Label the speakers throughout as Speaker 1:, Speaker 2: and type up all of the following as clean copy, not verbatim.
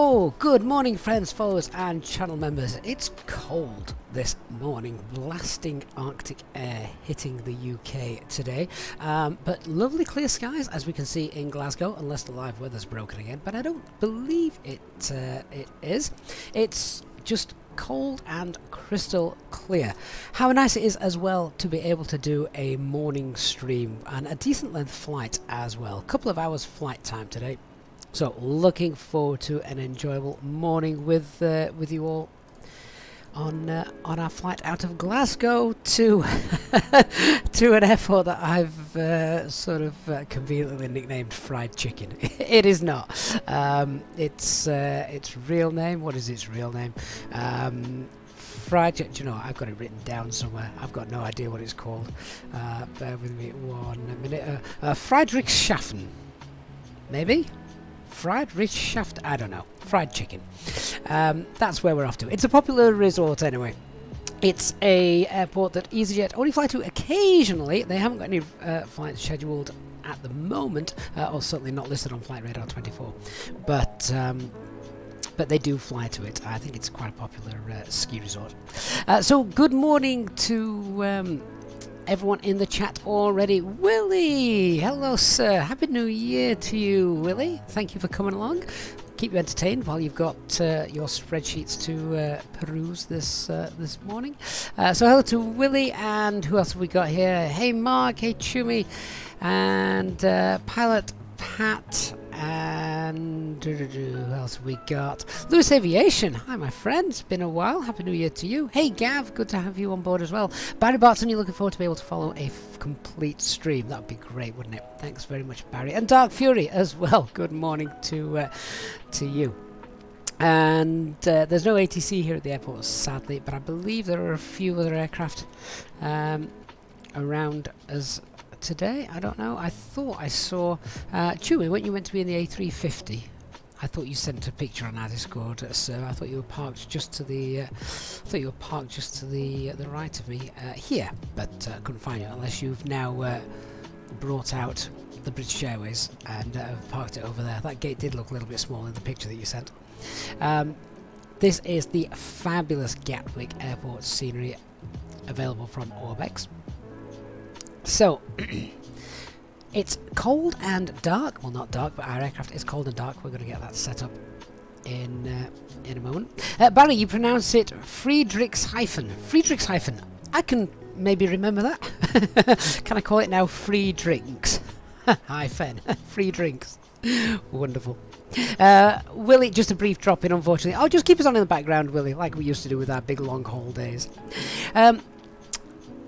Speaker 1: Oh, good morning friends, followers and channel members. It's cold this morning, blasting Arctic air hitting the UK today, but lovely clear skies as we can see in Glasgow, unless the live weather's broken again, but I don't believe it is. It's just cold and crystal clear. How nice it is as well to be able to do a morning stream and a decent length flight as well. Couple of hours flight time today. So looking forward to an enjoyable morning with you all on our flight out of Glasgow to to an airport that I've sort of conveniently nicknamed Fried Chicken. It is not. Its real name. What is its real name? Fried Chicken. Do you know what? I've got it written down somewhere. I've got no idea what it's called. Bear with me 1 minute. Friedrichshafen, maybe. Friedrichshafen, I don't know. Fried Chicken. That's where we're off to. It's a popular resort anyway. It's a airport that EasyJet only fly to occasionally. They haven't got any flights scheduled at the moment, or certainly not listed on Flight Radar 24. But they do fly to it. I think it's quite a popular ski resort. So good morning to everyone in the chat already. Willie, hello sir, happy new year to you, Willie. Thank you for coming along. Keep you entertained while you've got your spreadsheets to peruse this morning. So hello to Willie, and who else have we got here? Hey Mark, hey Chumi, and Pilot Pat, and who else have we got? Lewis Aviation, hi my friend, it's been a while, happy new year to you. Hey Gav, good to have you on board as well. Barry Barton, you're looking forward to be able to follow a complete stream, that would be great, wouldn't it? Thanks very much Barry, and Dark Fury as well, good morning to you. And there's no ATC here at the airport sadly, but I believe there are a few other aircraft around us today. I don't know. I thought I saw Chewy, when you went to be in the A350, I thought you sent a picture on our Discord, sir. I thought you were parked just to the the right of me here, but couldn't find you unless you've now brought out the British Airways and parked it over there. That gate did look a little bit small in the picture that you sent. This is the fabulous Gatwick Airport scenery available from Orbex. So, it's cold and dark. Well, not dark, but our aircraft is cold and dark. We're going to get that set up in a moment. Barry, you pronounce it Friedrichshafen. Friedrichshafen. I can maybe remember that. Can I call it now free drinks? Hyphen. Free drinks. Wonderful. Willie, just a brief drop in, unfortunately. Oh, just keep us on in the background, Willie, like we used to do with our big long haul days.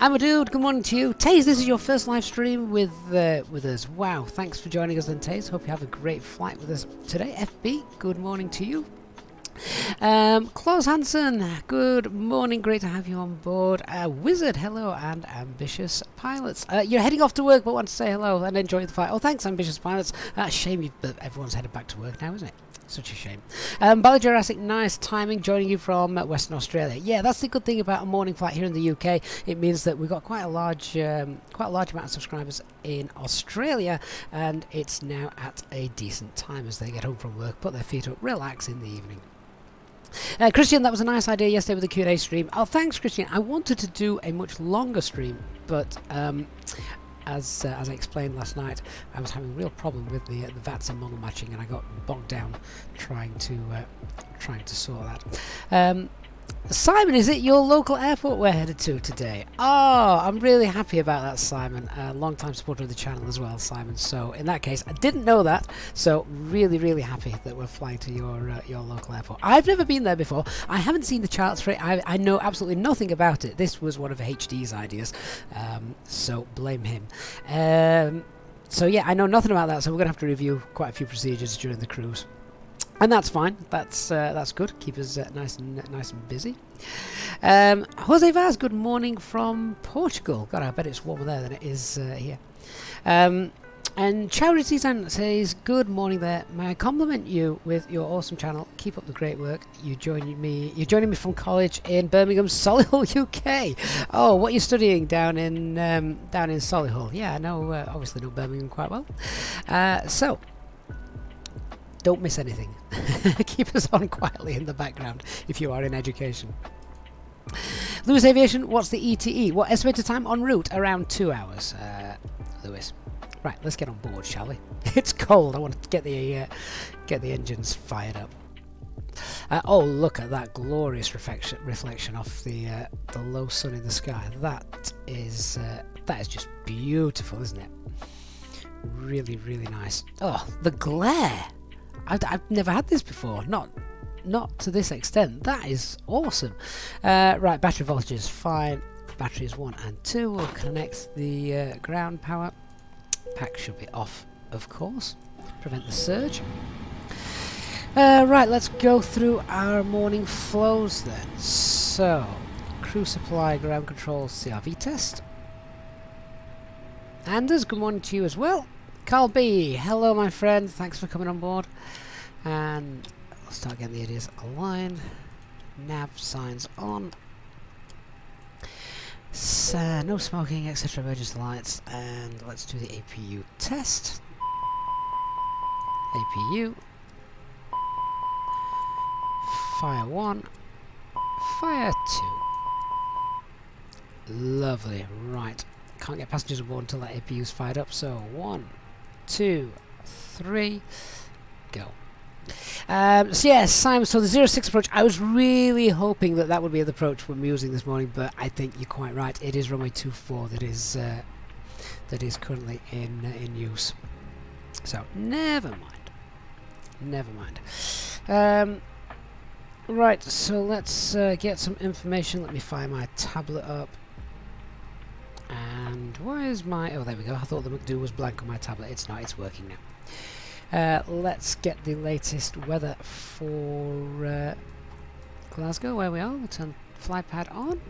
Speaker 1: I'm a dude, good morning to you. Taze, this is your first live stream with us. Wow, thanks for joining us then, Taze. Hope you have a great flight with us today. FB, good morning to you. Klaus Hansen, good morning, great to have you on board. Wizard, hello, and Ambitious Pilots. You're heading off to work, but want to say hello and enjoy the flight. Oh, thanks, Ambitious Pilots. Shame everyone's headed back to work now, isn't it? Such a shame. Bally Jurassic, nice timing, joining you from Western Australia. Yeah, that's the good thing about a morning flight here in the UK. It means that we've got quite a large amount of subscribers in Australia, and it's now at a decent time as they get home from work, put their feet up, relax in the evening. Christian, that was a nice idea yesterday with the Q&A stream. Oh, thanks, Christian. I wanted to do a much longer stream, but as I explained last night, I was having a real problem with the VATSIM model matching, and I got bogged down trying to sort that. Simon, is it your local airport we're headed to today? Oh, I'm really happy about that, Simon. Long time supporter of the channel as well, Simon. So in that case, I didn't know that. So really happy that we're flying to your local airport. I've never been there before. I haven't seen the charts for it. I know absolutely nothing about it. This was one of HD's ideas, so blame him. So yeah, I know nothing about that. So we're gonna have to review quite a few procedures during the cruise. And that's fine. That's good. Keep us nice and busy. Jose Vaz, good morning from Portugal. God, I bet it's warmer there than it is here. And Charity says, good morning there. May I compliment you with your awesome channel? Keep up the great work. You're joining me from college in Birmingham, Solihull, UK. Oh, what are you studying down in Solihull? Yeah, I know. Obviously, know Birmingham quite well. So. Don't miss anything. keep us on quietly in the background if you are in education. Lewis Aviation, what's the ETE? What estimated time en route? Around 2 hours, Lewis. Right, let's get on board, shall we? It's cold. I want to get the engines fired up. Oh, look at that glorious reflection off the low sun in the sky. That is just beautiful, isn't it? Really, really nice. Oh, the glare! I've never had this before. Not to this extent. That is awesome. Right, battery voltage is fine. Batteries 1 and 2. We'll connect the ground power. Pack should be off, of course. Prevent the surge. Right, let's go through our morning flows then. So, crew supply, ground control, CRV test. Anders, good morning to you as well. Carl B, hello my friend, thanks for coming on board. And I'll start getting the ideas aligned. Nav signs on. So, no smoking, etc. Emergency lights. And let's do the APU test. APU. Fire 1. Fire 2. Lovely. Right. Can't get passengers aboard until that APU is fired up. So 1, 2, 3, go. So yes, Simon, so the 06 approach, I was really hoping that would be the approach we're using this morning, but I think you're quite right. It is runway 24 that is currently in use. So never mind. Never mind. Right, so let's get some information. Let me fire my tablet up. And why is my... oh, there we go. I thought the McDo was blank on my tablet. It's not. It's working now. Let's get the latest weather for Glasgow, where we are. We'll turn flight pad on.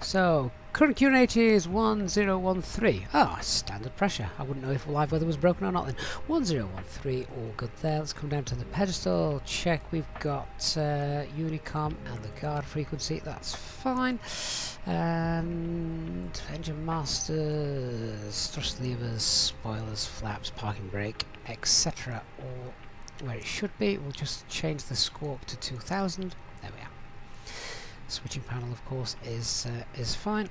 Speaker 1: So, current QNH is 1013. Oh, standard pressure. I wouldn't know if live weather was broken or not then. 1013, all good there. Let's come down to the pedestal. Check we've got Unicom and the guard frequency. That's fine. And engine masters, thrust levers, spoilers, flaps, parking brake, etc. Or where it should be. We'll just change the squawk to 2000. There we are. Switching panel, of course, is fine.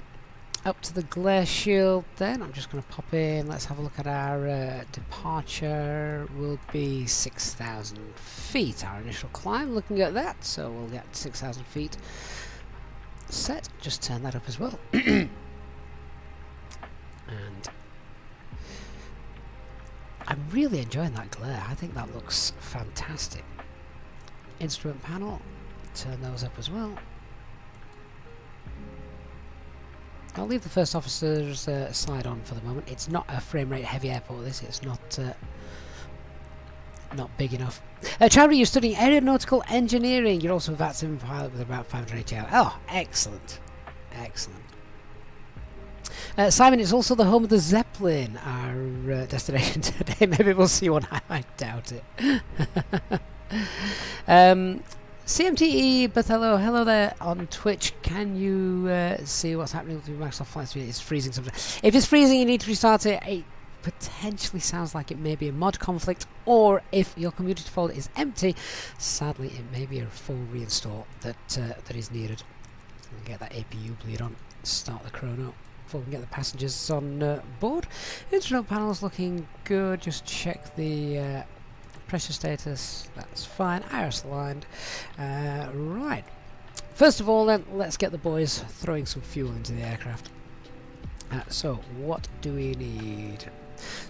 Speaker 1: Up to the glare shield then. I'm just going to pop in. Let's have a look at our departure. Will be 6,000 feet. Our initial climb, looking at that. So we'll get 6,000 feet set. Just turn that up as well. And I'm really enjoying that glare. I think that looks fantastic. Instrument panel. Turn those up as well. I'll leave the first officer's slide on for the moment. It's not a frame rate heavy airport, this. It's not big enough. Charlie, you're studying aeronautical engineering. You're also a VATSIM pilot with about 580 hours. Oh, excellent. Excellent. Simon, it's also the home of the Zeppelin, our destination today. Maybe we'll see one. I doubt it. CMTE Bethello, hello there on Twitch. Can you see what's happening with the Microsoft Flight Simulator? It's freezing sometimes. If it's freezing, you need to restart it. It potentially sounds like it may be a mod conflict, or if your community folder is empty, sadly it may be a full reinstall that is needed. We'll get that APU bleed on, start the chrono before we can get the passengers on board. Instrument panel's looking good. Just check the pressure status, that's fine. Iris aligned. Right. First of all then, let's get the boys throwing some fuel into the aircraft. So, what do we need?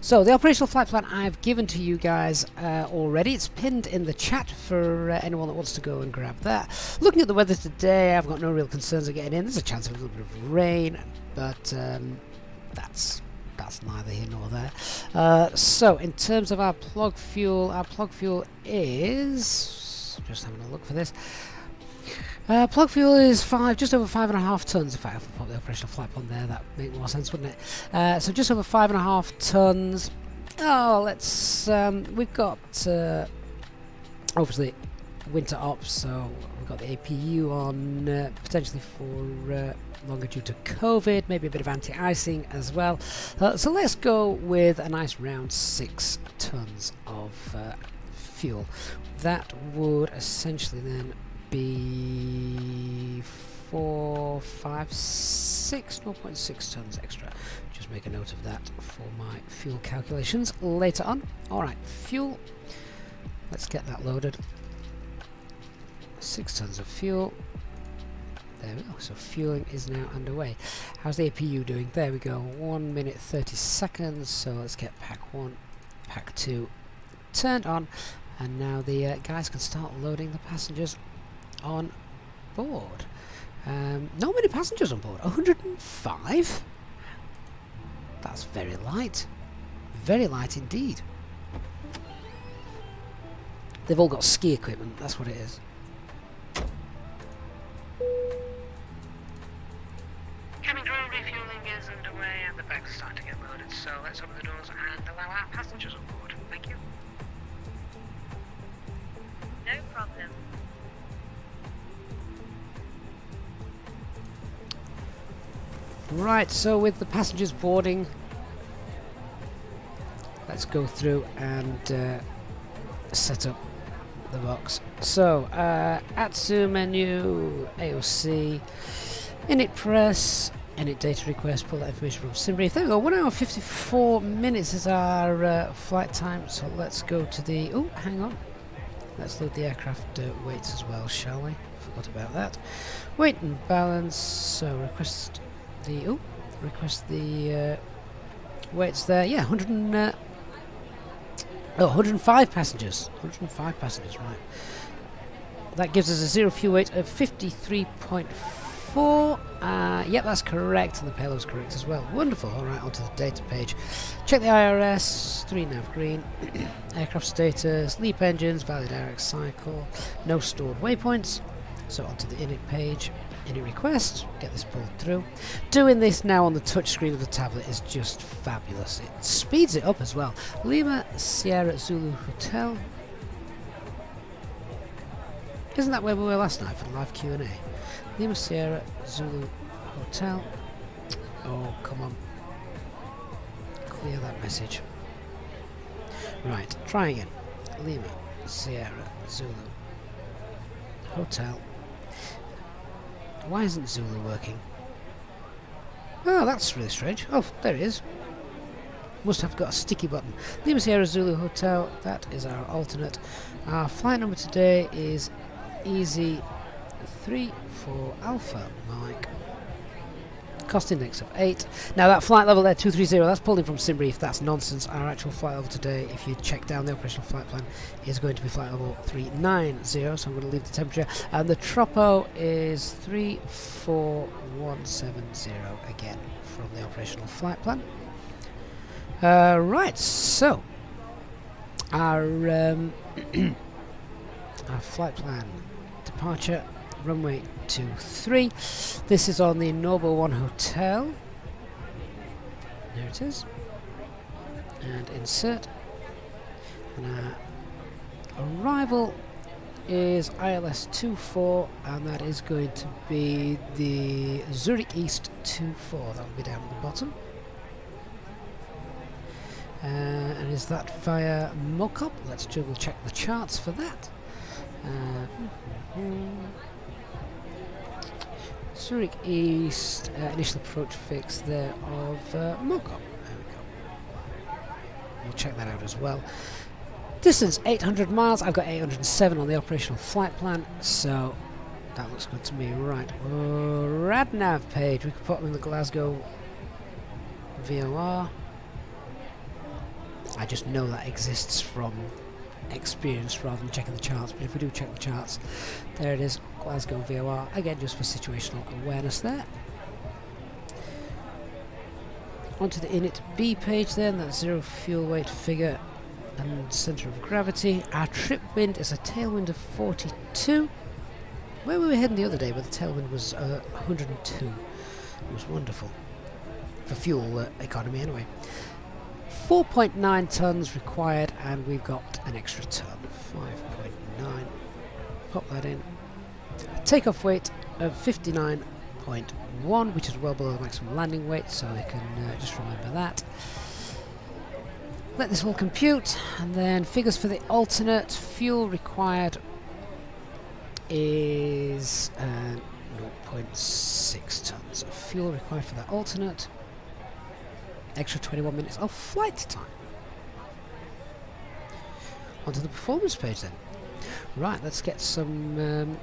Speaker 1: So, the operational flight plan I've given to you guys already. It's pinned in the chat for anyone that wants to go and grab that. Looking at the weather today, I've got no real concerns of getting in. There's a chance of a little bit of rain, but that's neither here nor there. So, in terms of our plug fuel is... just having a look for this. Plug fuel is just over 5.5 tons. If I have to put the operational flight plan there, that would make more sense, wouldn't it? So, just over 5.5 tons. Oh, let's... we've got... obviously, winter ops, so we've got the APU on potentially for longer due to COVID, maybe a bit of anti-icing as well. So let's go with a nice round 6 tons of fuel. That would essentially then be 4, 5, 6, 0.6 tons extra. Just make a note of that for my fuel calculations later on. Alright, fuel. Let's get that loaded. 6 tons of fuel. There we go. So fueling is now underway. How's the APU doing? There we go. 1 minute 30 seconds. So let's get pack 1, pack 2 turned on. And now the guys can start loading the passengers on board. Not many passengers on board. 105? That's very light. Very light indeed. They've all got ski equipment. That's what it is.
Speaker 2: Cabin crew refueling is underway and the bags are starting to get loaded, so let's open the doors and allow our passengers on board. Thank you.
Speaker 3: No problem.
Speaker 1: Right, so with the passengers boarding, let's go through and set up the box. So, ATSU menu, AOC, init press, init data request, pull that information from SimBrief. There we go, 1 hour 54 minutes is our flight time, so let's go to the, oh, hang on. Let's load the aircraft weights as well, shall we? Forgot about that. Weight and balance, so request the weights there. Yeah, 105 passengers. 105 passengers, right. That gives us a zero fuel weight of 53.4. Yep, that's correct, and the payload's correct as well. Wonderful. Alright, onto the data page. Check the IRS, 3 nav green, aircraft status, LEAP engines, valid direct cycle, no stored waypoints. So onto the init page, init request, get this pulled through. Doing this now on the touch screen of the tablet is just fabulous. It speeds it up as well. Lima Sierra Zulu Hotel. Isn't that where we were last night for the live Q&A? Lima Sierra Zulu Hotel. Oh, come on. Clear that message. Right, try again. Lima Sierra Zulu Hotel. Why isn't Zulu working? Oh, that's really strange. Oh, there it is. Must have got a sticky button. Lima Sierra Zulu Hotel, that is our alternate. Our flight number today is Easy 34 Alpha Mike. Cost index of 8. Now that flight level there, 230, that's pulled in from SimBrief. That's nonsense. Our actual flight level today, if you check down the operational flight plan, is going to be flight level 390. So I'm going to leave the temperature. And the tropo is 34170 again from the operational flight plan. Right, so our our flight plan departure. Runway 23. This is on the Noble 1 Hotel. There it is. And insert. And our arrival is ILS 24, and that is going to be the Zurich East 24. That will be down at the bottom. And is that via mockup? Let's double check the charts for that. Zurich East, initial approach fix there of mockup. There we go. We'll check that out as well. Distance 800 miles. I've got 807 on the operational flight plan, so that looks good to me. Right, RadNav page. We can put them in the Glasgow VOR. I just know that exists from experience rather than checking the charts, but if we do check the charts, there it is, Glasgow VOR, again just for situational awareness there. Onto the init B page then, that's zero fuel weight figure and centre of gravity. Our trip wind is a tailwind of 42. Where were we heading the other day where the tailwind was 102? It was wonderful. For fuel economy anyway. 4.9 tons required, and we've got an extra ton. 5.9. pop that in. Takeoff weight of 59.1, which is well below the maximum landing weight, so I can just remember that. Let this all compute, and then figures for the alternate. Fuel required is 0.6 tons of fuel required for that alternate. Extra 21 minutes of flight time. Onto the performance page then. Right, let's get some...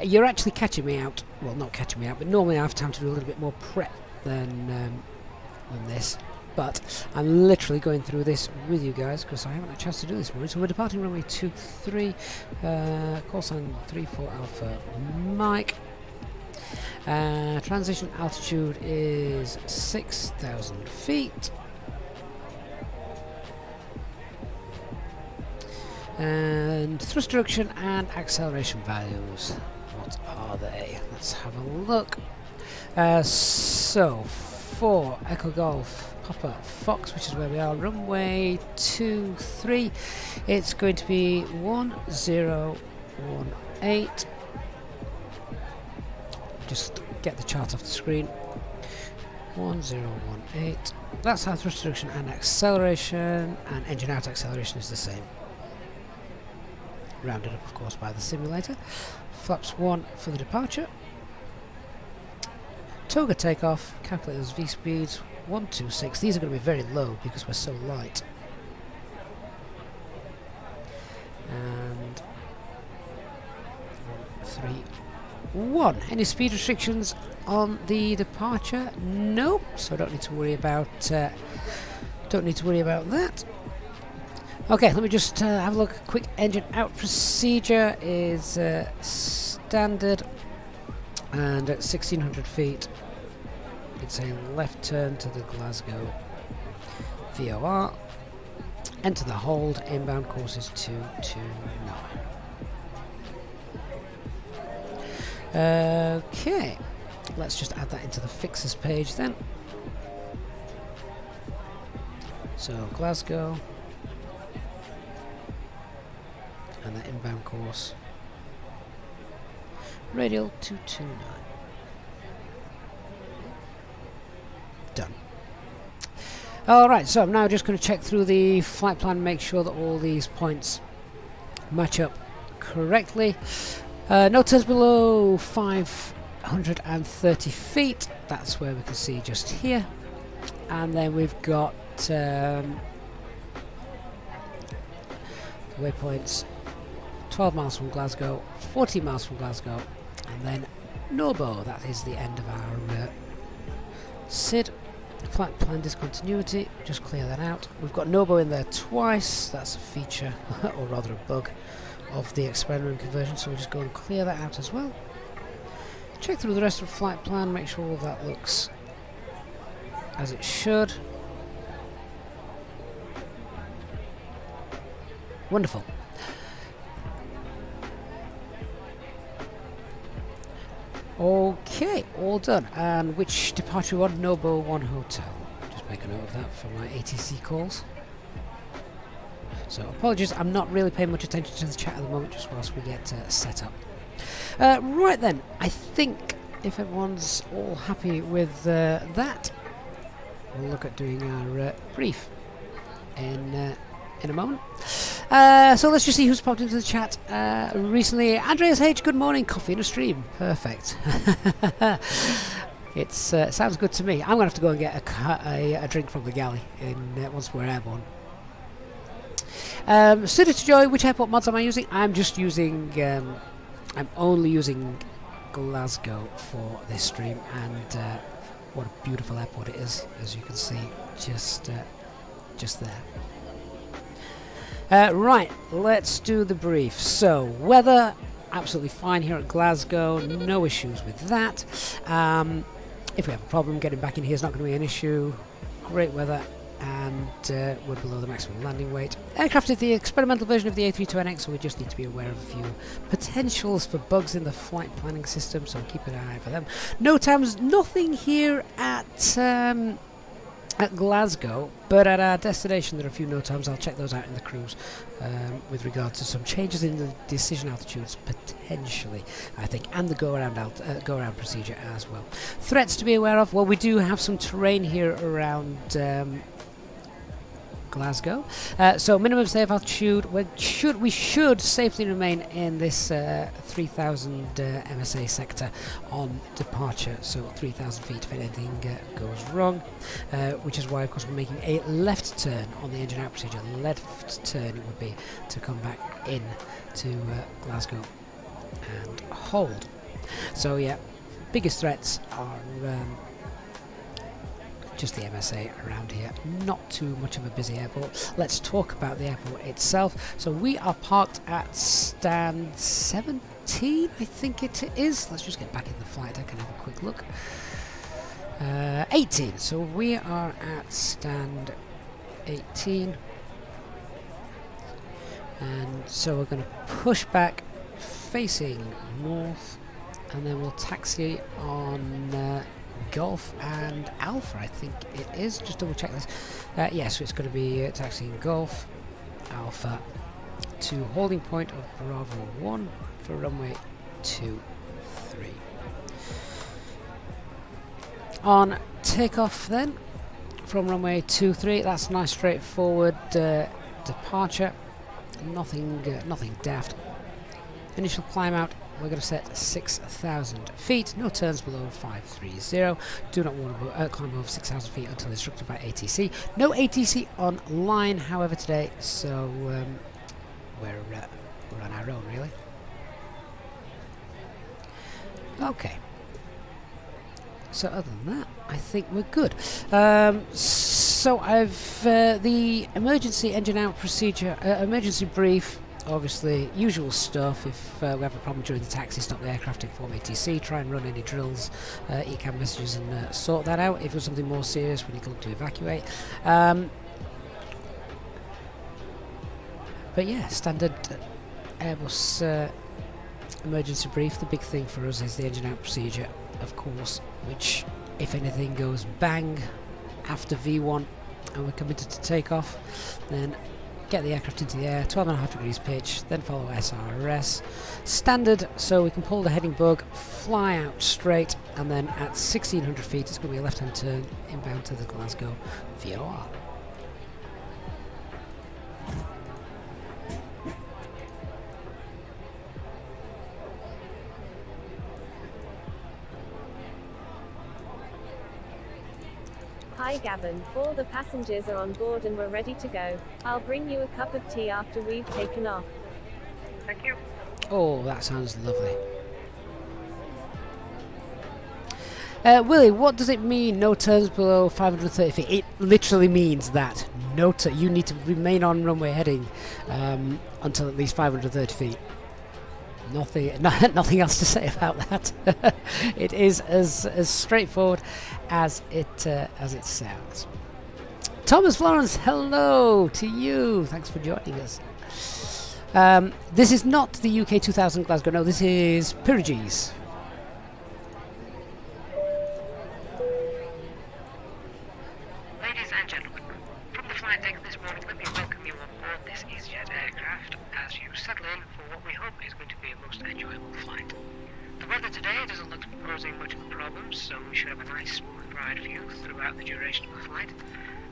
Speaker 1: you're actually catching me out. Well, not catching me out, but normally I have time to do a little bit more prep than this. But I'm literally going through this with you guys because I haven't had a chance to do this morning. So we're departing runway 23, call sign 34 Alpha Mike. Transition altitude is 6,000 feet. And thrust reduction and acceleration values. What are they? Let's have a look. So, for Echo Golf Papa Fox, which is where we are, runway 23, it's going to be 1018. Just get the chart off the screen. 1018. That's our thrust reduction and acceleration, and engine out acceleration is the same. Rounded up, of course, by the simulator. Flaps 1 for the departure. Toga takeoff, calculate those V speeds, 126. These are going to be very low because we're so light. And 131. Any speed restrictions on the departure? Nope. So I don't need to worry about that. Okay, let me just have a look. Quick engine out procedure is standard, and at 1600 feet it's a left turn to the Glasgow VOR. Enter the hold. Inbound course is 229. Okay, let's just add that into the fixes page then. So Glasgow. And that inbound course. Radial 229. Done. Alright, so I'm now just going to check through the flight plan, make sure that all these points match up correctly. No turns below 530 feet. That's where we can see just here. And then we've got waypoints. 12 miles from Glasgow, 14 miles from Glasgow, and then Nobo. That is the end of our SID. Flight plan discontinuity, just clear that out. We've got Nobo in there twice. That's a feature, or rather a bug, of the experiment conversion, so we'll just go and clear that out as well. Check through the rest of the flight plan, make sure all of that looks as it should. Wonderful. Okay, all done. And which departure on? Nobo 1 Hotel. Just make a note of that for my ATC calls. So apologies, I'm not really paying much attention to the chat at the moment, just whilst we get set up. Right then, I think if everyone's all happy with that, we'll look at doing our brief in a moment. So let's just see who's popped into the chat recently. Andreas H, good morning. Coffee in a stream. Perfect. It sounds good to me. I'm going to have to go and get a drink from the galley once we're airborne. Study to Joy, which airport mods am I using? I'm just using... I'm only using Glasgow for this stream, and what a beautiful airport it is, as you can see, just there. Right, let's do the brief. So, weather, absolutely fine here at Glasgow, no issues with that. If we have a problem, getting back in here is not going to be an issue. Great weather, and we're below the maximum landing weight. Aircraft is the experimental version of the A320NX, so we just need to be aware of a few potentials for bugs in the flight planning system, so keep an eye out for them. No times, nothing here at at Glasgow, but at our destination there are a few note times. I'll check those out in the cruise with regard to some changes in the decision altitudes potentially, I think, and the go-around procedure as well. Threats to be aware of, well, we do have some terrain here around Glasgow, so minimum safe altitude, we should safely remain in this 3000 MSA sector on departure, so 3000 feet if anything goes wrong, which is why of course we're making a left turn on the engine out procedure. Left turn it would be to come back in to Glasgow and hold. So yeah, biggest threats are just the MSA around here, not too much of a busy airport. Let's talk about the airport itself. So we are parked at stand 17, I think it is. Let's just get back in the flight, I can have a quick look. 18, so we are at stand 18. And so we're going to push back facing north, and then we'll taxi on Golf and Alpha, I think it is. Just double check this. Yes, so it's going to be taxiing Golf, Alpha to holding point of Bravo 1 for runway 23. On takeoff then from runway 23, that's a nice straightforward departure. Nothing daft. Initial climb out, we're going to set 6,000 feet, no turns below 530. Do not want to climb above 6,000 feet until instructed by ATC. No ATC online, however, today, so we're on our own, really. Okay. So other than that, I think we're good. So I've the emergency engine out procedure, emergency brief. Obviously, usual stuff. If we have a problem during the taxi, stop the aircraft, inform ATC, try and run any drills, ECAM messages, and sort that out. If it was something more serious, we need to look to evacuate. But yeah, standard Airbus emergency brief. The big thing for us is the engine out procedure, of course, which, if anything goes bang after V1 and we're committed to takeoff, then get the aircraft into the air, 12.5 degrees pitch, then follow SRS. Standard, so we can pull the heading bug, fly out straight, and then at 1,600 feet it's going to be a left-hand turn inbound to the Glasgow VOR.
Speaker 3: Hi Gavin, all the passengers are on board and we're ready to go. I'll bring you a cup of tea after we've taken off.
Speaker 2: Thank you.
Speaker 1: Oh, that sounds lovely. Willie, what does it mean, no turns below 530 feet? It literally means that you need to remain on runway heading until at least 530 feet. Nothing else to say about that. It is as straightforward as it sounds. Thomas Florence, hello to you. Thanks for joining us. This is not the UK 2000 Glasgow. No, this is Pyrenees.
Speaker 2: Ladies and gentlemen, from the flight deck this morning, let me welcome you on board this EasyJet aircraft as you settle in for what we hope is going to be a most enjoyable flight. The weather today doesn't look to be posing much of a problem, so we should have a nice smooth ride for you throughout the duration of the flight.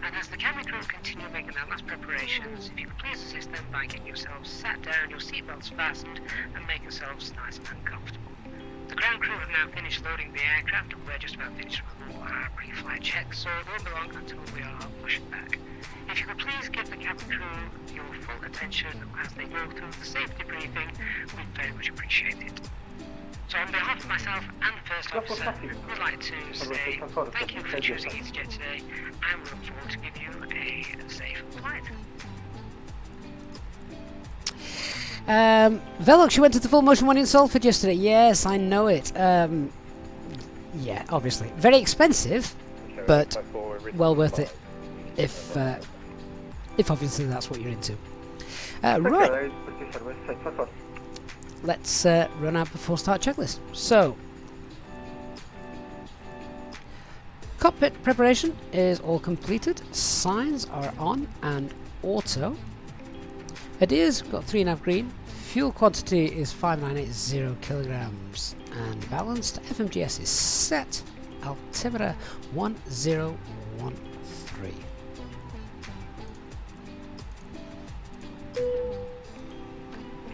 Speaker 2: And as the cabin crew continue making their last preparations, if you could please assist them by getting yourselves sat down, your seatbelts fastened, and make yourselves nice and comfortable. The ground crew have now finished loading the aircraft, and we're just about finished with all our pre-flight checks, so it won't be long until we are pushed back. If you could please give the cabin crew your full attention as they go through the safety briefing, we'd very much appreciate it. So on behalf of myself and the first officer, we'd like to say thank you for choosing EasyJet today, and we look forward to give you a safe flight.
Speaker 1: Velox, you went to the full motion one in Salford yesterday. Yes, I know it. Yeah, obviously. Very expensive, but well worth it if obviously that's what you're into. Right. Let's run our before start checklist. So, Cockpit preparation is all completed. Signs are on and auto. Ideas got 3.5 green. Fuel quantity is 5980 kilograms and balanced. FMGS is set. Altimeter 1013.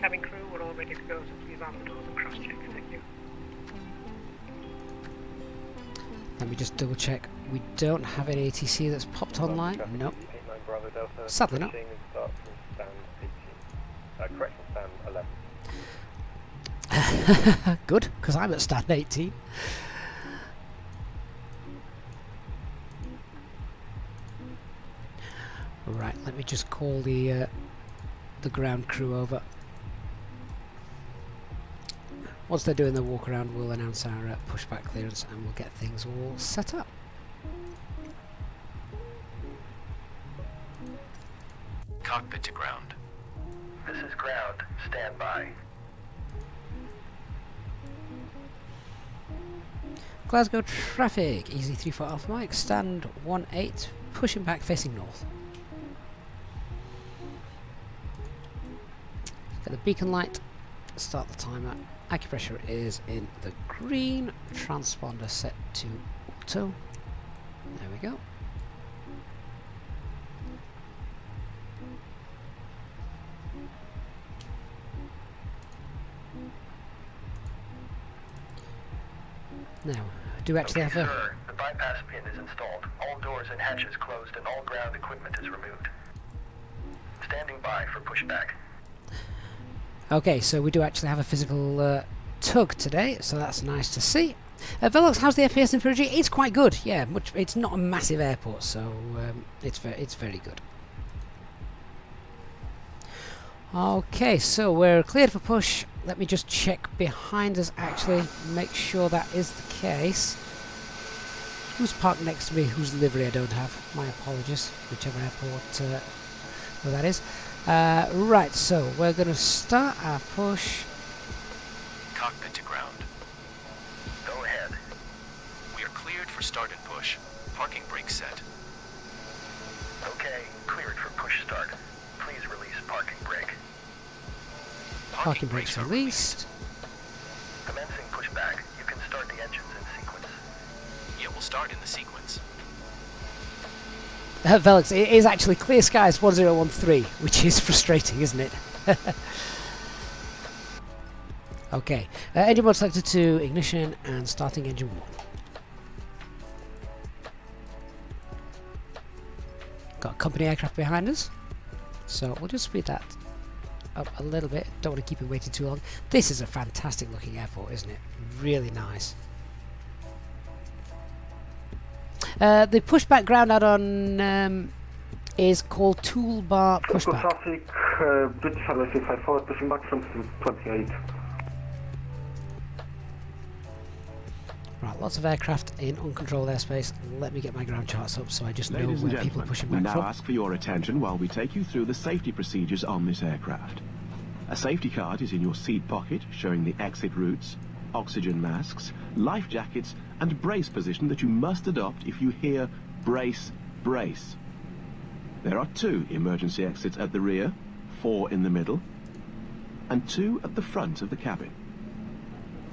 Speaker 2: Cabin crew, we're all ready to go, so please arm the doors and cross-check. Thank you.
Speaker 1: Let me just double check. We don't have an ATC that's popped online. Nope. Sadly not.
Speaker 4: Correction, stand 11.
Speaker 1: Good, because I'm at stand 18. Right, let me just call the ground crew over. Once they're doing their walk around, we'll announce our pushback clearance and we'll get things all set up.
Speaker 5: Cockpit to ground.
Speaker 4: This is ground. Stand by.
Speaker 1: Glasgow traffic, easy 3-4 Alpha Mike, stand 18, pushing back facing north. Get the beacon light, start the timer. Acupressure is in the green, transponder set to auto. There we go. Now, I do actually have a...
Speaker 4: Sir, the bypass pin is installed. All doors and hatches closed and all ground equipment is removed. Standing by for pushback.
Speaker 1: Okay, so we do actually have a physical tug today, so that's nice to see. Velox, how's the FPS in Friedrichshafen? It's quite good, yeah. It's not a massive airport, so it's very good. Okay, so we're cleared for push. Let me just check behind us, actually, make sure that is the case. Who's parked next to me, whose livery I don't have? My apologies, whichever airport well, that is. Right, so we're going to start our push.
Speaker 5: Cockpit to ground.
Speaker 4: Go ahead.
Speaker 5: We are cleared for start and push. Parking brake set.
Speaker 4: Okay, cleared for push start. Please release parking brake.
Speaker 1: Parking brakes released.
Speaker 4: Commencing pushback. You can start the engines in sequence.
Speaker 5: Yeah, we'll start in the sequence.
Speaker 1: Velox, it is actually clear skies 1013, which is frustrating, isn't it? Okay, engine mode selected to ignition and starting engine 1. Got a company aircraft behind us, so we'll just speed that up a little bit. Don't want to keep it waiting too long. This is a fantastic looking airport, isn't it? Really nice. The pushback ground add-on is called Toolbar Pushback.
Speaker 6: Traffic, British Airways 654, pushing back from 28.
Speaker 1: Right, lots of aircraft in uncontrolled airspace. Let me get my ground charts up so I just know
Speaker 7: Ladies and
Speaker 1: where people are
Speaker 7: gentlemen,
Speaker 1: pushing
Speaker 7: we
Speaker 1: back
Speaker 7: now
Speaker 1: from.
Speaker 7: ask for your attention while we take you through the safety procedures on this aircraft. A safety card is in your seat pocket showing the exit routes, oxygen masks, life jackets and brace position that you must adopt if you hear brace, brace. There are 2 emergency exits at the rear, 4 in the middle, and 2 at the front of the cabin.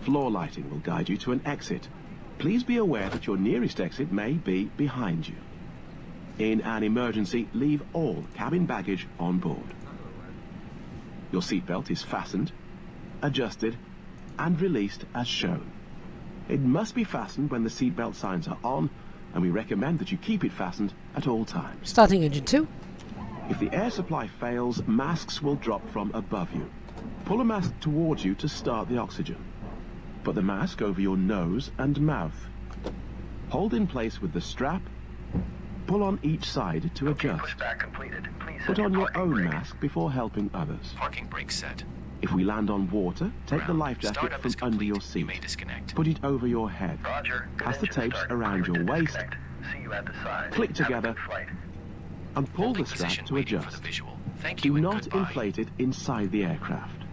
Speaker 7: Floor lighting will guide you to an exit. Please be aware that your nearest exit may be behind you. In an emergency, leave all cabin baggage on board. Your seatbelt is fastened, adjusted, and released as shown. It must be fastened when the seatbelt signs are on, and we recommend that you keep it fastened at all times.
Speaker 1: Starting engine 2.
Speaker 7: If the air supply fails, masks will drop from above you. Pull a mask towards you to start the oxygen. Put the mask over your nose and mouth. Hold in place with the strap. Pull on each side to adjust.
Speaker 4: Pushback completed. Please
Speaker 7: Put
Speaker 4: set
Speaker 7: on your
Speaker 4: parking
Speaker 7: own
Speaker 4: brake.
Speaker 7: mask before helping others.
Speaker 5: Parking brake set.
Speaker 7: If we land on water, take the
Speaker 5: Ground.
Speaker 7: life jacket
Speaker 5: Startup
Speaker 7: from
Speaker 5: is
Speaker 7: under
Speaker 5: complete.
Speaker 7: your
Speaker 5: You
Speaker 7: seat.
Speaker 5: may disconnect.
Speaker 7: Put it over your head.
Speaker 4: Roger. Good
Speaker 7: Pass the
Speaker 4: engine
Speaker 7: tapes
Speaker 4: start.
Speaker 7: around
Speaker 4: Cleared
Speaker 7: your
Speaker 4: to
Speaker 7: waist.
Speaker 4: disconnect. See you at the side.
Speaker 7: Click
Speaker 4: Have a
Speaker 7: together.
Speaker 4: good flight.
Speaker 7: And pull
Speaker 5: Holding
Speaker 7: the strap
Speaker 5: position
Speaker 7: to
Speaker 5: waiting for
Speaker 7: adjust.
Speaker 5: the visual. Thank
Speaker 7: Do
Speaker 5: you and
Speaker 7: not
Speaker 5: goodbye.
Speaker 7: inflate it inside the aircraft.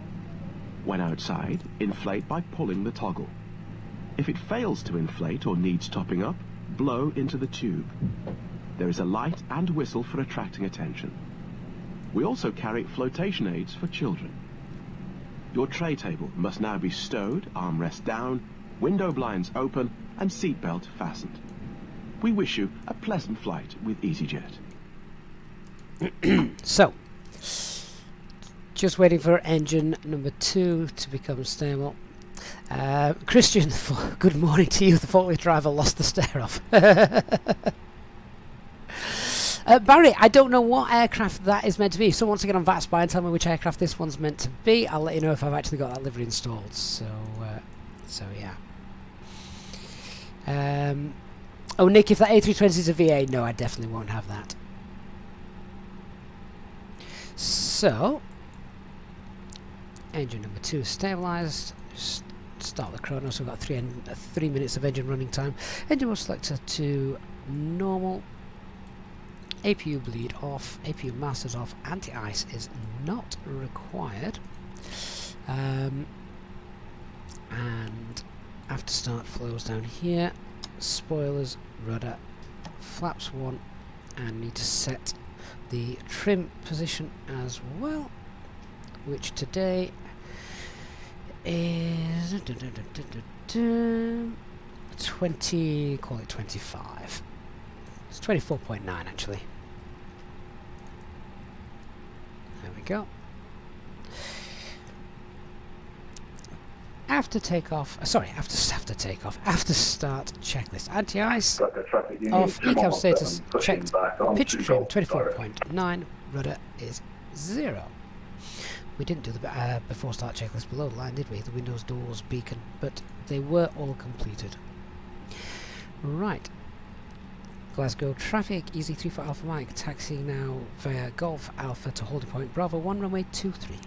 Speaker 7: When outside, inflate by pulling the toggle. If it fails to inflate or needs topping up, blow into the tube. There is a light and whistle for attracting attention. We also carry flotation aids for children. Your tray table must now be stowed, armrest down, window blinds open, and seatbelt fastened. We wish you a pleasant flight with EasyJet.
Speaker 1: So, just waiting for engine number 2 to become stable. Christian, good morning to you. The forklift driver lost the stare off. Barry, I don't know what aircraft that is meant to be. So once again on VATSIM, and tell me which aircraft this one's meant to be. I'll let you know if I've actually got that livery installed. So yeah. Oh, Nick, if that A320 is a VA, no, I definitely won't have that. So, engine number 2 is stabilised. Just start the chrono, so we've got 3 minutes of engine running time. Engine mode selector to normal. APU bleed off. APU masters off. Anti-ice is not required. And after start flows down here. Spoilers, rudder, flaps 1, and need to set the trim position as well, which today is 20, call it 25. It's 24.9 actually. There we go. After takeoff, after takeoff, after start checklist. Anti-ice off, ECAM status checked, pitch trim 24.9, rudder is 0. We didn't do the before start checklist below the line, did we? The windows, doors, beacon, but they were all completed. Right. Glasgow traffic, easy 3 for Alpha Mike, taxiing now via Golf Alpha to holding point Bravo 1, runway 23.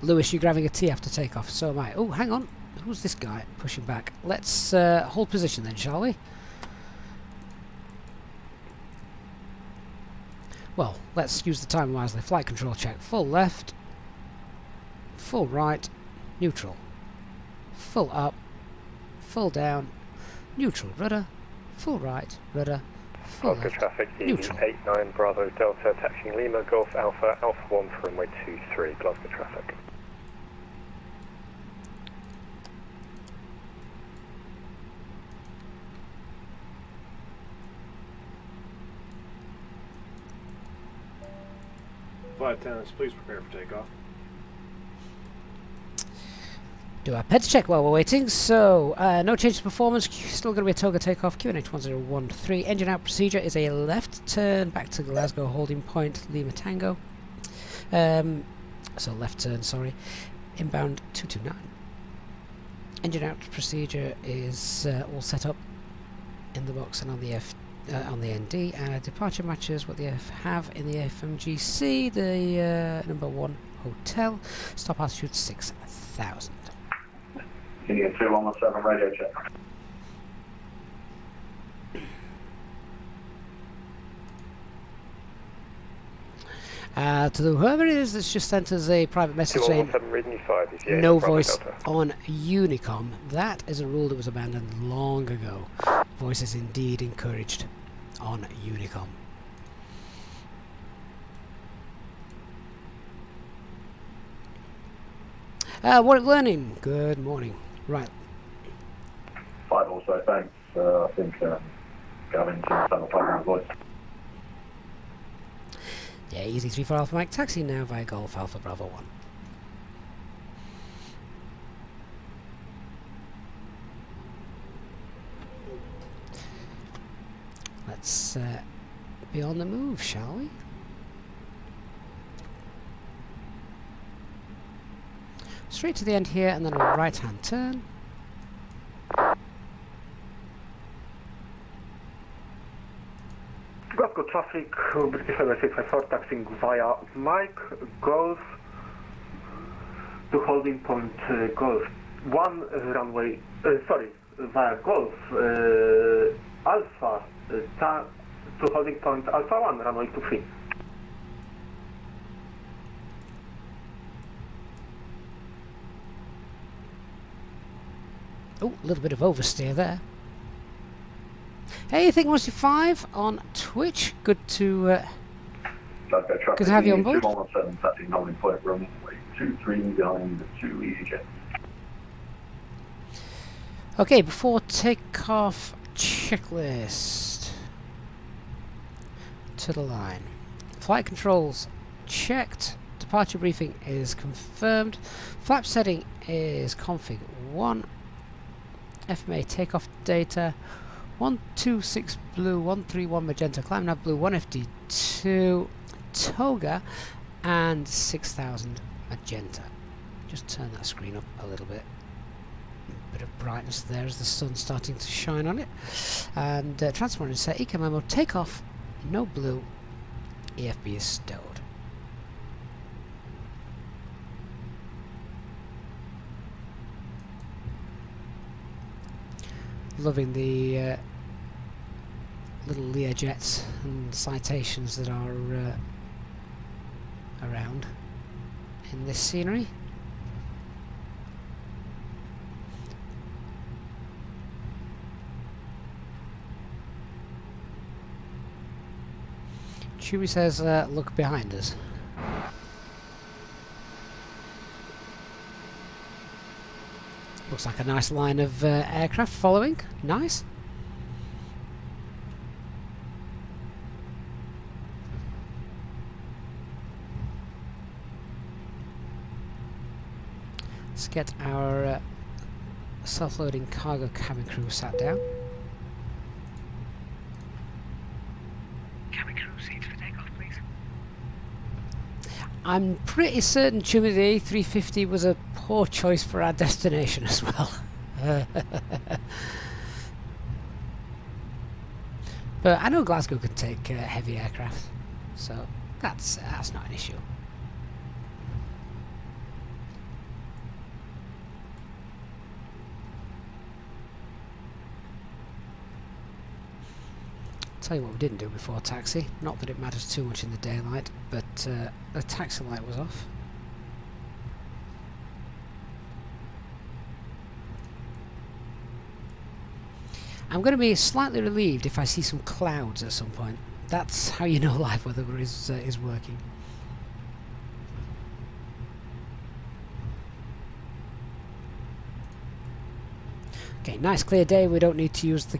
Speaker 1: Lewis, you're grabbing a T after takeoff, so am I. Oh, hang on. Who's this guy pushing back? Let's hold position then, shall we? Well, let's use the time wisely. Flight control check. Full left. Full right. Neutral. Full up. Full down. Neutral rudder. Full right. Rudder. Full left.
Speaker 8: Traffic,
Speaker 1: neutral.
Speaker 8: 89 Bravo Delta, taxiing Lima, Golf Alpha, Alpha 1 for runway 23, Glasgow traffic.
Speaker 9: Flight attendants, please prepare for takeoff.
Speaker 1: Do our pets check while we're waiting. So, no change to performance. Still going to be a Toga takeoff. QNH 1013. Engine out procedure is a left turn back to Glasgow holding point Lima Tango. So left turn, sorry. Inbound 229. Engine out procedure is all set up in the box and on the on the ND. Departure matches what they have in the FMGC. The number 1 hotel. Stop altitude 6,000.
Speaker 6: Can you get 2117 radio check?
Speaker 1: To whoever it is that's just sent us a private message saying no voice on Unicom. That is a rule that was abandoned long ago. Voice is indeed encouraged on Unicom. Warwick Learning, good morning. Right.
Speaker 6: 5 also, thanks. I think Gavin can simultaneously voice.
Speaker 1: Yeah, easy 3 for Alpha Mike, taxi now via Golf Alpha Bravo 1. Let's be on the move, shall we? Straight to the end here and then a right hand turn.
Speaker 6: Glasgow traffic, British Airways 854 taxiing via Mike, Golf to holding point Golf 1, runway, via Golf Alpha to holding point Alpha 1, runway 23.
Speaker 1: Oh, a little bit of oversteer there. Hey, Think Mostly 5 on Twitch. Good to have you on board.
Speaker 4: 2117, taxi 9 point runway 23 behind the 2 EasyJet.
Speaker 1: Okay, before takeoff, checklist. To the line. Flight controls checked. Departure briefing is confirmed. Flap setting is config 1. FMA takeoff data 126 blue, 131 magenta, climb nav blue, 1FD2 toga, and 6000 magenta. Just turn that screen up a little bit. Bit of brightness there as the sun's starting to shine on it. And transponder set eco memo takeoff, no blue, EFB is stowed. Loving the little Learjets and citations that are around in this scenery. Chewie says, look behind us. Looks like a nice line of aircraft following. Nice. Let's get our self-loading cargo cabin crew sat down.
Speaker 2: Cabin crew seats for takeoff, please.
Speaker 1: I'm pretty certain Chummy the A350 was a poor choice for our destination as well. But I know Glasgow can take heavy aircraft, so that's not an issue. Tell you what we didn't do before taxi, not that it matters too much in the daylight, but the taxi light was off. I'm going to be slightly relieved if I see some clouds at some point. That's how you know live weather is working. Okay, nice clear day. We don't need to use the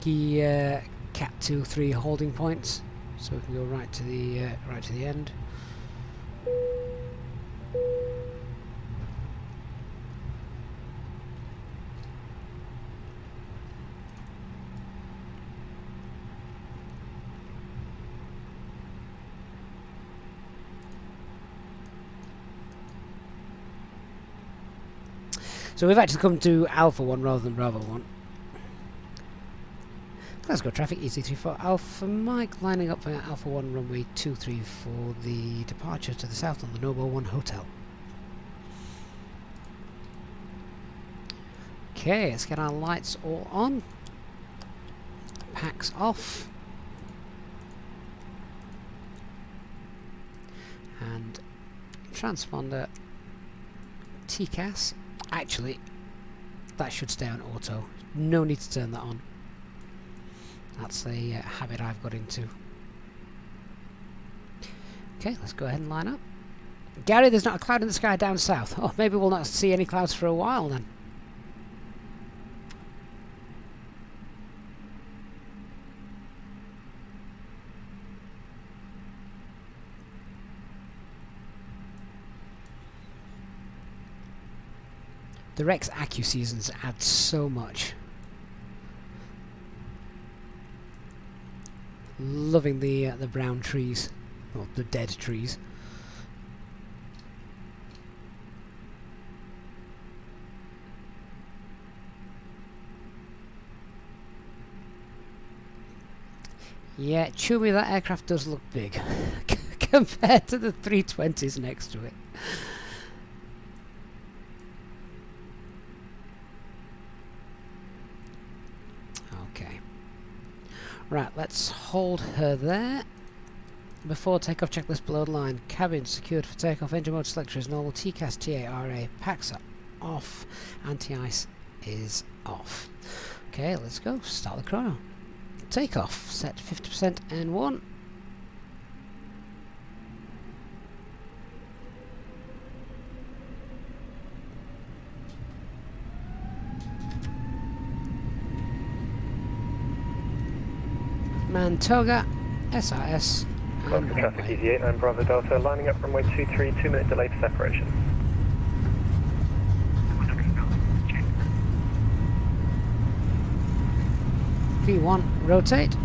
Speaker 1: Cat 2-3 holding points, so we can go right to the end. So we've actually come to Alpha 1 rather than Bravo 1. Glasgow traffic, EC34 Alpha Mike, lining up for Alpha 1 runway 23 for the departure to the south on the Nobo 1 Hotel. Okay, let's get our lights all on. Packs off. And transponder TCAS. Actually, that should stay on auto. No need to turn that on. That's a habit I've got into. Okay, let's go ahead and line up. Gary, there's not a cloud in the sky down south. Oh, maybe we'll not see any clouds for a while then. The Rex Accu seasons add so much. Loving the brown trees, or the dead trees. Yeah, Chewie, that aircraft does look big compared to the 320s next to it. Okay. Right, let's hold her there. Before takeoff, checklist below the line. Cabin secured for takeoff. Engine mode selector is normal. TCAS TARA. Packs are off. Anti-ice is off. Okay, let's go. Start the chrono. Takeoff. Set 50% N1. Mantoga, SRS, and
Speaker 8: Glasgow traffic
Speaker 1: runway.
Speaker 8: Easy 89 Bravo Delta, lining up runway 23, 2-minute delay for separation.
Speaker 1: V1, rotate.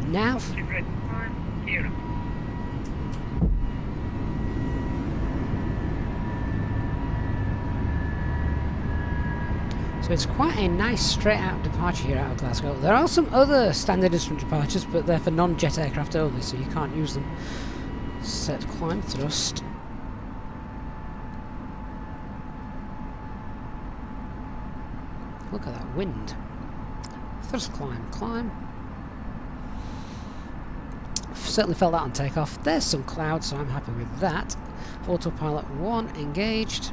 Speaker 1: Nav. So it's quite a nice straight out departure here out of Glasgow. There are some other standard instrument departures, but they're for non-jet aircraft only, so you can't use them. Set climb thrust. Look at that wind. Thrust climb, climb. Certainly felt that on takeoff. There's some clouds, so I'm happy with that. Autopilot 1 engaged.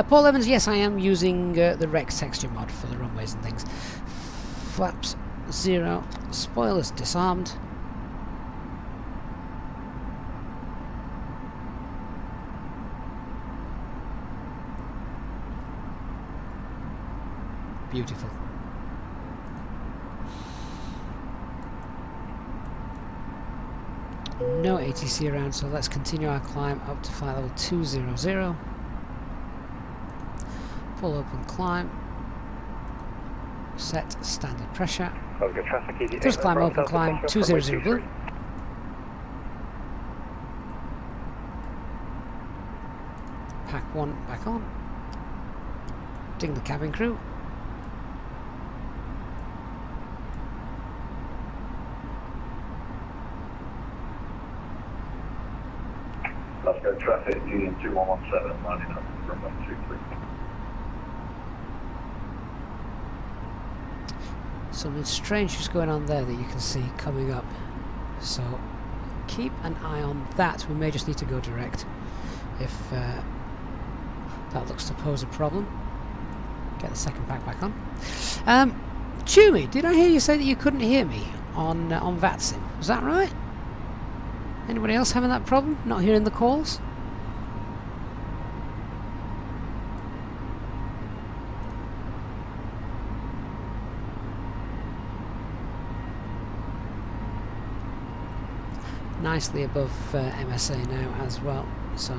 Speaker 1: Paul Evans, yes, I am using the Rex texture mod for the runways and things. Flaps 0, spoilers disarmed. Beautiful. No ATC around, so let's continue our climb up to flight level 200. Full open climb. Set standard pressure.
Speaker 8: Glasgow traffic Easy 89
Speaker 1: Just climb
Speaker 8: Bravo
Speaker 1: open
Speaker 8: Delta,
Speaker 1: climb
Speaker 8: pushing off runway
Speaker 1: 200 blue.
Speaker 8: 23.
Speaker 1: Pack 1 back on. Ding the cabin crew.
Speaker 10: Glasgow traffic, Union 2117, lining up runway 23.
Speaker 1: Something strange is going on there that you can see coming up. So keep an eye on that. We may just need to go direct if that looks to pose a problem. Get the second pack back on. Chewy, did I hear you say that you couldn't hear me on VATSIM? Was that right? Anybody else having that problem? Not hearing the calls? Nicely above MSA now as well, so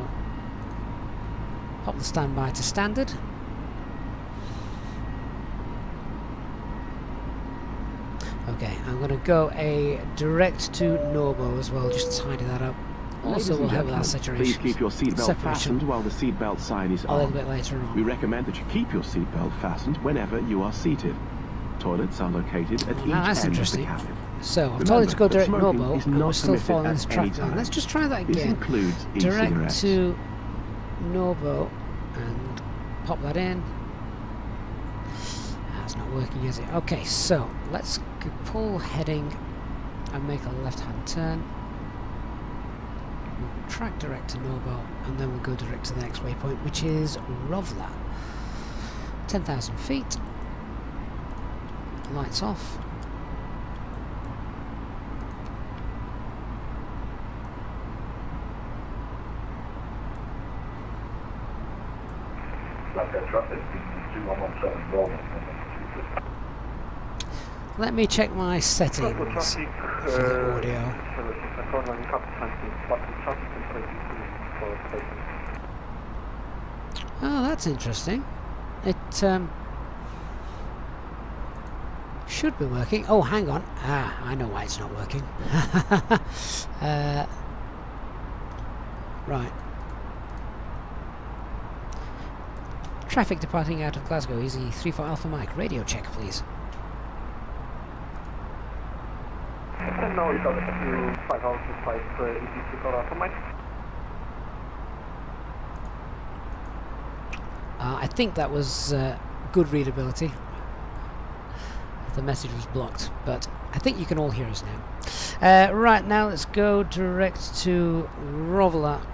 Speaker 1: pop the standby to standard. Okay, I'm going to go a direct to Norbo as well, just to tidy that up. Also, we'll have that
Speaker 7: Please keep your seatbelt fastened while the seatbelt sign is
Speaker 1: a
Speaker 7: on.
Speaker 1: little bit later on.
Speaker 7: We recommend that you keep your seatbelt fastened whenever you are seated. Toilets are located at each
Speaker 1: that's
Speaker 7: end
Speaker 1: interesting.
Speaker 7: of the cabin.
Speaker 1: So, I've told you to go direct to
Speaker 7: Smoking
Speaker 1: Norbo,
Speaker 7: is
Speaker 1: and
Speaker 7: not
Speaker 1: we're still
Speaker 7: permitted
Speaker 1: following
Speaker 7: at
Speaker 1: this
Speaker 7: any
Speaker 1: track down.
Speaker 7: time.
Speaker 1: Let's just try that
Speaker 7: This
Speaker 1: again.
Speaker 7: includes
Speaker 1: Direct
Speaker 7: e-cigarettes.
Speaker 1: to Norbo, and pop that in. That's not working, is it? Okay, so let's pull heading and make a left-hand turn. We'll track direct to Norbo, and then we'll go direct to the next waypoint, which is Rovla. 10,000 feet. Lights off.
Speaker 10: Glasgow traffic, Union 2117, Bravo.
Speaker 1: Let me check my settings
Speaker 6: Glasgow traffic,
Speaker 1: for the audio.
Speaker 6: running up 20, button traffic and 22 for station.
Speaker 1: Oh, that's interesting. It should be working. Oh, hang on. Ah, I know why it's not working. Right. Traffic departing out of Glasgow. Easy 34 Alpha Mike. Radio check, please.
Speaker 6: And now it's up to 5 hours to 5 easy to Alpha Mike.
Speaker 1: I think that was good readability. I the message was blocked, but I think you can all hear us now. Right, now let's go direct to Rovela.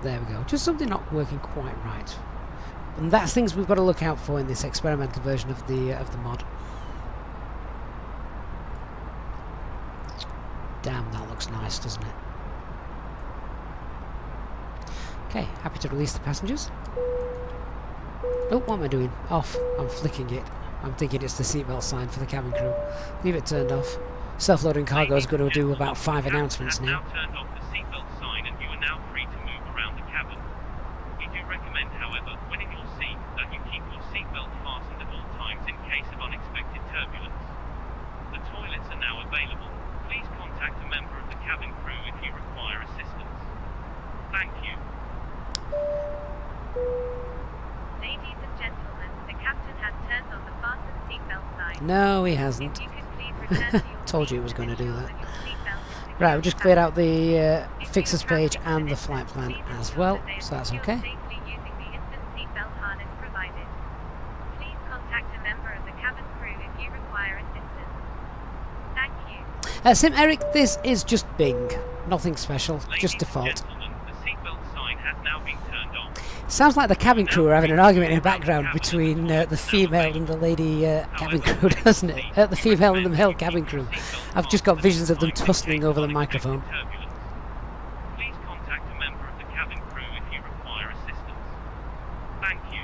Speaker 1: There we go. Just something not working quite right. And that's things we've got to look out for in this experimental version of the mod. Damn, that looks nice, doesn't it? Okay, happy to release the passengers. Oh, what am I doing? Off. I'm flicking it. I'm thinking it's the seatbelt sign for the cabin crew. Leave it turned off. Self-loading cargo is going to do about 5 announcements now.
Speaker 11: Turned off the seatbelt sign and you are now free to move around the cabin. We do recommend, however, when in your seat, that you keep your seatbelt fastened at all times in case of unexpected turbulence. The toilets are now available. Please contact a member of the cabin crew if you require assistance. Thank you.
Speaker 3: Ladies and gentlemen, the captain has turned on the fasten seatbelt sign.
Speaker 1: No, he hasn't.
Speaker 3: If you could please return to your
Speaker 1: Told you it
Speaker 3: seat
Speaker 1: was going to
Speaker 3: and
Speaker 1: do
Speaker 3: ensure
Speaker 1: that.
Speaker 3: your seatbelt is securely
Speaker 1: Right, we've just cleared out the
Speaker 3: fastened. If
Speaker 1: fixes
Speaker 3: you are
Speaker 1: page
Speaker 3: traveling
Speaker 1: and
Speaker 3: with
Speaker 1: the
Speaker 3: an
Speaker 1: flight
Speaker 3: infant,
Speaker 1: plan
Speaker 3: please
Speaker 1: as
Speaker 3: ensure
Speaker 1: well,
Speaker 3: that they are
Speaker 1: so that's
Speaker 3: secured
Speaker 1: okay.
Speaker 3: safely using the instant seatbelt harness provided. Please contact a member of the cabin crew if you require assistance. Thank you.
Speaker 1: Sim Eric, this is just Bing. Nothing special, just
Speaker 11: Ladies and
Speaker 1: default.
Speaker 11: gentlemen, the seatbelt sign has now been turned on.
Speaker 1: Sounds like the cabin crew are having an argument in the background between the female and the lady cabin crew, doesn't it? The female and the male cabin crew. I've just got visions of them tussling over the microphone.
Speaker 11: Please contact a member of the cabin crew if you require assistance. Thank you.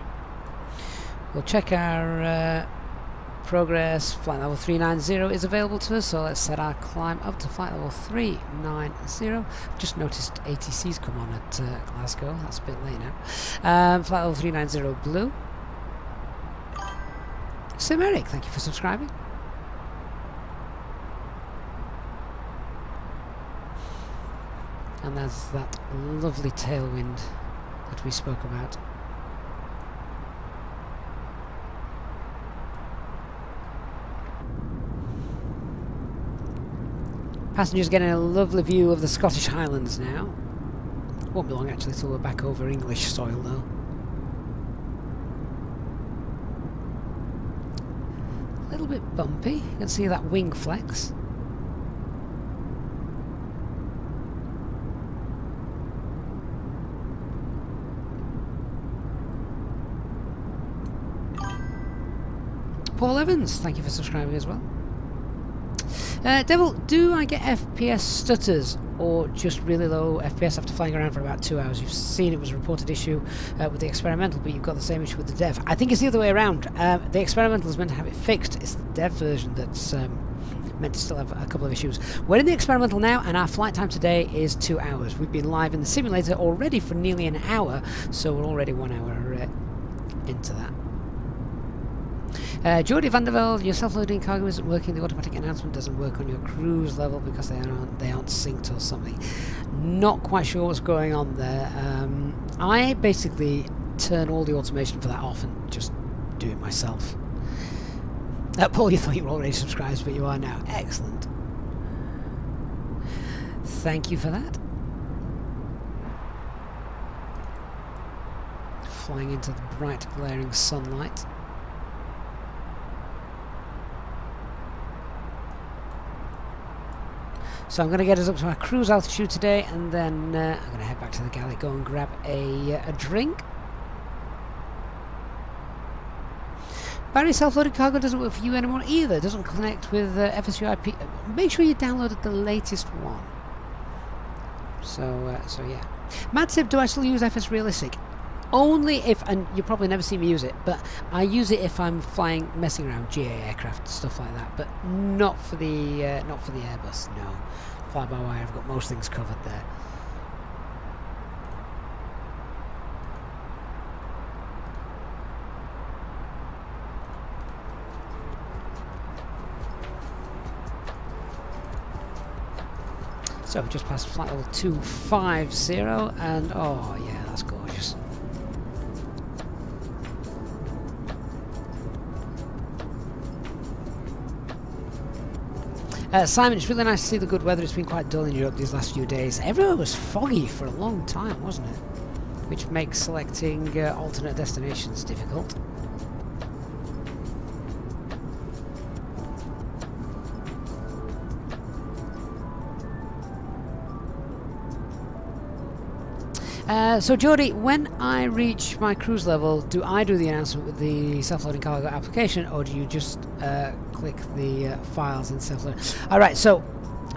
Speaker 11: We'll
Speaker 1: check our progress. Flight level 390 is available to us, so let's set our climb up to flight level 390. Just noticed ATC's come on at Glasgow. That's a bit late now. Flight level 390 blue. Sim Eric, thank you for subscribing. And there's that lovely tailwind that we spoke about. Passengers getting a lovely view of the Scottish Highlands now. Won't be long actually till we're back over English soil though. A little bit bumpy. You can see that wing flex. Paul Evans, thank you for subscribing as well. Devil, do I get FPS stutters or just really low FPS after flying around for about 2 hours? You've seen it was a reported issue with the experimental, but you've got the same issue with the dev. I think it's the other way around. The experimental is meant to have it fixed. It's the dev version that's meant to still have a couple of issues. We're in the experimental now, and our flight time today is 2 hours. We've been live in the simulator already for nearly an hour, so we're already 1 hour into that. Jordi van der Velde, your self-loading cargo isn't working. The automatic announcement doesn't work on your cruise level because they aren't synced or something. Not quite sure what's going on there. I basically turn all the automation for that off and just do it myself. Paul, you thought you were already subscribed, but you are now. Excellent. Thank you for that. Flying into the bright, glaring sunlight. So I'm going to get us up to our cruise altitude today, and then I'm going to head back to the galley, go and grab a drink. Battery self-loaded cargo doesn't work for you anymore either. It doesn't connect with FSUIP. Make sure you downloaded the latest one. So yeah. Madsib, do I still use FS Realistic? Only if, and you probably never see me use it, but I use it if I'm flying, messing around GA aircraft, stuff like that, but not for the Airbus, no. Fly-by-wire, I've got most things covered there. So we just passed flight level 250, and oh yeah, that's gorgeous. Simon, it's really nice to see the good weather. It's been quite dull in Europe these last few days. Everywhere was foggy for a long time, wasn't it? Which makes selecting alternate destinations difficult. So Jody, when I reach my cruise level, do I do the announcement with the self-loading cargo application, or do you just click the files in self-loading? Alright, so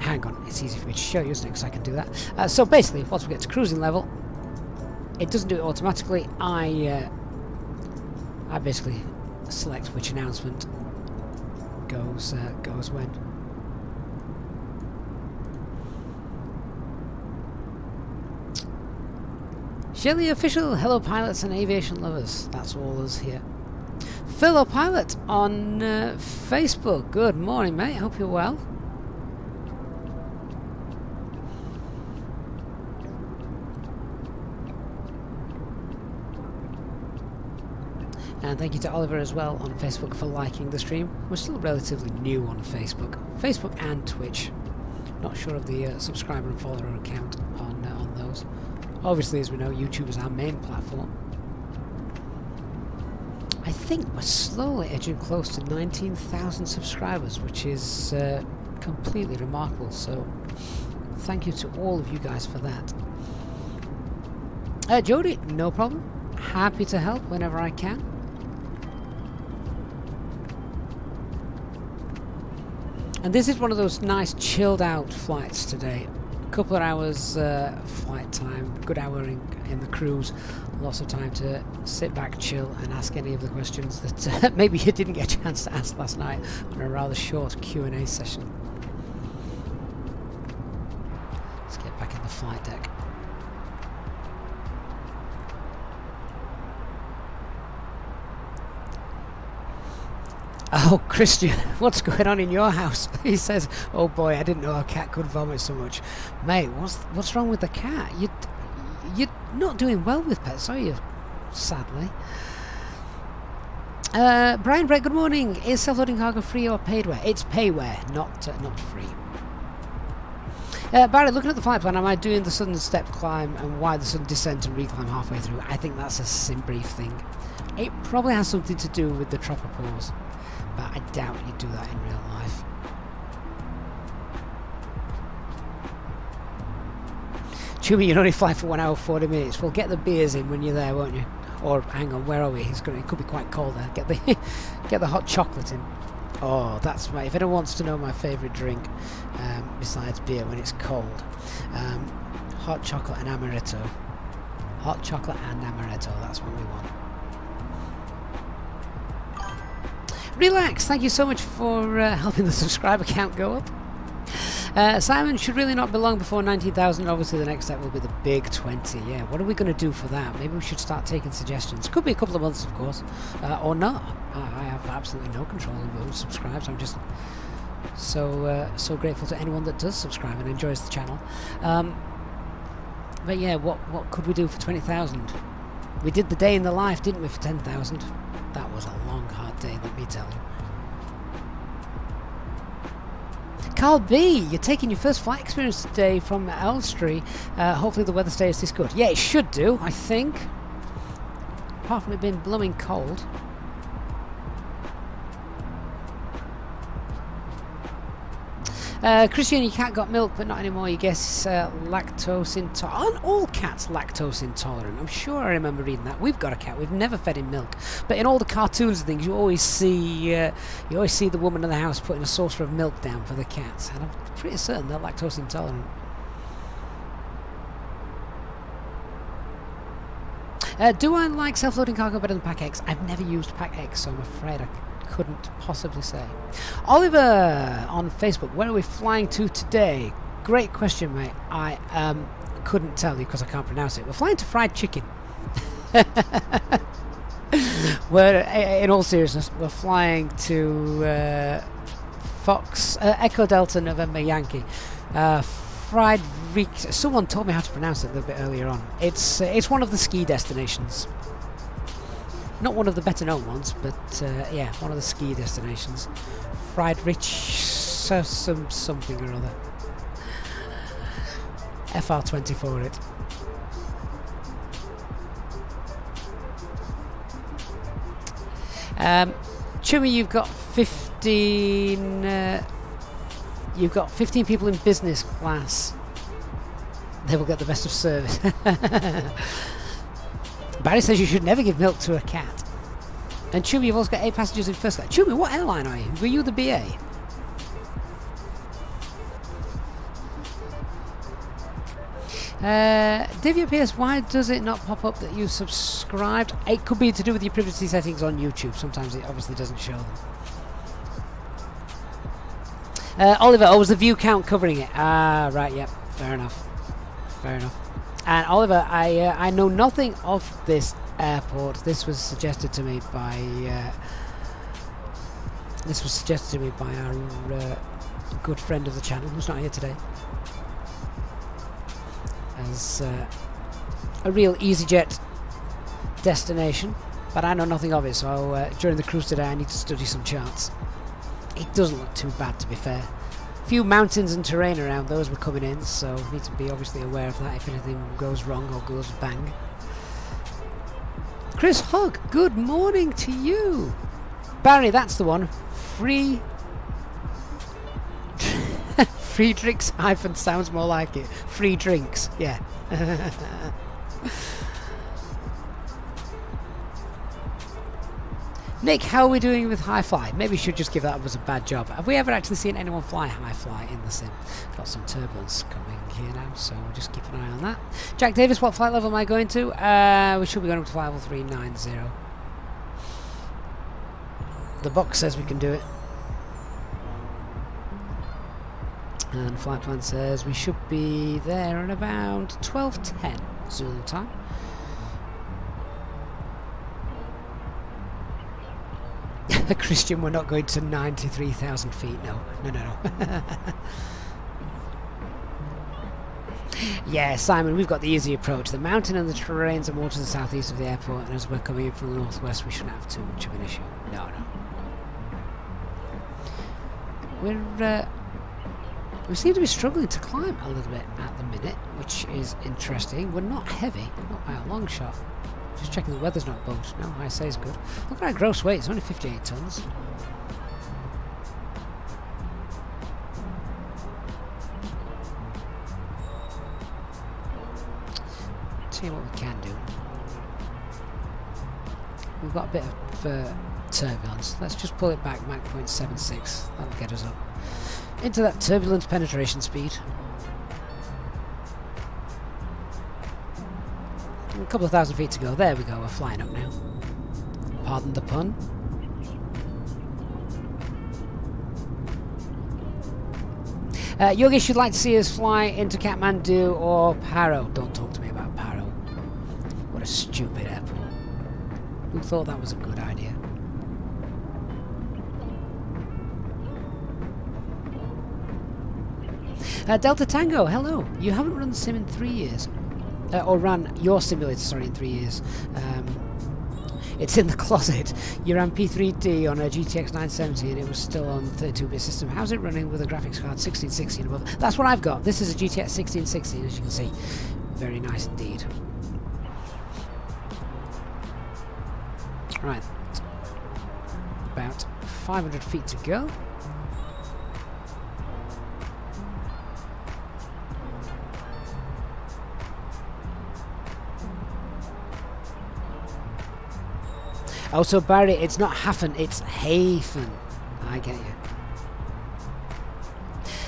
Speaker 1: hang on, it's easy for me to show you, isn't it, because I can do that. So basically, once we get to cruising level, it doesn't do it automatically. I basically select which announcement goes when. Shelley Official, hello pilots and aviation lovers. That's all us here. Philo Pilot on Facebook. Good morning, mate. Hope you're well. And thank you to Oliver as well on Facebook for liking the stream. We're still relatively new on Facebook. Facebook and Twitch. Not sure of the subscriber and follower account on those. Obviously, as we know, YouTube is our main platform. I think we're slowly edging close to 19,000 subscribers, which is completely remarkable. So thank you to all of you guys for that. Jody, no problem. Happy to help whenever I can. And this is one of those nice chilled out flights today. A couple of hours flight time, good hour in the cruise, lots of time to sit back, chill and ask any of the questions that maybe you didn't get a chance to ask last night on a rather short Q&A session. Let's get back in the flight deck. Oh, Christian, what's going on in your house? He says, oh boy, I didn't know a cat could vomit so much. Mate, what's wrong with the cat? You're not doing well with pets, are you? Sadly. Brian Brett, good morning. Is self-loading cargo free or paidware? It's payware, not free. Barry, looking at the flight plan, am I doing the sudden step climb and why the sudden descent and reclimb halfway through? I think that's a sim brief thing. It probably has something to do with the tropopause. But I doubt you'd do that in real life. Chewie, you'd only fly for 1 hour 40 minutes. Well, get the beers in when you're there, won't you? Or hang on, where are we? It could be quite cold there. Get the hot chocolate in. Oh, that's right. If anyone wants to know my favourite drink, besides beer when it's cold, hot chocolate and amaretto. Hot chocolate and amaretto. That's what we want. Relax, thank you so much for helping the subscriber count go up. Simon, should really not be long before 19,000. Obviously the next step will be the big 20. Yeah, what are we going to do for that? Maybe we should start taking suggestions. Could be a couple of months, of course, or not. I have absolutely no control over who subscribes. I'm just so grateful to anyone that does subscribe and enjoys the channel. But yeah, what could we do for 20,000? We did the day in the life, didn't we, for 10,000? That was a long, hard day, let me tell you. Carl B, you're taking your first flight experience today from Elstree. Hopefully the weather stays this good. Yeah, it should do, I think. Apart from it being blooming cold. Christian, your cat got milk, but not anymore. You guess lactose intolerant. Aren't all cats lactose intolerant? I'm sure I remember reading that. We've got a cat. We've never fed him milk, but in all the cartoons and things, you always see the woman in the house putting a saucer of milk down for the cats, and I'm pretty certain they're lactose intolerant. Do I like self-loading cargo better than Pack X? I've never used Pack X, so I'm afraid I couldn't possibly say. Oliver on Facebook, where are we flying to today? Great question, mate. I couldn't tell you because I can't pronounce it. We're flying to Fried Chicken. In all seriousness, we're flying to Fox Echo Delta November Yankee. Someone told me how to pronounce it a little bit earlier on. It's one of the ski destinations. Not one of the better known ones, but yeah, one of the ski destinations. Friedrichshafen something or other. FR24 it. Chummy, you've got 15. You've got 15 people in business class. They will get the best of service. Barry says you should never give milk to a cat. And Chubby, you've also got 8 passengers in first class. Chubby, what airline are you? Were you the BA? Divya PS, why does it not pop up that you subscribed? It could be to do with your privacy settings on YouTube. Sometimes it obviously doesn't show them. Oliver, oh, was the view count covering it? Ah, right, yep, fair enough. Fair enough. And Oliver, I know nothing of this airport. This was suggested to me by our good friend of the channel, who's not here today, as a real EasyJet destination. But I know nothing of it, so during the cruise today I need to study some charts. It doesn't look too bad, to be fair. Few mountains and terrain around, those were coming in, so need to be obviously aware of that if anything goes wrong or goes bang. Chris Hogg, good morning to you. Barry, that's the one. Friedrichshafen sounds more like it. Free drinks, yeah. Nick, how are we doing with high fly? Maybe we should just give that up as a bad job. Have we ever actually seen anyone fly high fly in the sim? Got some turbulence coming here now, so we'll just keep an eye on that. Jack Davis, what flight level am I going to? We should be going up to flight level 390. The box says we can do it. And flight plan says we should be there at about 12:10 Zulu time. Christian, we're not going to 93,000 feet. No. Yeah, Simon, we've got the easy approach. The mountain and the terrains are more to the southeast of the airport, and as we're coming in from the northwest, we shouldn't have too much of an issue. No. We seem to be struggling to climb a little bit at the minute, which is interesting. We're not heavy, not by a long shot. Just checking the weather's not bugged. No, ISA is good. Look at our gross weight, it's only 58 tons. See what we can do. We've got a bit of turbulence. Let's just pull it back, Mach 0.76. That'll get us up into that turbulence penetration speed. A couple of thousand feet to go. There we go, we're flying up now. Pardon the pun. Yogesh, you'd like to see us fly into Kathmandu or Paro. Don't talk to me about Paro. What a stupid airport. Who thought that was a good idea? Delta Tango, hello. You haven't run the sim in 3 years. Or ran your simulator, sorry, in 3 years. It's in the closet. You ran P3D on a GTX 970 and it was still on 32-bit system. How's it running with a graphics card 1660 and above? That's what I've got. This is a GTX 1660, as you can see. Very nice indeed. Right. About 500 feet to go. Oh, so Barry, it's not Hafen, it's Hafen. I get you.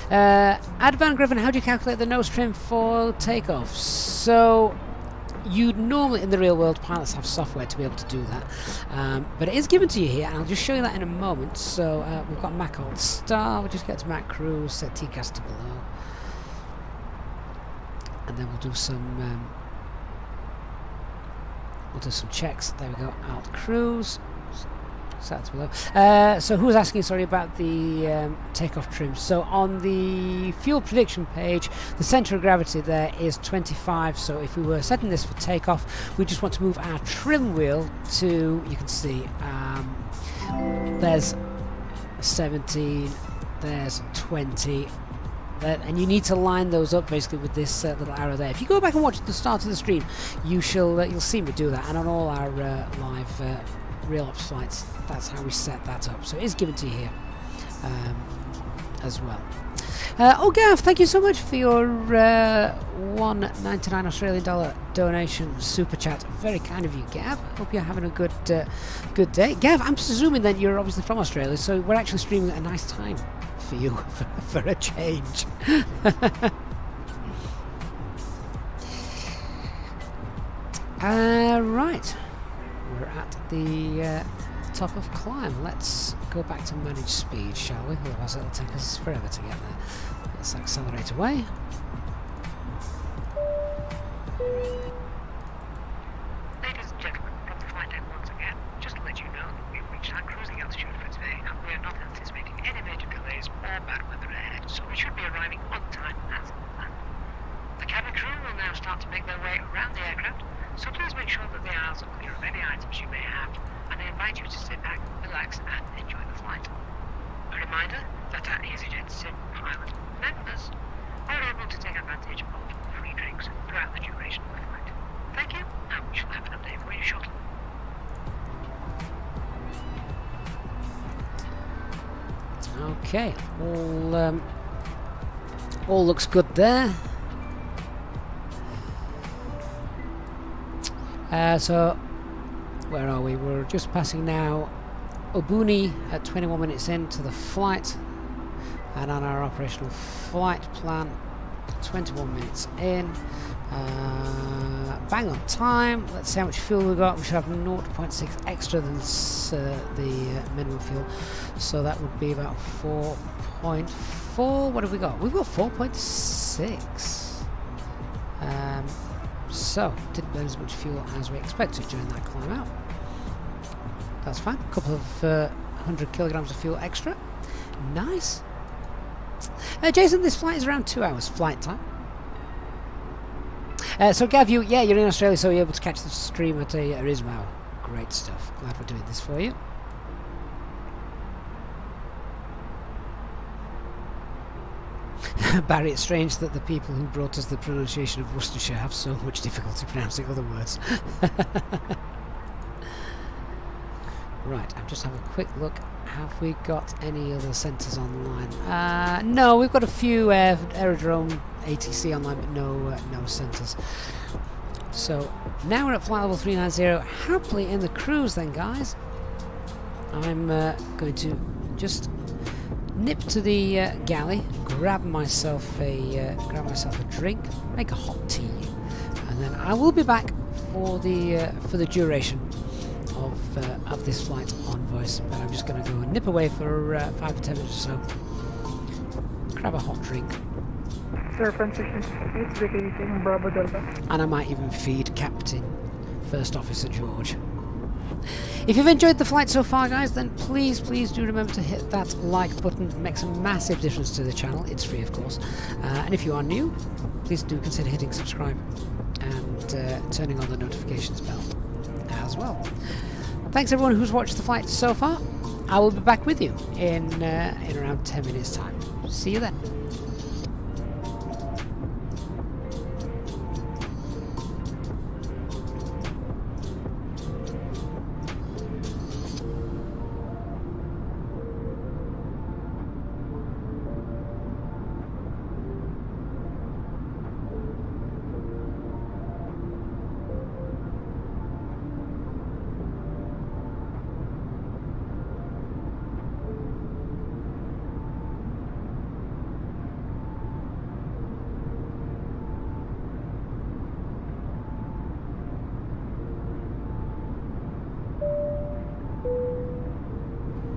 Speaker 1: Advan Griffin, how do you calculate the nose trim for takeoff? So, you'd normally, in the real world, pilots have software to be able to do that. But it is given to you here, and I'll just show you that in a moment. So, we've got Mac Alt Star, we'll just get to Mac Cruise, set TCAS to below. And then we'll do some... We'll do some checks. There we go. Alt Cruise. Set to below. So who was asking, sorry, about the takeoff trim? So on the fuel prediction page, the centre of gravity there is 25. So if we were setting this for takeoff, we just want to move our trim wheel to, you can see, there's 17, there's 20. And you need to line those up basically with this little arrow there. If you go back and watch the start of the stream, you'll see me do that. And on all our live real ops flights, that's how we set that up. So it is given to you here as well. Oh, Gav, thank you so much for your $1.99 Australian dollar donation super chat. Very kind of you, Gav. Hope you're having a good day. Gav, I'm presuming that you're obviously from Australia, so we're actually streaming at a nice time for you for a change. Right, we're at the top of climb. Let's go back to manage speed, shall we? Otherwise it'll take us forever to get there. Let's accelerate away.
Speaker 2: Ladies and gentlemen, from the flight deck once again, just to let you know that we've reached our cruising altitude for today and we are not anticipating any major delays or bad weather ahead, so we should be arriving on time as planned. The cabin crew will now start to make their way around the aircraft, so please make sure that the aisles are clear of any items you may have, and I invite you to sit back, relax, and enjoy the flight. A reminder that our EasyJet Sim pilot members are able to take advantage of free drinks throughout the duration of the flight. Thank you, and we shall have an update for you shortly.
Speaker 1: Okay, all looks good there. So, where are we? We're just passing now Obuni at 21 minutes into the flight, and on our operational flight plan, 21 minutes in. Bang on time. Let's see how much fuel we got. We should have 0.6 extra than the minimum fuel, so that would be about 4.4. What have we got? We've got 4.6. So, didn't burn as much fuel as we expected during that climb out. That's fine. A couple of 100 kilograms of fuel extra. Nice. Jason, this flight is around 2 hours flight time. So, Gav, you're in Australia, so you're able to catch the stream at Rismau. Great stuff. Glad we're doing this for you. Barry, it's strange that the people who brought us the pronunciation of Worcestershire have so much difficulty pronouncing other words. Right, I'm just having a quick look. Have we got any other centres online? No, we've got a few aerodrome ATC online, but no centres. So now we're at flight level 390, happily in the cruise then, guys. I'm going to just nip to the galley, grab myself a drink, make a hot tea, and then I will be back for the duration of this flight on voice. But I'm just going to go and nip away for 5 or 10 minutes or so, grab a hot drink.
Speaker 12: Sir Francis, it's vacating Bravo Delta.
Speaker 1: And I might even feed Captain First Officer George. If you've enjoyed the flight so far, guys, then please do remember to hit that like button. It makes a massive difference to the channel. It's free, of course. And if you are new, please do consider hitting subscribe and turning on the notifications bell as well. Thanks everyone who's watched the flight so far. I will be back with you in around 10 minutes time. See you then.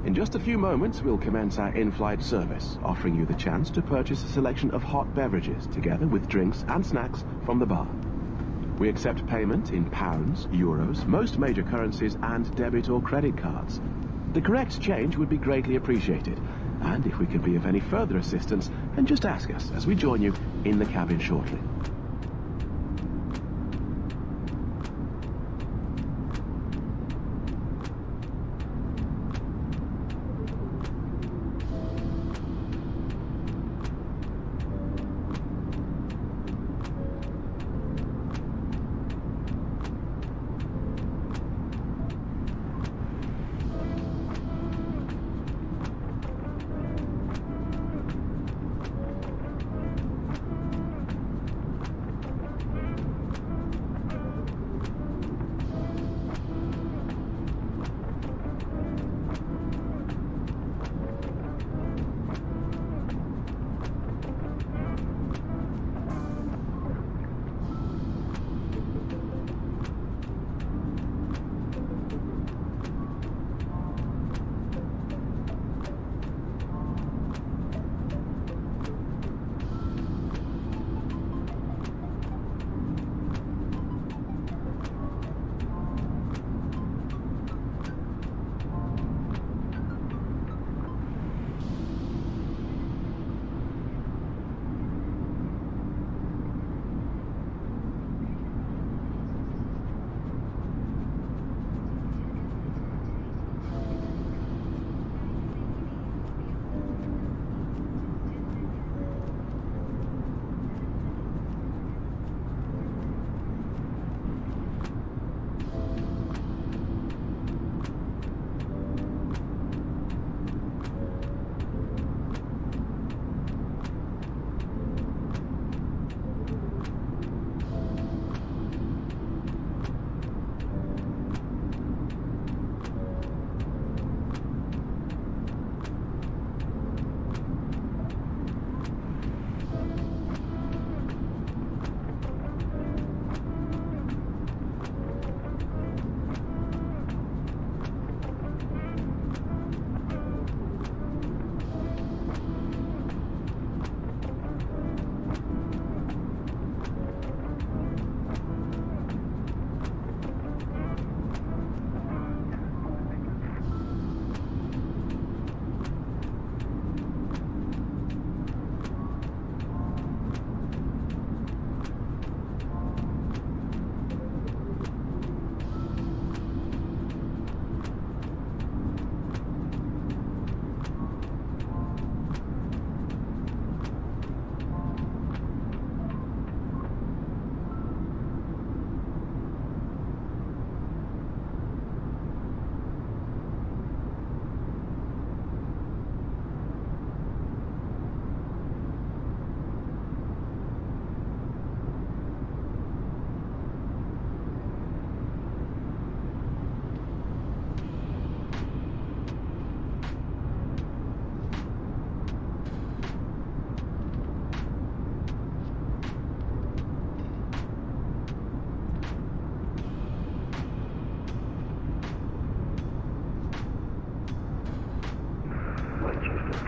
Speaker 7: In just a few moments, we'll commence our in-flight service, offering you the chance to purchase a selection of hot beverages, together with drinks and snacks from the bar. We accept payment in pounds, euros, most major currencies, and debit or credit cards. The correct change would be greatly appreciated, and if we can be of any further assistance, then just ask us as we join you in the cabin shortly.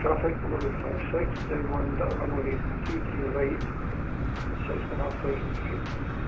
Speaker 6: Traffic, 1156, inland runway 23 right, 6,500 feet.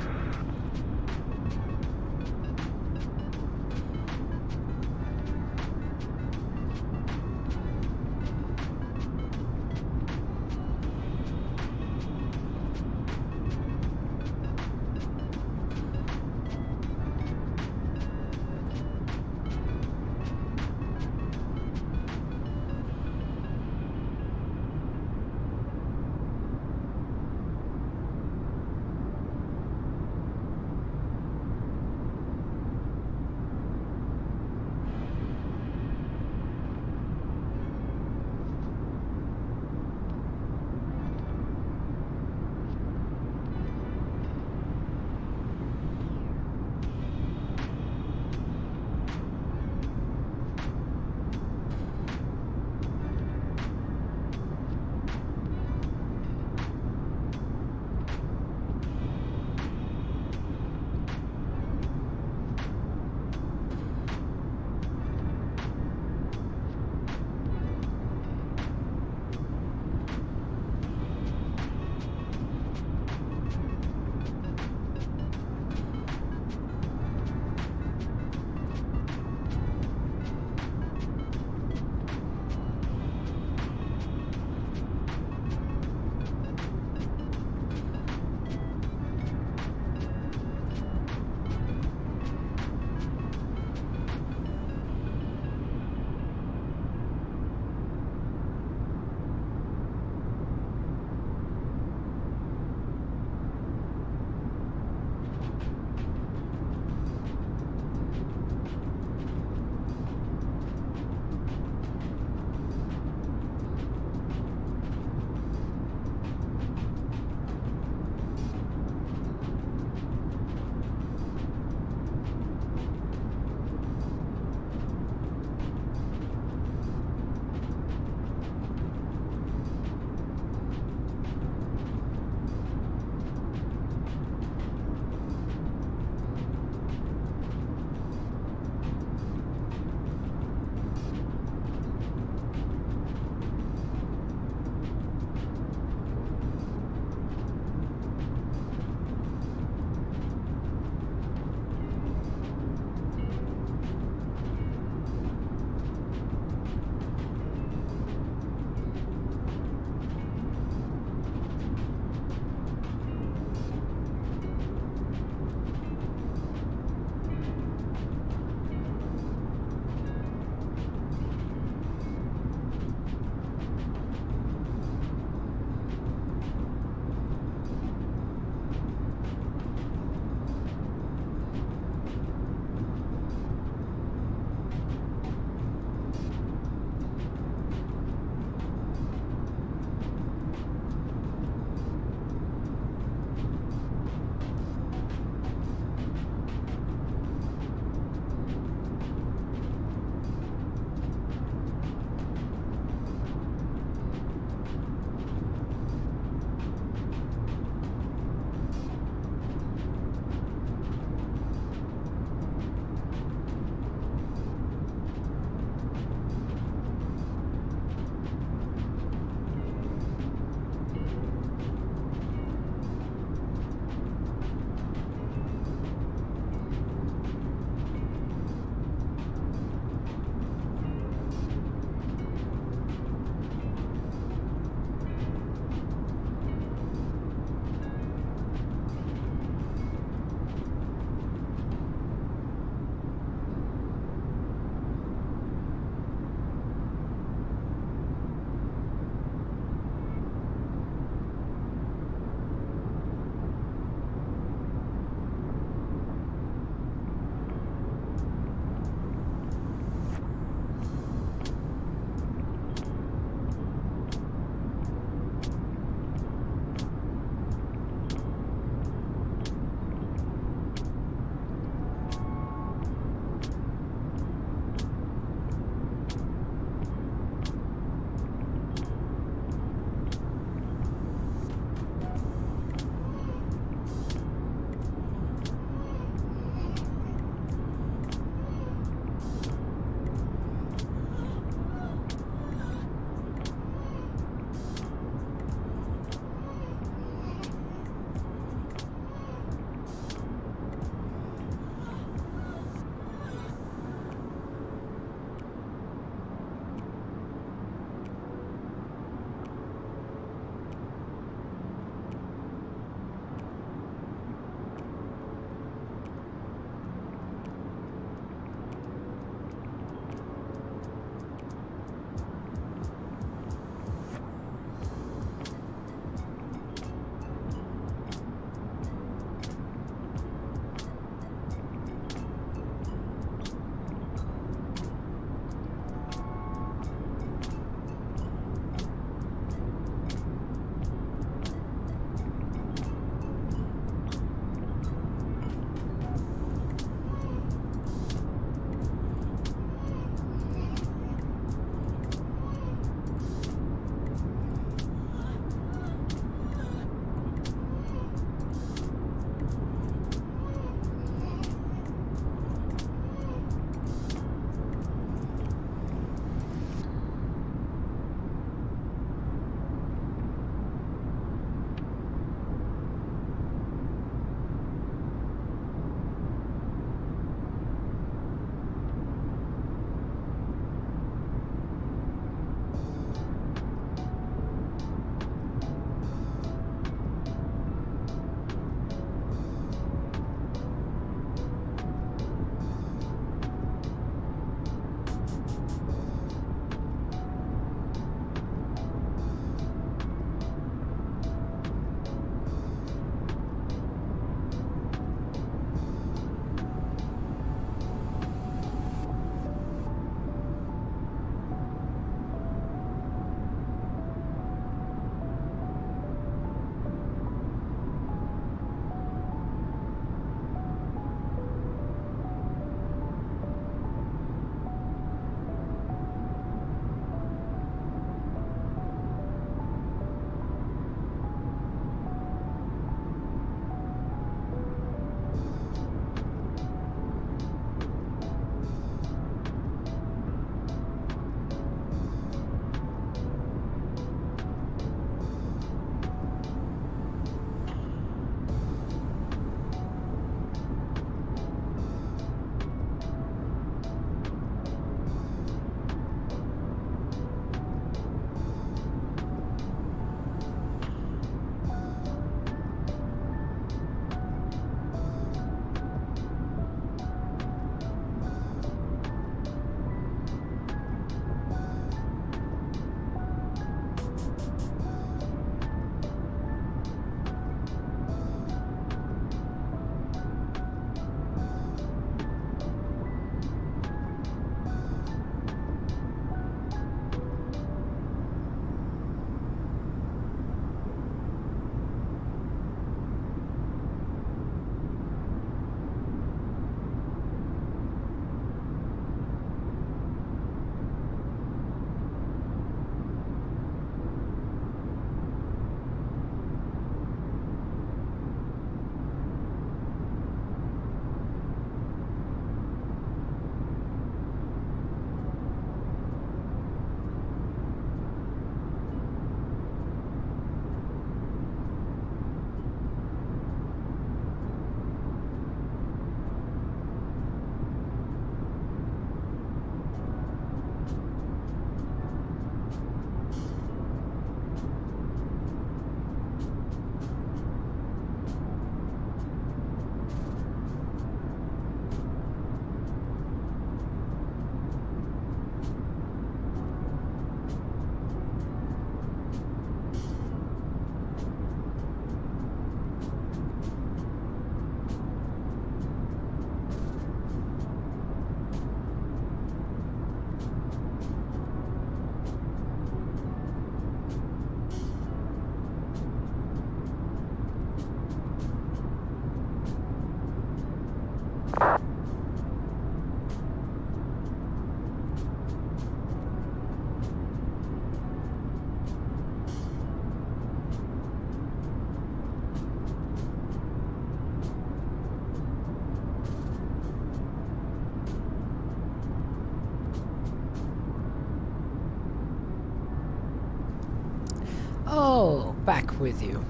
Speaker 1: Oh, back with you.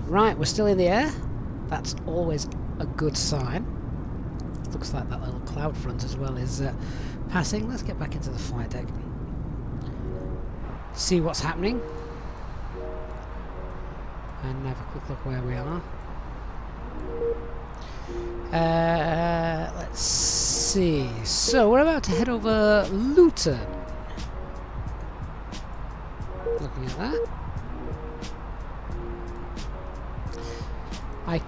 Speaker 1: Right, we're still in the air. That's always a good sign. Looks like that little cloud front as well is passing. Let's get back into the flight deck. See what's happening. And have a quick look where we are. Let's see. So we're about to head over Luton. Looking at that. I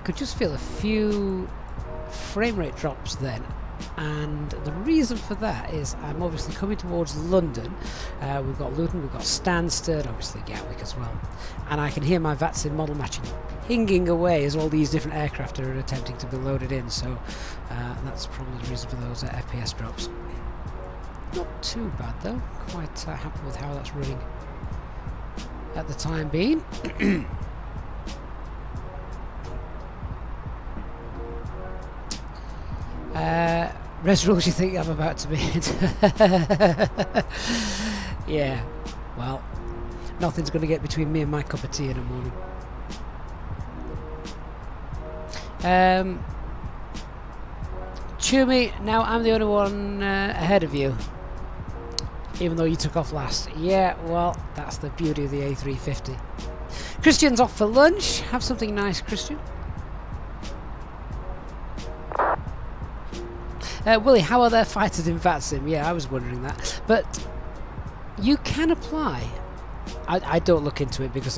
Speaker 1: could just feel a few frame rate drops then, and the reason for that is I'm obviously coming towards London. We've got Luton, we've got Stansted, obviously Gatwick as well, and I can hear my VATSIM model matching pinging away as all these different aircraft are attempting to be loaded in, so that's probably the reason for those FPS drops. Not too bad though, quite happy with how that's running at the time being. Res rules you think I'm about to be into. Yeah, well, nothing's going to get between me and my cup of tea in the morning. Chumi, now I'm the only one ahead of you, even though you took off last. Yeah, well, that's the beauty of the A350. Christian's off for lunch. Have something nice, Christian. Willie, how are their fighters in VATSIM? Yeah, I was wondering that. But you can apply. I don't look into it because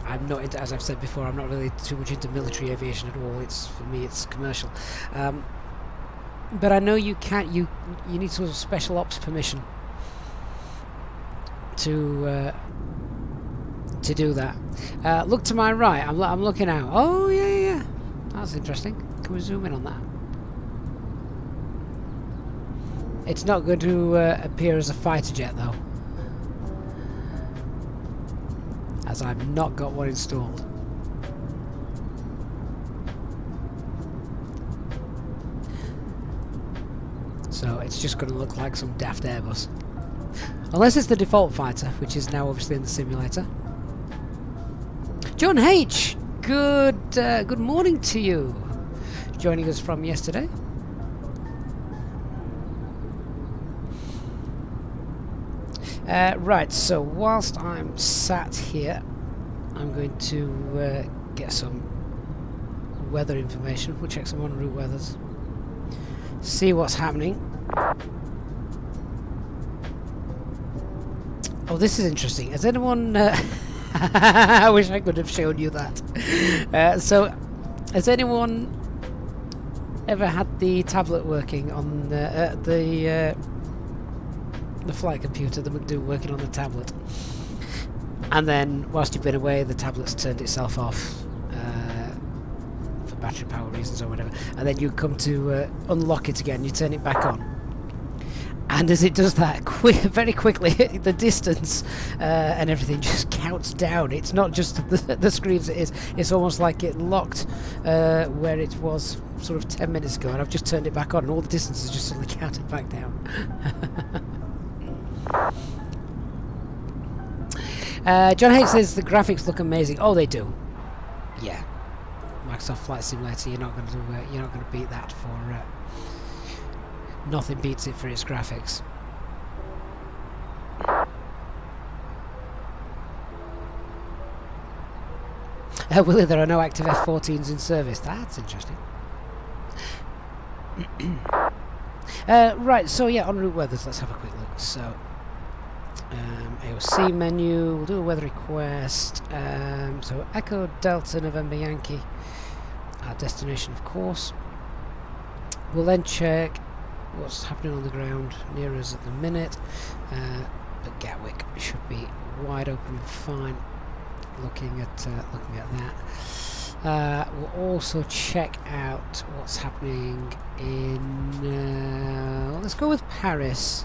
Speaker 1: I'm not into, as I've said before, I'm not really too much into military aviation at all. It's, for me, it's commercial. But I know you can't. You need sort of special ops permission to do that. Look to my right. I'm looking out. Oh yeah. That's interesting. Can we zoom in on that? It's not going to appear as a fighter jet though, as I've not got one installed. So it's just going to look like some daft Airbus. Unless it's the default fighter, which is now obviously in the simulator. John H, good morning to you. Joining us from yesterday. Right, so whilst I'm sat here, I'm going to get some weather information. We'll check some en route weathers, see what's happening. Oh, this is interesting. Has anyone... I wish I could have shown you that. So, has anyone ever had the tablet working on the flight computer, the McDo working on the tablet, and then whilst you've been away the tablet's turned itself off for battery power reasons or whatever, and then you come to unlock it again, you turn it back on, and as it does that very quickly the distance and everything just counts down. It's not just the screens, it's almost like it locked where it was sort of 10 minutes ago, and I've just turned it back on and all the distance is just suddenly counted back down. John H says the graphics look amazing. Oh, they do. Yeah, Microsoft Flight Simulator. You're not going to beat that for. Nothing beats it for its graphics. Willie, there are no active F-14s in service. That's interesting. Right, so yeah, en route weathers. Let's have a quick look. So. AOC menu, we'll do a weather request. So Echo Delta November Yankee, our destination of course. We'll then check what's happening on the ground near us at the minute, but Gatwick should be wide open and fine. Looking at that. We'll also check out what's happening in let's go with Paris,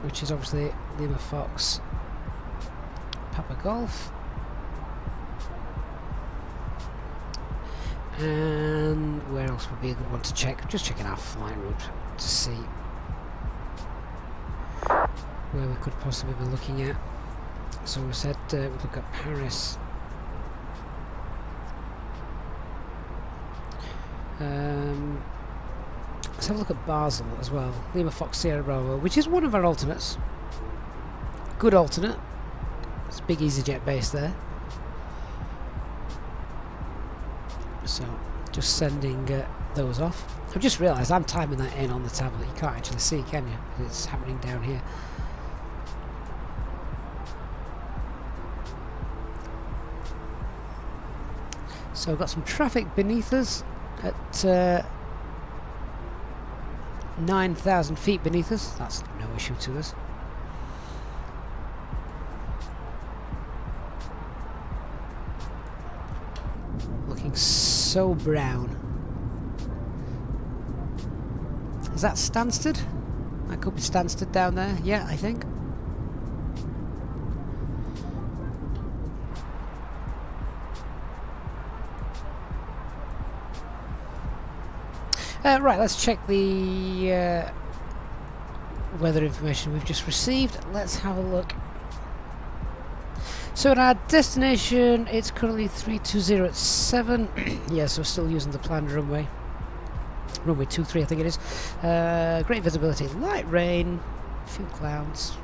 Speaker 1: which is obviously Lima Fox Papa Golf. And where else would be a good one to check? Just checking our flight route to see where we could possibly be looking at. So we said we look at Paris. Let's have a look at Basel as well. Lima Fox Sierra Bravo, which is one of our alternates. Good alternate. It's a big EasyJet base there. So just sending those off. I've just realised I'm timing that in on the tablet. You can't actually see, can you? It's happening down here. So I've got some traffic beneath us at 9,000 feet beneath us. That's no issue to us. Looking so brown. Is that Stansted? That could be Stansted down there. Yeah, I think. Right, let's check the weather information we've just received. Let's have a look. So at our destination, it's currently 320 at 7. Yeah, so we're still using the planned runway. Runway 23, I think it is. Great visibility, light rain, a few clouds.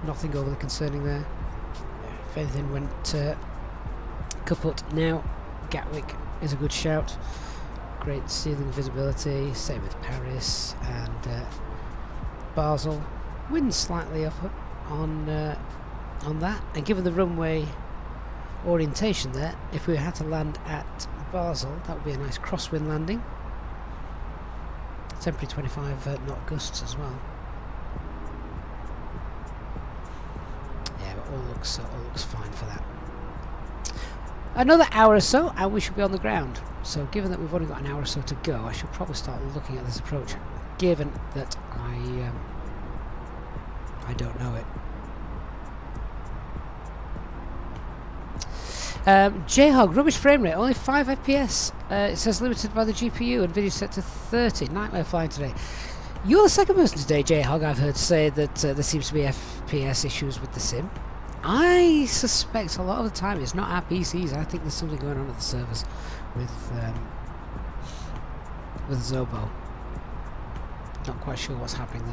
Speaker 1: Nothing overly concerning there. If anything went kaput now, Gatwick is a good shout. Great ceiling visibility, same with Paris and Basel. Wind slightly up on that, and given the runway orientation there, if we had to land at Basel, that would be a nice crosswind landing. Temporary 25 knot gusts as well. Yeah, but all looks fine for that. Another hour or so and we should be on the ground. So given that we've only got an hour or so to go, I should probably start looking at this approach, given that I don't know it. JHOG, rubbish frame rate, only 5 FPS. It says limited by the GPU and video set to 30. Nightmare flying today. You're the second person today, JHOG, I've heard say that there seems to be FPS issues with the sim. I suspect a lot of the time it's not our PCs. I think there's something going on at the servers with Zobo. Not quite sure what's happening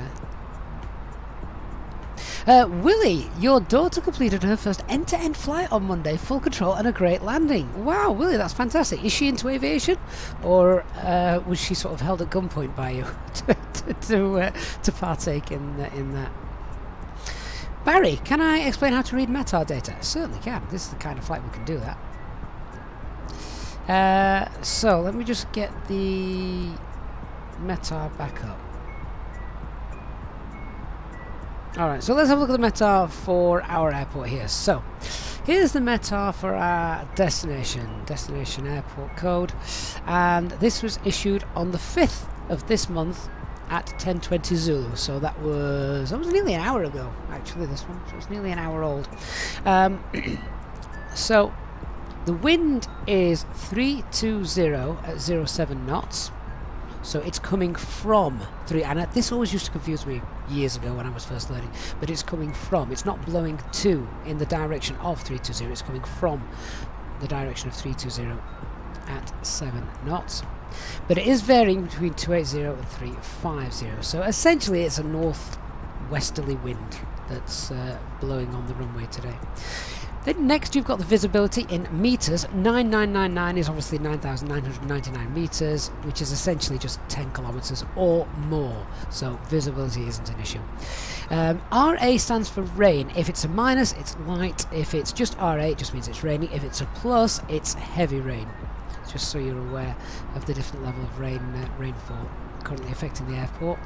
Speaker 1: there. Willie, your daughter completed her first end-to-end flight on Monday, full control and a great landing. Wow, Willie, that's fantastic. Is she into aviation, or was she sort of held at gunpoint by you to partake in that? Barry, can I explain how to read METAR data? Certainly can. This is the kind of flight we can do that. So let me just get the METAR back up. Alright, so let's have a look at the METAR for our airport here. So here's the METAR for our destination airport code, and this was issued on the 5th of this month at 10:20 Zulu, so that was nearly an hour ago actually, this one, so it's nearly an hour old. So the wind is 320 at 07 knots, so it's coming from and this always used to confuse me years ago when I was first learning, but it's coming from, it's not blowing to in the direction of 320, it's coming from the direction of 320 at 7 knots. But it is varying between 280 and 350, so essentially it's a northwesterly wind that's blowing on the runway today. Then next you've got the visibility in meters. 9999 is obviously 9,999 meters, which is essentially just 10 kilometers or more, so visibility isn't an issue. RA stands for rain. If it's a minus, it's light. If it's just RA, it just means it's raining. If it's a plus, it's heavy rain. Just so you're aware of the different level of rainfall currently affecting the airport.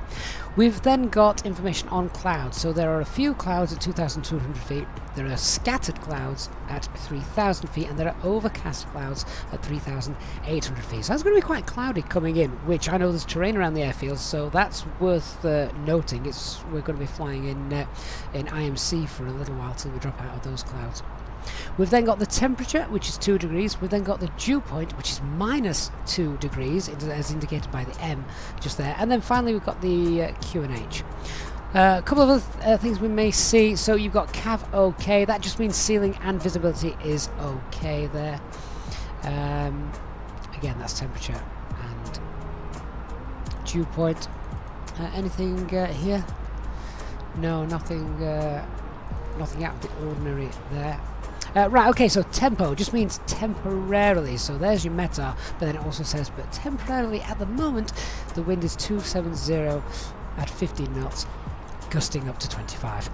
Speaker 1: We've then got information on clouds. So there are a few clouds at 2,200 feet, there are scattered clouds at 3,000 feet, and there are overcast clouds at 3,800 feet. So that's going to be quite cloudy coming in, which I know there's terrain around the airfield, so that's worth noting. We're going to be flying in IMC for a little while till we drop out of those clouds. We've then got the temperature, which is 2 degrees. We've then got the dew point, which is minus 2 degrees, as indicated by the M just there. And then finally we've got the QNH. A couple of other things we may see. So you've got CAV OK. That just means ceiling and visibility is OK there. Again, that's temperature and dew point. Anything here? No, nothing. Nothing out of the ordinary there. Right, okay, so tempo just means temporarily. So there's your METAR, but then it also says, but temporarily at the moment, the wind is 270 at 15 knots, gusting up to 25.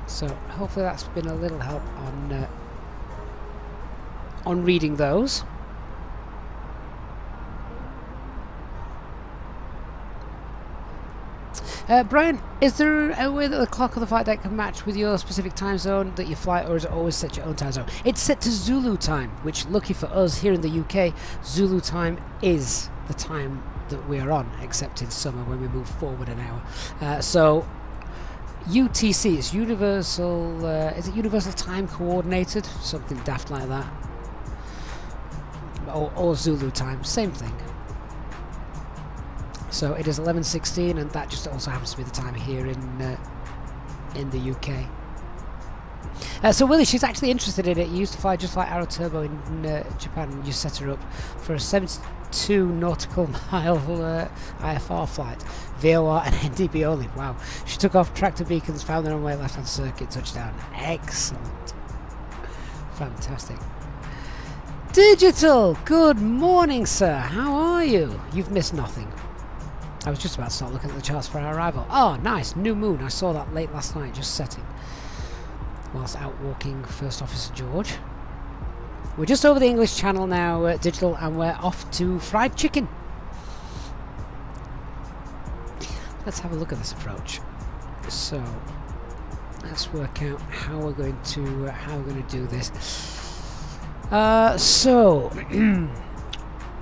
Speaker 1: So hopefully that's been a little help on reading those. Brian, is there a way that the clock on the flight deck can match with your specific time zone that you fly, or is it always set your own time zone? It's set to Zulu time, which, lucky for us here in the UK, Zulu time is the time that we are on, except in summer when we move forward an hour. So UTC is Universal, is it Universal Time Coordinated? Something daft like that. Or Zulu time, same thing. So it is 11:16, and that just also happens to be the time here in the UK. So Willie, she's actually interested in it. You used to fly just like Aero Turbo in Japan, and you set her up for a 72 nautical mile IFR flight, VOR and NDB only. Wow. She took off tractor beacons, found the runway, left-hand circuit, touchdown. Excellent. Fantastic. Digital, good morning, sir. How are you? You've missed nothing. I was just about to start looking at the charts for our arrival. Oh, nice, new moon. I saw that late last night, just setting. Whilst out walking First Officer George. We're just over the English Channel now, Digital, and we're off to fried chicken. Let's have a look at this approach. So, let's work out how we're going to do this.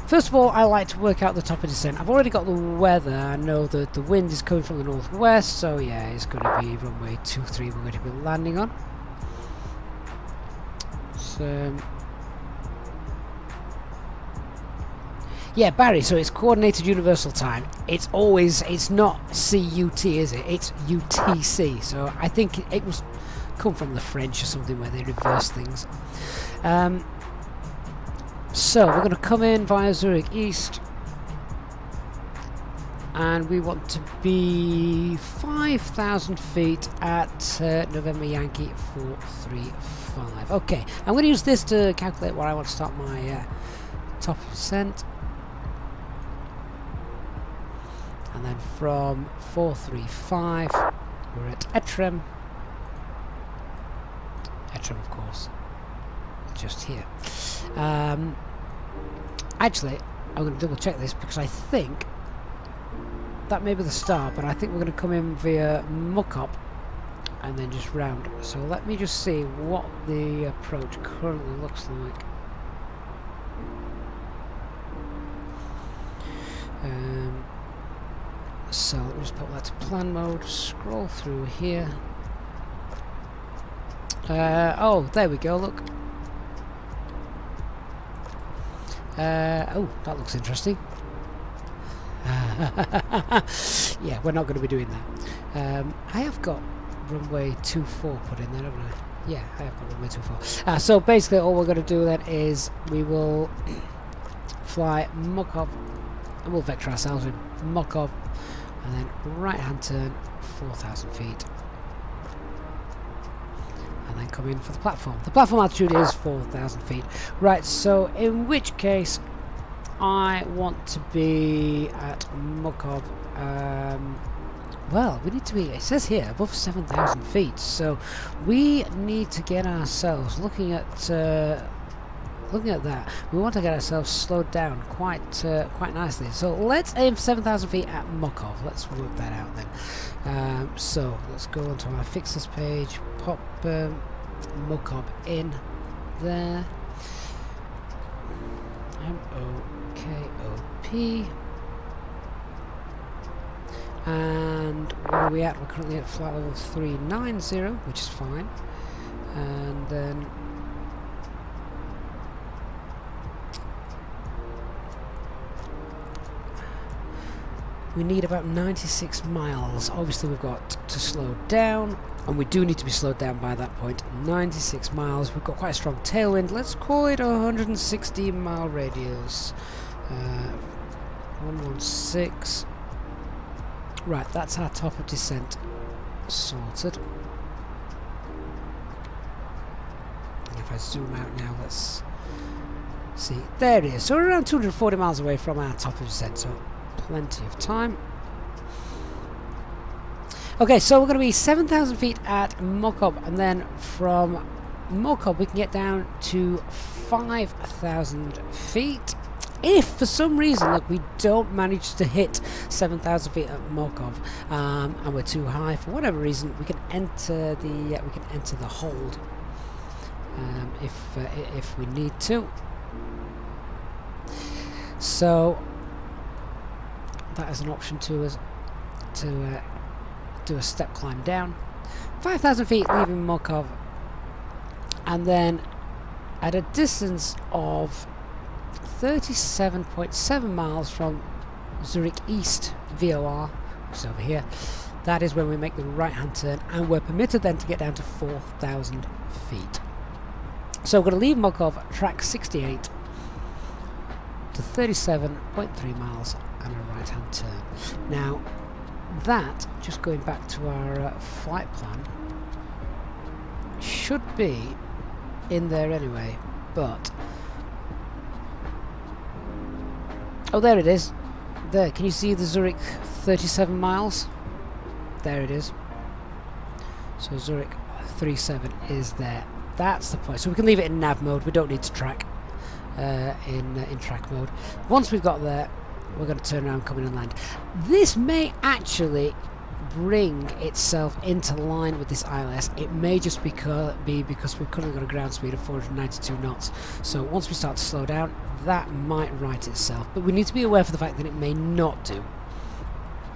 Speaker 1: First of all, I like to work out the top of descent. I've already got the weather. I know that the wind is coming from the northwest, so yeah, it's going to be runway 23 we're going to be landing on. So, yeah, Barry, so it's Coordinated Universal Time. It's not CUT, is it? It's UTC, so I think it was come from the French or something where they reverse things. So we're going to come in via Zurich East, and we want to be 5,000 feet at November Yankee 435. Okay, I'm going to use this to calculate where I want to start my top descent, and then from 435 we're at Etram, of course, just here. Actually, I'm going to double check this because I think that may be the start, but I think we're going to come in via Mukop and then just round. So let me just see what the approach currently looks like. So let me just put that to plan mode, scroll through here. Oh, there we go, look. Oh, that looks interesting. Yeah, we're not going to be doing that. I have got runway 24 put in there, haven't I? Yeah, I have got runway 24. So basically all we're going to do then is we will fly Mukov, and we'll vector ourselves in Mukov, and then right hand turn 4,000 feet. And then come in for the platform. The platform altitude is 4,000 feet. Right, so in which case I want to be at Mukov. Well, we need to be, it says here, above 7,000 feet. So we need to get ourselves, looking at that, we want to get ourselves slowed down quite nicely. So let's aim for 7,000 feet at Mukov. Let's work that out then. So let's go onto our fixes page, pop Mukov in there. MOKOP. And where are we at? We're currently at flight level 390, which is fine. And then we need about 96 miles. Obviously we've got to slow down, and we do need to be slowed down by that point. 96 miles, we've got quite a strong tailwind. Let's call it a 116 mile radius. 116. Right, that's our top of descent sorted. And if I zoom out now, let's see. There it is. So we're around 240 miles away from our top of descent, so plenty of time. Okay, so we're going to be 7,000 feet at Mokob, and then from Mokob we can get down to 5,000 feet. If for some reason, look, we don't manage to hit 7,000 feet at Mokob, and we're too high for whatever reason, we can enter the hold if we need to. So that is an option to us to do a step climb down. 5,000 feet leaving Mokob, and then at a distance of 37.7 miles from Zurich East VOR, which is over here, that is when we make the right hand turn, and we're permitted then to get down to 4,000 feet. So we're going to leave Mokob, track 68 to 37.3 miles and a right hand turn. Now that, just going back to our flight plan, should be in there anyway, but oh, there it is. There, can you see the Zurich 37 miles? There it is. So Zurich 37 is there. That's the point. So we can leave it in nav mode. We don't need to track in track mode. Once we've got there, we're going to turn around, come in and land. This may actually bring itself into line with this ILS. It may just be because we've currently got a ground speed of 492 knots. So once we start to slow down, that might right itself. But we need to be aware for the fact that it may not do.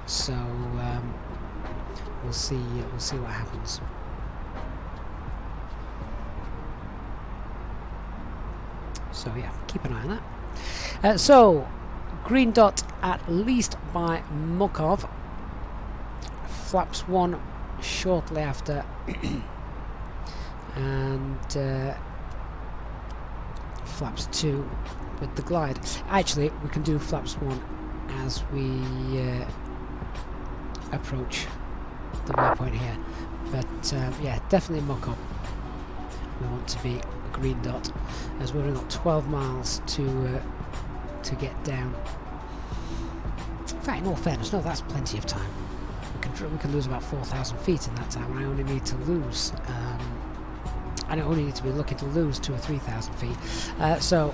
Speaker 1: So we'll see what happens. So yeah, keep an eye on that. So green dot at least by Mokob. Flaps 1 shortly after, and flaps 2 with the glide. Actually, we can do flaps 1 as we approach the waypoint here. But yeah, definitely Mokob. We want to be a green dot, as we've only got 12 miles to get down. In fact, in all fairness, no, that's plenty of time. We can lose about 4,000 feet in that time, and I only need to lose I don't only need to be looking to lose 2,000 or 3,000 feet. So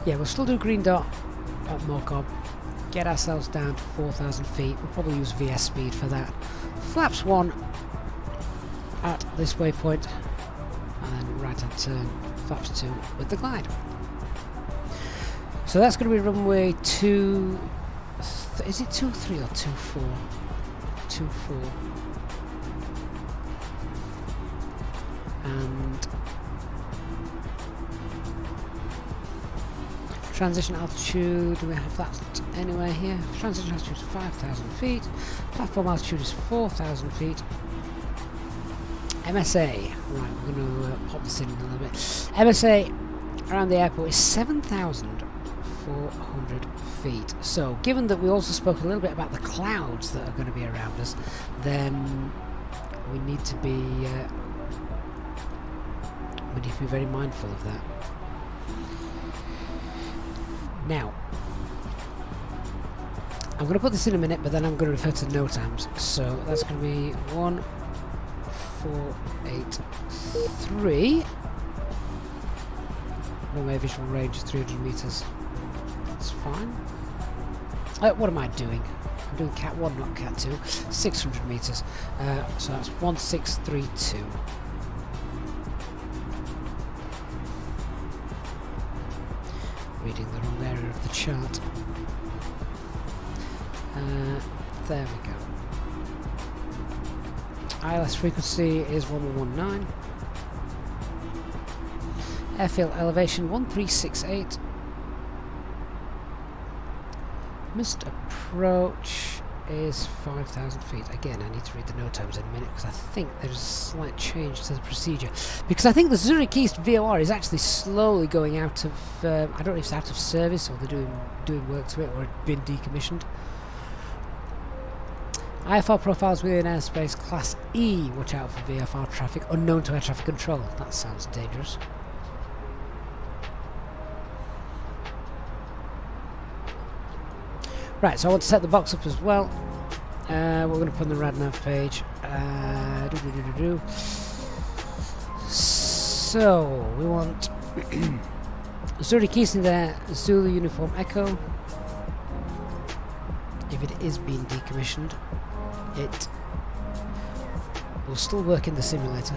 Speaker 1: yeah, we'll still do green dot at Mokob, get ourselves down to 4,000 feet. We'll probably use VS speed for that. Flaps 1 at this waypoint, and then right hand turn, flaps 2 with the glide. So that's going to be runway 2. Is it 23 or 24? 24. And transition altitude, do we have that anywhere here? Transition altitude is 5,000 feet. Platform altitude is 4,000 feet. MSA, right, we're going to pop this in a little bit. MSA around the airport is 7,400 feet. So given that we also spoke a little bit about the clouds that are going to be around us, then we need to be very mindful of that. Now, I'm going to put this in a minute, but then I'm going to refer to NOTAMs. So that's going to be 1483. Runway visual range is 300 meters. That's fine. What am I doing? I'm doing Cat 1, not Cat 2. 600 meters. So that's 1632. Reading the wrong area of the chart. There we go. ILS frequency is 1119. Airfield elevation 1368. missed approach is 5,000 feet. Again, I need to read the note times in a minute because I think there's a slight change to the procedure. Because I think the Zurich East VOR is actually slowly going out of, I don't know if it's out of service or they're doing work to it or it's been decommissioned. IFR profiles within airspace Class E. Watch out for VFR traffic unknown to air traffic control. That sounds dangerous. Right, so I want to set the box up as well. We're going to put on the RadNav page. So we want Zurich East in there, Zulu Uniform Echo. If it is being decommissioned, it will still work in the simulator.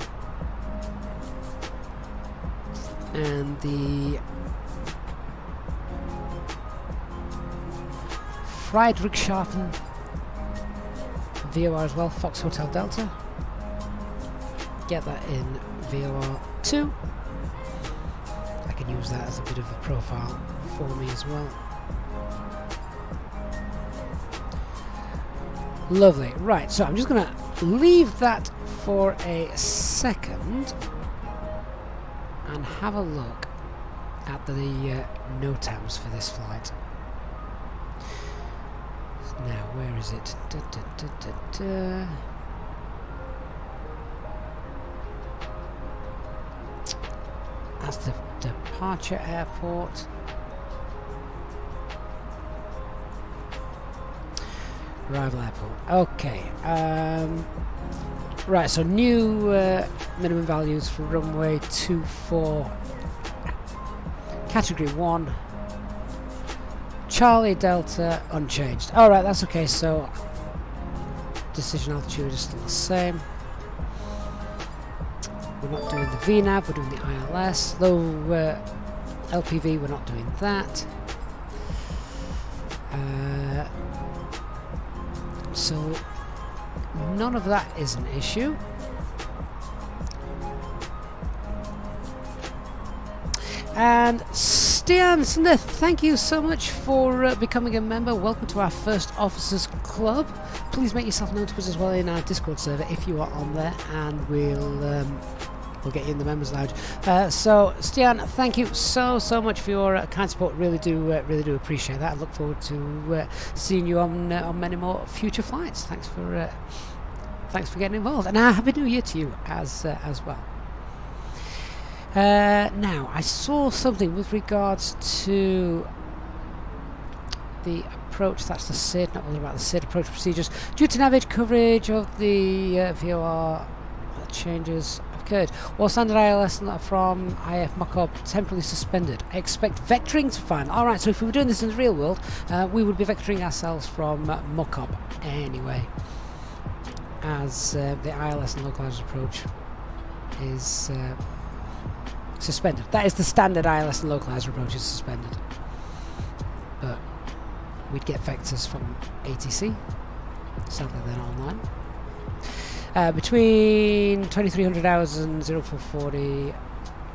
Speaker 1: And the Friedrichshafen VOR as well, Fox Hotel Delta. Get that in VOR 2. I can use that as a bit of a profile for me as well. Lovely. Right, so I'm just going to leave that for a second and have a look at the NOTAMs for this flight. Now, where is it? That's the departure airport. Arrival airport. Okay. Right, so new minimum values for runway 24. Category 1. Charlie Delta unchanged. Alright, that's okay, so decision altitude is still the same. We're not doing the VNAV, we're doing the ILS. Low LPV, we're not doing that. So none of that is an issue. And Stian Smith, thank you so much for becoming a member. Welcome to our first Officers Club. Please make yourself known to us as well in our Discord server if you are on there, and we'll get you in the members lounge. So Stian, thank you so much for your kind support. Really do appreciate that. I look forward to seeing you on many more future flights. Thanks for getting involved, and happy New Year to you as well. Now, I saw something with regards to the approach. That's the SID, not about the SID approach procedures. Due to navigation coverage of the VOR changes occurred. All standard ILS from IF Mocob temporarily suspended. Expect vectoring to find. Alright, so if we were doing this in the real world, we would be vectoring ourselves from Mocob anyway, as the ILS and localized approach is suspended. That is the standard ILS and localizer approach is suspended. But we'd get vectors from ATC. Sadly they're not online. Between 2300 hours and 0440,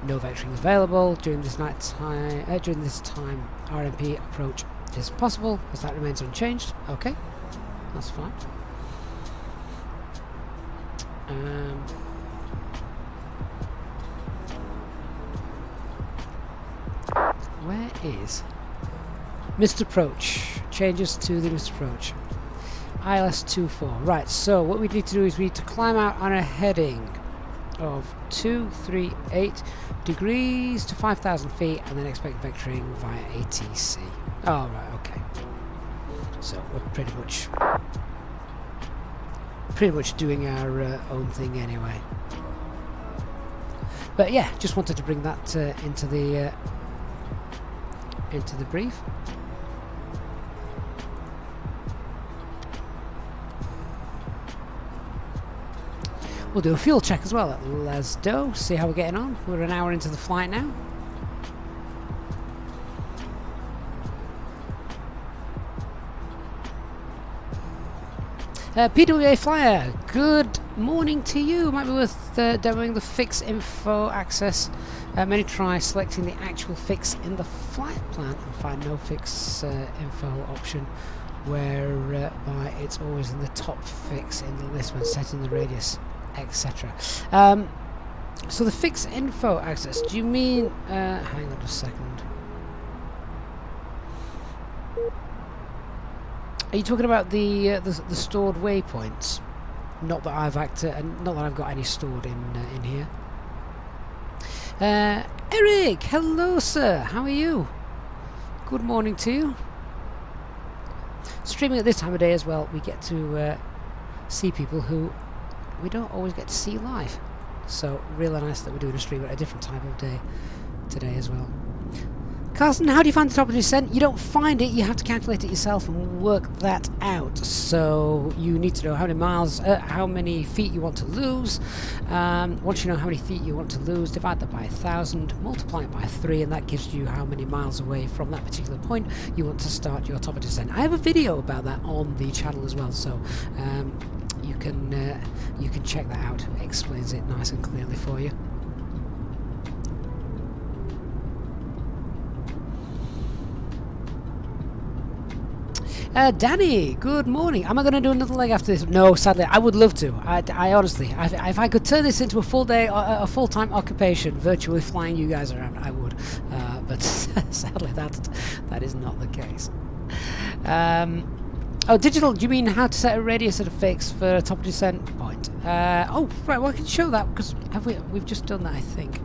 Speaker 1: no vectoring is available. During this time, RMP approach is possible, as that remains unchanged. Okay, that's fine. Where is Missed Approach? Changes to the Missed Approach. ILS 24. Right, so what we need to do is we need to climb out on a heading of 238 degrees to 5,000 feet and then expect vectoring via ATC. Oh, right, okay. So we're pretty much doing our own thing anyway. But yeah, just wanted to bring that into the brief. We'll do a fuel check as well at Glasgow, see how we're getting on. We're an hour into the flight now. PWA Flyer, good morning to you. Might be worth demoing the fix info access menu. Try selecting the actual fix in the flight plan and find no fix info option, whereby it's always in the top fix in the list when setting the radius, etc. So the fix info access, do you mean, hang on a second. Are you talking about the stored waypoints? Not that I've not that I've got any stored in here. Eric, hello sir, how are you? Good morning to you. Streaming at this time of day as well, we get to see people who we don't always get to see live. So really nice that we're doing a stream at a different time of day today as well. Carson, how do you find the top of the descent? You don't find it, you have to calculate it yourself and work that out. So you need to know how many miles, how many feet you want to lose. Once you know how many feet you want to lose, divide that by 1,000, multiply it by 3, and that gives you how many miles away from that particular point you want to start your top of descent. I have a video about that on the channel as well, so you can check that out. It explains it nice and clearly for you. Danny, good morning. Am I going to do another leg after this? No, sadly, I would love to. I honestly, if I could turn this into a full day, a full-time occupation, virtually flying you guys around, I would. But sadly, that is not the case. Oh, digital, do you mean how to set a radius at a fix for a top descent point? Oh, right, well, I can show that, because we've just done that, I think.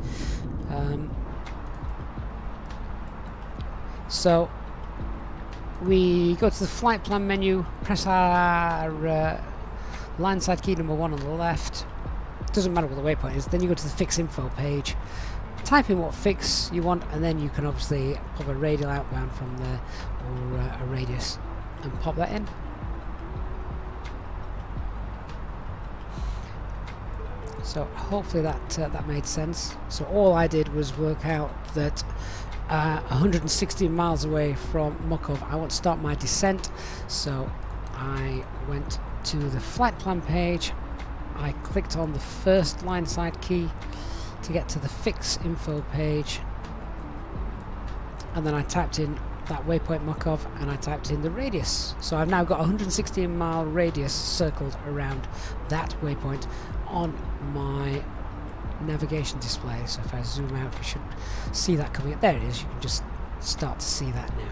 Speaker 1: So we go to the flight plan menu, press our line side key number 1 on the left. Doesn't matter what the waypoint is. Then you go to the fix info page, type in what fix you want, and then you can obviously pop a radial outbound from there, or a radius, and pop that in. So hopefully that made sense. So all I did was work out that 116 miles away from Mokov I want to start my descent, so I went to the flight plan page, I clicked on the first line side key to get to the fix info page, and then I typed in that waypoint Mokov and I typed in the radius. So I've now got a 116 mile radius circled around that waypoint on my navigation display. So if I zoom out, we should see that coming up. There it is. You can just start to see that now.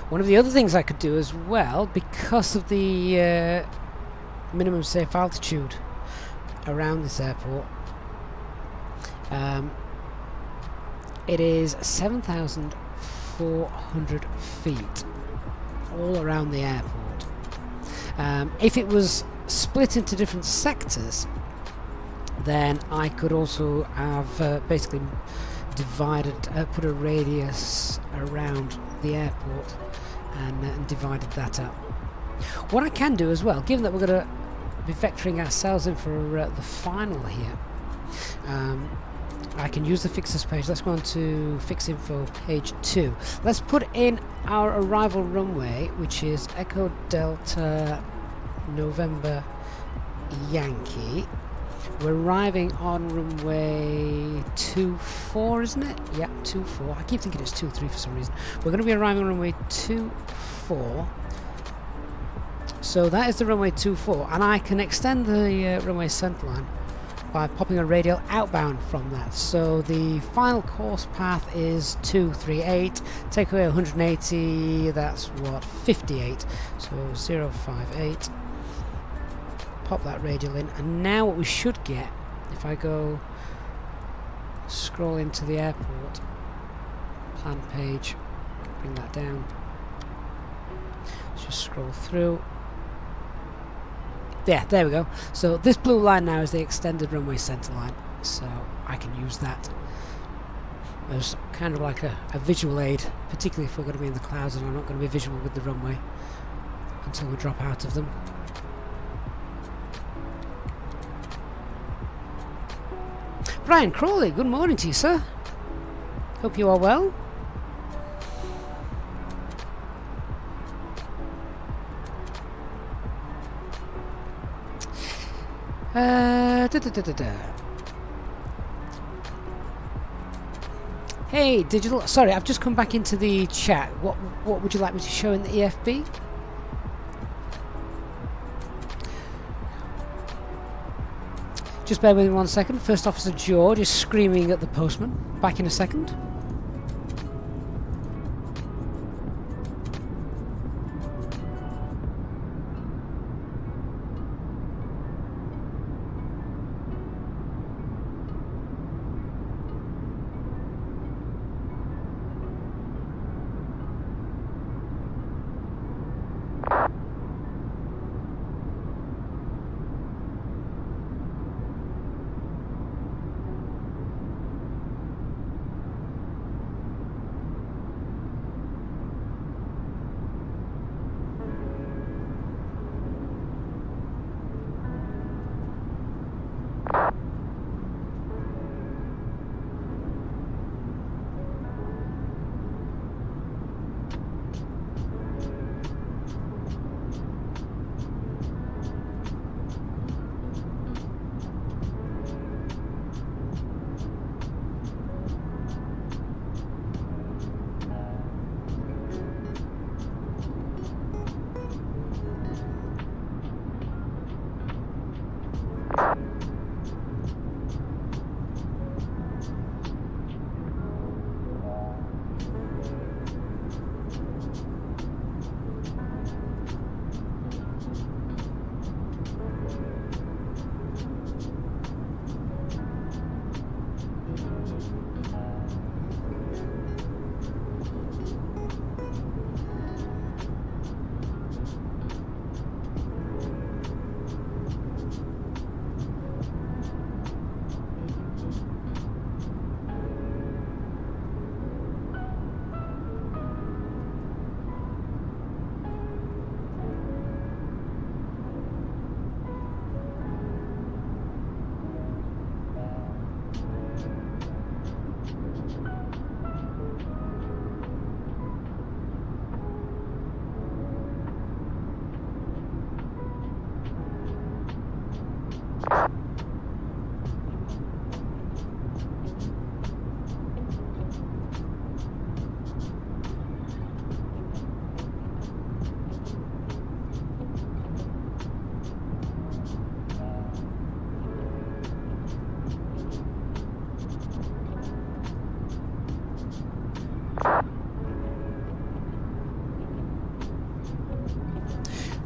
Speaker 1: One of the other things I could do as well, because of the minimum safe altitude around this airport, it is 7,400 feet all around the airport. If it was split into different sectors, then I could also have basically divided, put a radius around the airport and divided that up. What I can do as well, given that we're going to be vectoring ourselves in for the final here, I can use the fixes page. Let's go on to fix info page 2. Let's put in our arrival runway, which is Echo Delta November Yankee. We're arriving on runway 24, isn't it? Yeah, 24. I keep thinking it's 23 for some reason. We're going to be arriving on runway 24. So that is the runway 24, and I can extend the runway centerline by popping a radial outbound from that. So the final course path is 238, take away 180, that's what, 58, so 058, pop that radial in, and now what we should get, if I go scroll into the airport plan page, bring that down, let's just scroll through. Yeah, there we go. So this blue line now is the extended runway centre line, so I can use that as kind of like a visual aid, particularly if we're going to be in the clouds and I'm not going to be visual with the runway until we drop out of them. Brian Crawley, good morning to you, sir. Hope you are well. Hey, Digital. Sorry, I've just come back into the chat. What would you like me to show in the EFB? Just bear with me 1 second. First Officer George is screaming at the postman. Back in a second.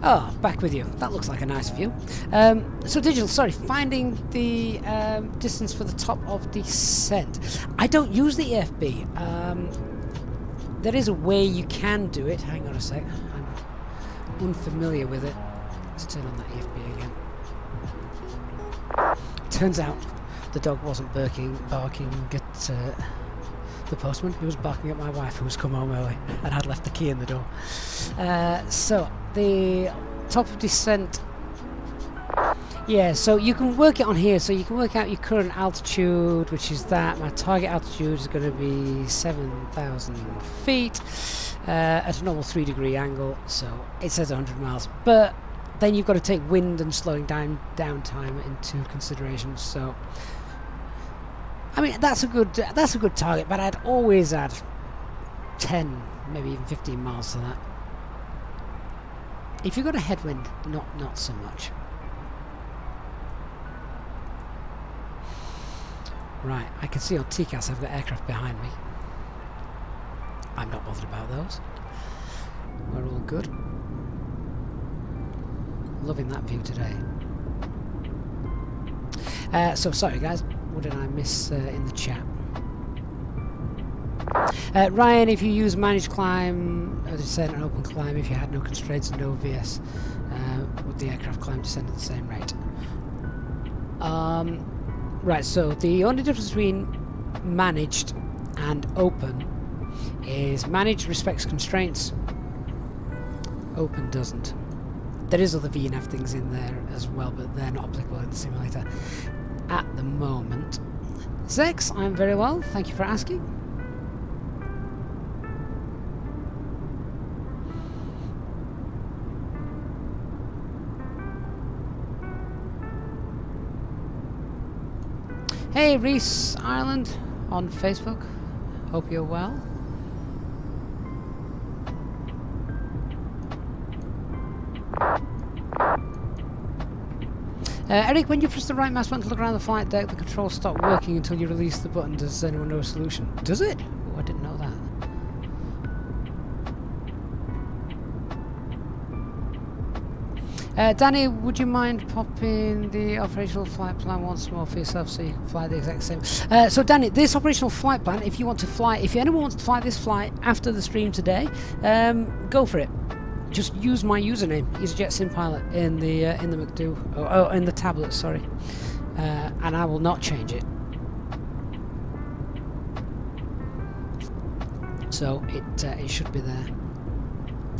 Speaker 1: Oh, back with you. That looks like a nice view. So Digital, sorry, finding the distance for the top of descent. I don't use the EFB. There is a way you can do it. Hang on a sec. I'm unfamiliar with it. Let's turn on that EFB again. Turns out the dog wasn't barking at the postman. He was barking at my wife, who was come home early and had left the key in the door. So the top of descent, yeah, so you can work it on here. So you can work out your current altitude, which is that. My target altitude is going to be 7,000 feet at a normal 3-degree angle, so it says 100 miles, but then you've got to take wind and slowing down time into consideration. So I mean, that's a good target, but I'd always add 10, maybe even 15 miles to that. If you've got a headwind, not so much. Right, I can see on TCAS I've got aircraft behind me. I'm not bothered about those. We're all good. Loving that view today. So sorry guys, what did I miss in the chat? Ryan, if you use managed climb, descent and open climb, if you had no constraints and no VS, would the aircraft climb descend at the same rate? Right, so the only difference between managed and open is managed respects constraints, open doesn't. There is other VNAV things in there as well, but they're not applicable in the simulator at the moment. Zex, I'm very well, thank you for asking. Hey, Reese Ireland on Facebook. Hope you're well. Eric, when you press the right mouse button to look around the flight deck, the controls stop working until you release the button. Does anyone know a solution? Does it? Oh, I didn't know that. Danny, would you mind popping the operational flight plan once more for yourself so you can fly the exact same? So Danny, this operational flight plan, if you want to fly, if anyone wants to fly this flight after the stream today, go for it. Just use my username, EasyJet SimPilot, in the McDo, in the tablet, sorry, and I will not change it. So it should be there.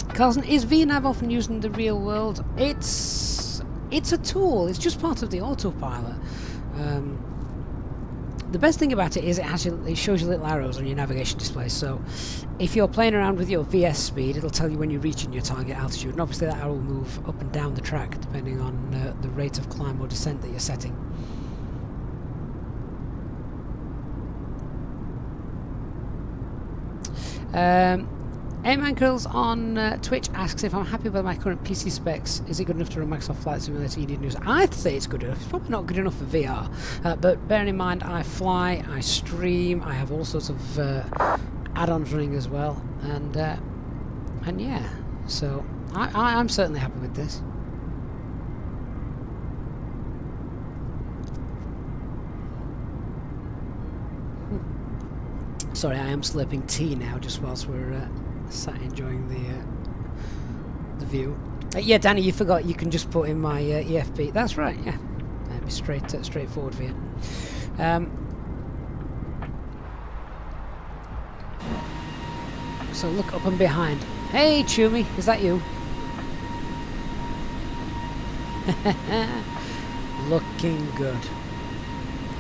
Speaker 1: Carlson, is VNav often used in the real world? It's a tool. It's just part of the autopilot. The best thing about it is it shows you little arrows on your navigation display. So if you're playing around with your VS speed, it'll tell you when you're reaching your target altitude, and obviously that arrow will move up and down the track depending on the rate of climb or descent that you're setting. Aimmankrills on Twitch asks if I'm happy with my current PC specs. Is it good enough to run Microsoft Flight Simulator ED News? I'd say it's good enough. It's probably not good enough for VR. But bearing in mind, I fly, I stream, I have all sorts of add-ons running as well. And yeah, so I'm certainly happy with this. Sorry, I am slurping tea now just whilst we're sat enjoying the view. Yeah, Danny, you forgot you can just put in my EFB. That's right, yeah. That'd be straightforward for you. So look up and behind. Hey, Chumi, is that you? Looking good.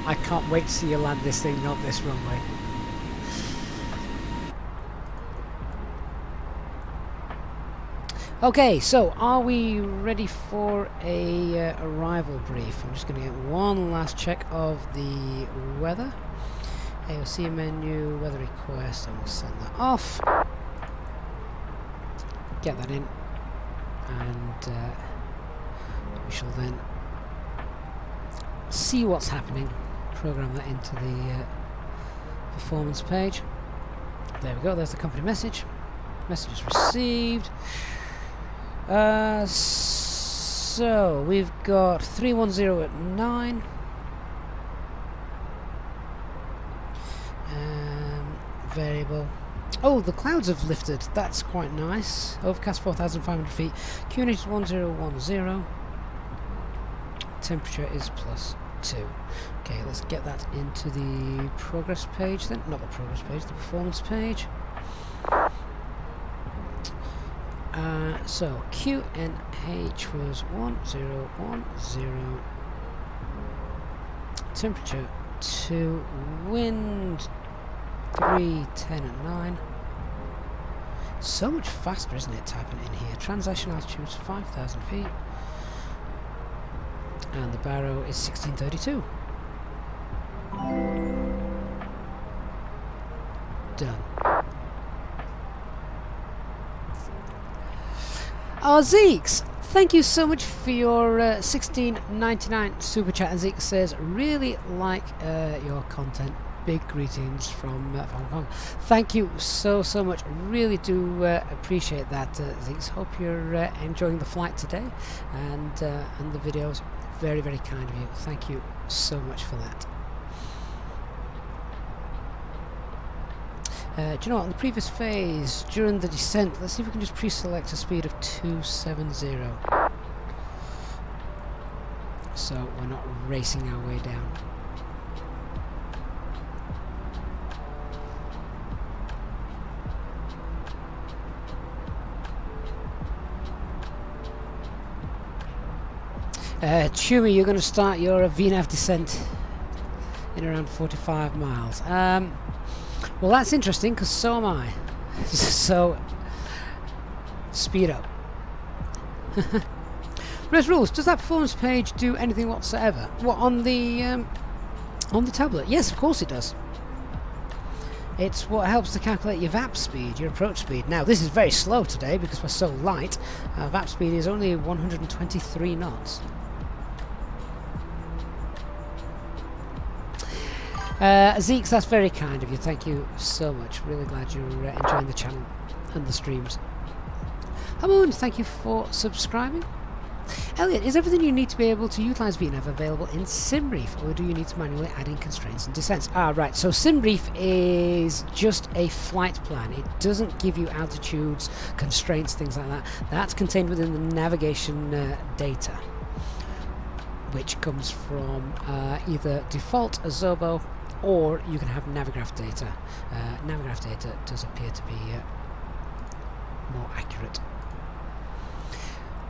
Speaker 1: I can't wait to see you land this thing on this runway. Okay, so are we ready for a arrival brief? I'm just going to get one last check of the weather. AOC menu, weather request, I'm going to send that off. Get that in, and we shall then see what's happening. Program that into the performance page. There we go, there's the company message. Message is received. So we've got 310 at 9. Variable. Oh, the clouds have lifted. That's quite nice. Overcast 4,500 feet. QNH is 1010. Temperature is +2. Okay, let's get that into the progress page then. Not the progress page, the performance page. So QNH was 1010. Temperature 2. Wind 310 at 9. So much faster, isn't it, typing in here? Translation altitude is 5,000 feet. And the baro is 1632. Done. Oh, Zeeks, thank you so much for your $16.99 super chat. And Zeke says, really like your content. Big greetings from Hong Kong. Thank you so much. Really do appreciate that, Zeeks. Hope you're enjoying the flight today and the videos. Very, very kind of you. Thank you so much for that. Do you know what, on the previous phase, during the descent, let's see if we can just pre-select a speed of 270. So we're not racing our way down. Chewy, you're going to start your VNav descent in around 45 miles. Well, that's interesting, because so am I. So, speed up. Res Rules, does that performance page do anything whatsoever? What, on the On the tablet? Yes, of course it does. It's what helps to calculate your VAP speed, your approach speed. Now, this is very slow today because we're so light. VAP speed is only 123 knots. Zeeks, that's very kind of you. Thank you so much. Really glad you're enjoying the channel and the streams. Hamoon, thank you for subscribing. Elliot, is everything you need to be able to utilise VNAV available in SimBrief, or do you need to manually add in constraints and descents? Right, so SimBrief is just a flight plan. It doesn't give you altitudes, constraints, things like that. That's contained within the navigation data, which comes from either default Azobo, or you can have Navigraph data. Navigraph data does appear to be more accurate.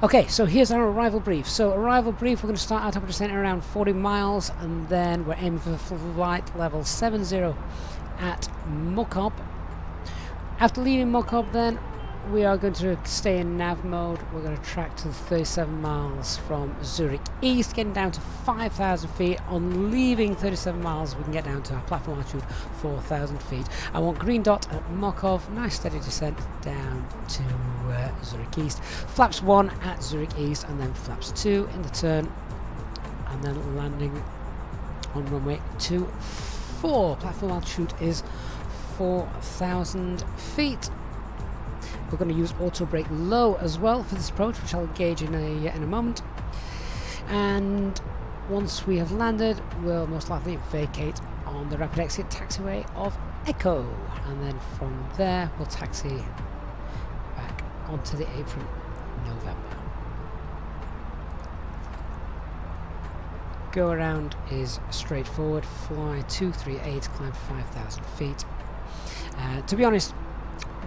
Speaker 1: Okay, so here's our arrival brief. So arrival brief, we're going to start our top of descent around 40 miles, and then we're aiming for flight level 70 at Mokob. After leaving Mokob, then we are going to stay in nav mode. We're going to track to 37 miles from Zurich East, getting down to 5,000 feet. On leaving 37 miles, we can get down to our platform altitude 4,000 feet. I want green dot at Mokov, nice steady descent down to Zurich East. Flaps 1 at Zurich East, and then flaps 2 in the turn, and then landing on runway 24. Platform altitude is 4,000 feet. We're going to use auto brake low as well for this approach, which I'll engage in a moment. And once we have landed, we'll most likely vacate on the rapid exit taxiway of Echo, and then from there we'll taxi back onto the apron November. Go around is straightforward. Fly 238, climb 5,000 feet. To be honest,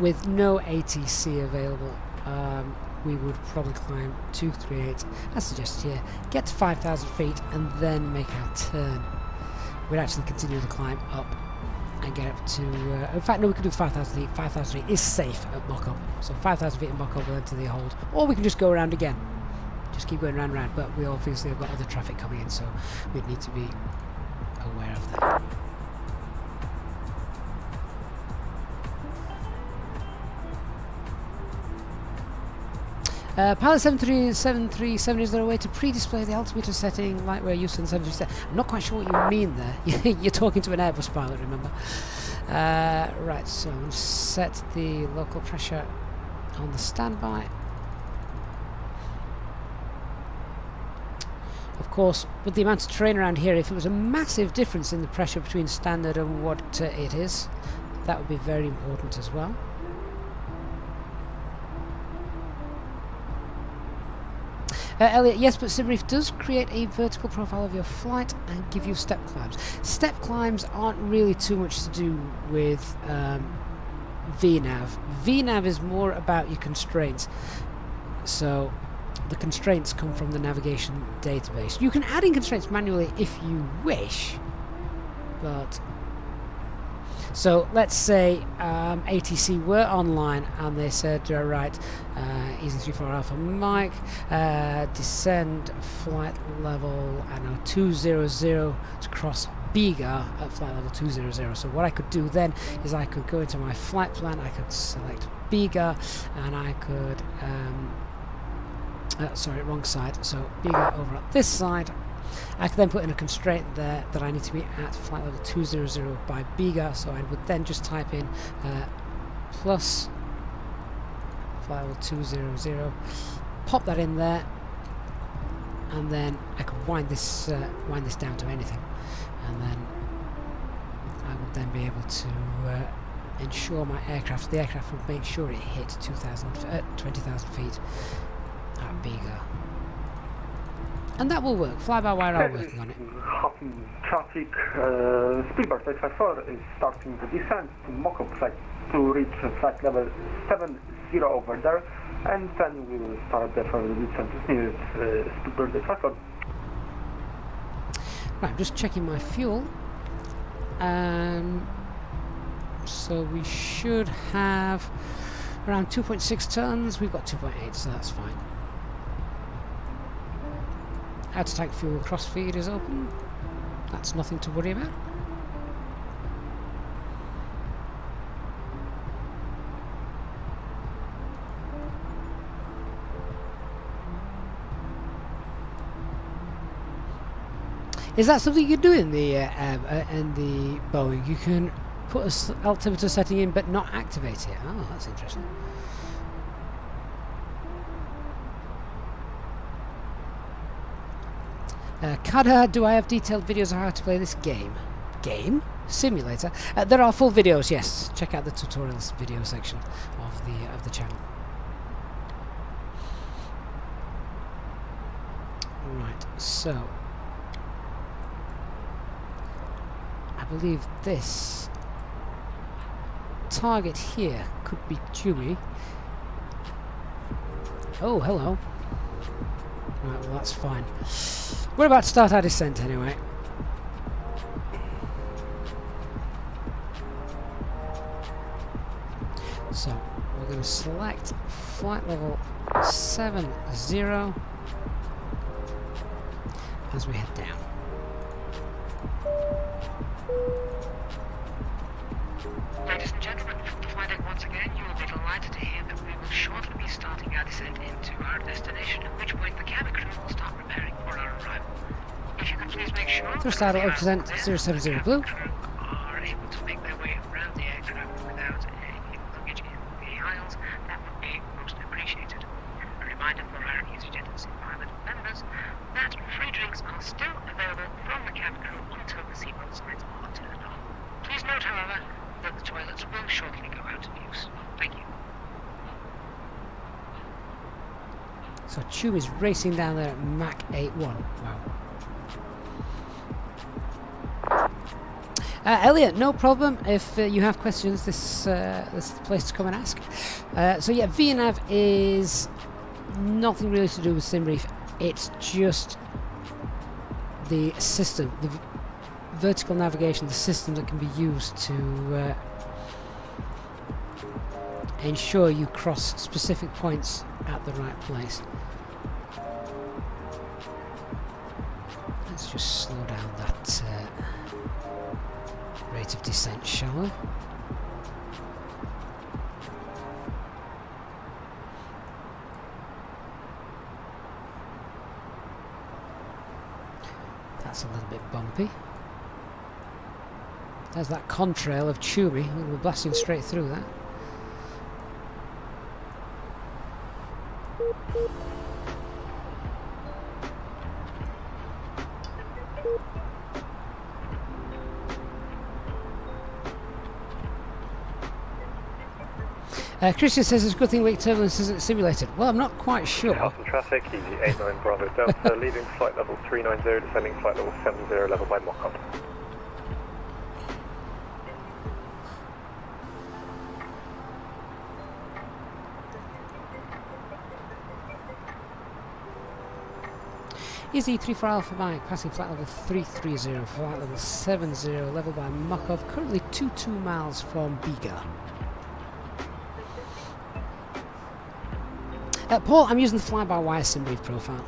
Speaker 1: with no ATC available, we would probably climb 238, as suggested here, get to 5,000 feet, and then make our turn. We'd actually continue the climb up and get up to... in fact, no, we could do 5,000 feet. 5,000 feet is safe at Mokob. So 5,000 feet in Mokob, we'll enter the hold. Or we can just go around again. Just keep going round and round. But we obviously have got other traffic coming in, so we'd need to be aware of that. Pilot 737, is there a way to pre-display the altimeter setting like we're used to in the 737? I'm not quite sure what you mean there. You're talking to an Airbus pilot, remember? Right, so set the local pressure on the standby. Of course, with the amount of terrain around here, if it was a massive difference in the pressure between standard and what it is, that would be very important as well. Elliot, yes, but SimBrief does create a vertical profile of your flight and give you step climbs. Step climbs aren't really too much to do with VNAV. VNAV is more about your constraints. So the constraints come from the navigation database. You can add in constraints manually if you wish, but... So let's say ATC were online and they said, right, Easy 34 Alpha Mike, descend flight level, I don't know, 200 to cross Biga at flight level 200. So what I could do then is I could go into my flight plan, I could select Biga, and I could, sorry, wrong side, so Biga over at this side. I could then put in a constraint there that I need to be at flight level 200 by Biga, so I would then just type in plus flight level 200, pop that in there, and then I could wind this down to anything, and then I would then be able to ensure the aircraft would make sure it hit 20,000 feet at Biga. And that will work. Fly-by-wire are working on it.
Speaker 6: Traffic, Spielberg 854 is starting the descent to Mokob flight to reach flight level 70 over there, and then we will start the further descent near Spielberg 854.
Speaker 1: Right, I'm just checking my fuel. So we should have around 2.6 tons. We've got 2.8, so that's fine. Out to tank fuel crossfeed is open. That's nothing to worry about. Is that something you do in the Boeing? You can put a altimeter setting in but not activate it. Oh, that's interesting. Kada, do I have detailed videos on how to play this game? Game? Simulator? There are full videos, yes. Check out the tutorials video section of the channel. Right, so I believe this target here could be Chewie. Oh, hello. Right, well that's fine. We're about to start our descent anyway. So we're going to select flight level 70 as we head down.
Speaker 2: Ladies and gentlemen, from the flight deck once again, you will be delighted to hear that we will shortly be starting our descent into our destination, at which point the cabin crew will start preparing for our arrival. If you could please make sure
Speaker 1: Thrust idle up descent 070 blue.
Speaker 2: are able to make their way around the aircraft without any luggage in the aisles, that would be most appreciated. A reminder for our EasyJet pilot members that free drinks are still available from the cabin crew until the seatbelt signs are turned on. Please note, however, that the toilets will shortly go out of use. Thank you.
Speaker 1: So Chewie's racing down there at Mach 8.1. Wow. Elliot, no problem. If you have questions, this is the place to come and ask. So yeah, VNAV is nothing really to do with SimReef. It's just the system, the vertical navigation, the system that can be used to ensure you cross specific points at the right place. Let's just slow down that rate of descent, shall we? That's a little bit bumpy. There's that contrail of Chewie. We're blasting straight through that. Christian says it's a good thing weak turbulence isn't simulated. Well, I'm not quite sure.
Speaker 8: Alpha traffic, easy 89 Bravo Delta, leaving flight level 390, descending flight level 70, level by Mach-up.
Speaker 1: Easy 34 Alpha Mike, passing flight level 330, flight level 70, level by Mach-up, currently 22 miles from Biga. Paul, I'm using the fly-by-wire SimReef profile.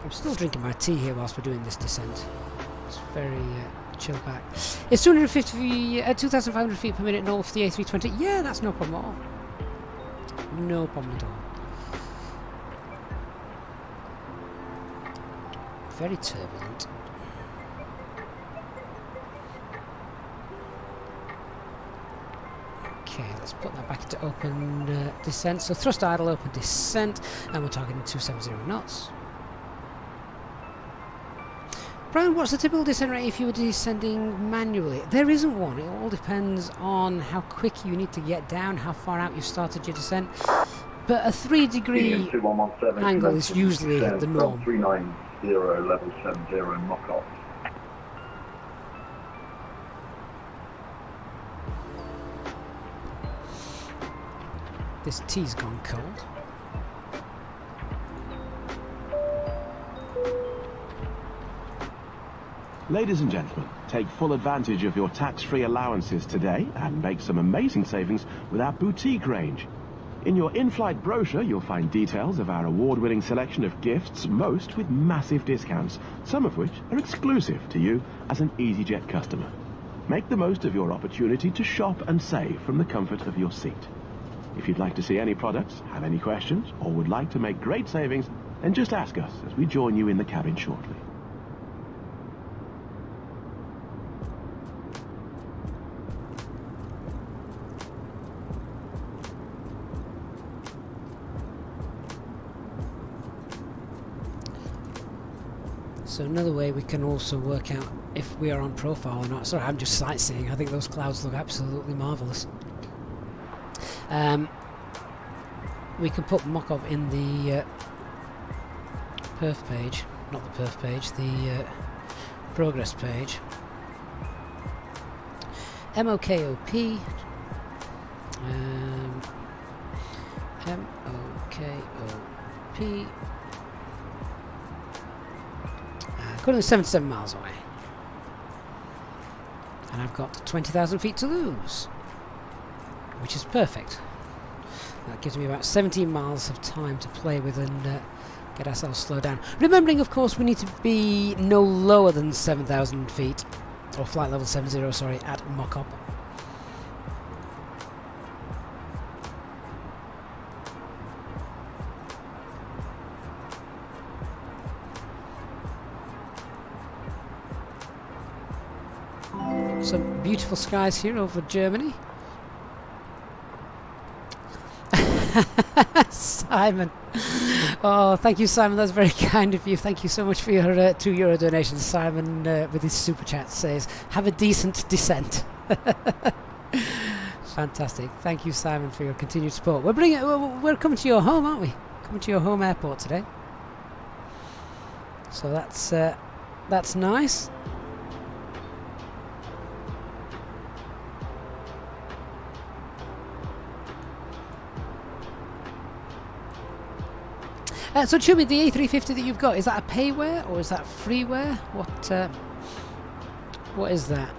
Speaker 1: I'm still drinking my tea here whilst we're doing this descent. It's very chill back. It's 2,500 feet per minute north for the A320. Yeah, that's no problem at all. No problem at all. Very turbulent. Okay, let's put that back into open descent. So thrust idle, open descent, and we're targeting 270 knots. Brian, what's the typical descent rate if you were descending manually? There isn't one. It all depends on how quick you need to get down, how far out you've started your descent. But a 3-degree angle is usually the norm.
Speaker 10: 390, level 70, Mach-up.
Speaker 1: This tea's gone cold.
Speaker 7: Ladies and gentlemen, take full advantage of your tax-free allowances today and make some amazing savings with our boutique range. In your in-flight brochure, you'll find details of our award-winning selection of gifts, most with massive discounts, some of which are exclusive to you as an EasyJet customer. Make the most of your opportunity to shop and save from the comfort of your seat. If you'd like to see any products, have any questions, or would like to make great savings, then just ask us as we join you in the cabin shortly.
Speaker 1: So another way we can also work out if we are on profile or not. Sorry, I'm just sightseeing. I think those clouds look absolutely marvellous. We can put mock-up in the perf page, not the perf page, the progress page. MOKOP. MOKOP. Currently 77 miles away. And I've got 20,000 feet to lose, which is perfect. That gives me about 17 miles of time to play with and get ourselves slowed down. Remembering, of course, we need to be no lower than 7,000 feet, or flight level 70, sorry, at mock-up. Some beautiful skies here over Germany. Simon. Oh, thank you, Simon. That's very kind of you. Thank you so much for your €2 donation. Simon, with his super chat, says, "Have a decent descent." Fantastic. Thank you, Simon, for your continued support. We're coming to your home, aren't we? Coming to your home airport today. So that's nice. So Chummy, the A350 that you've got, is that a payware or is that freeware? What is that?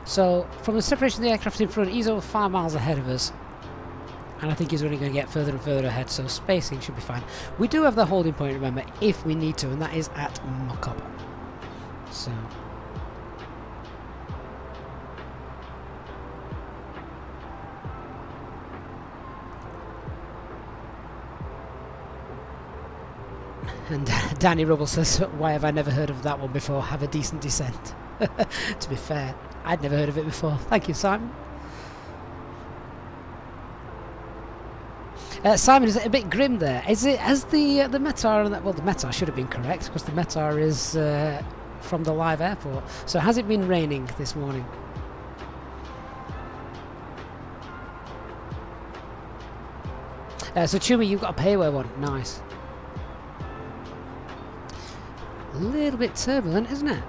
Speaker 1: So from the separation of the aircraft in front, he's over 5 miles ahead of us. And I think he's only going to get further and further ahead, so spacing should be fine. We do have the holding point, remember, if we need to, and that is at mock-up. So... And Danny Rubble says, "Why have I never heard of that one before? Have a decent descent." To be fair, I'd never heard of it before. Thank you, Simon. Simon, is it a bit grim there? Is it as the METAR? Well, the METAR should have been correct because the METAR is from the live airport. So has it been raining this morning? So Chumi, you've got a payware one. Nice. A little bit turbulent, isn't it?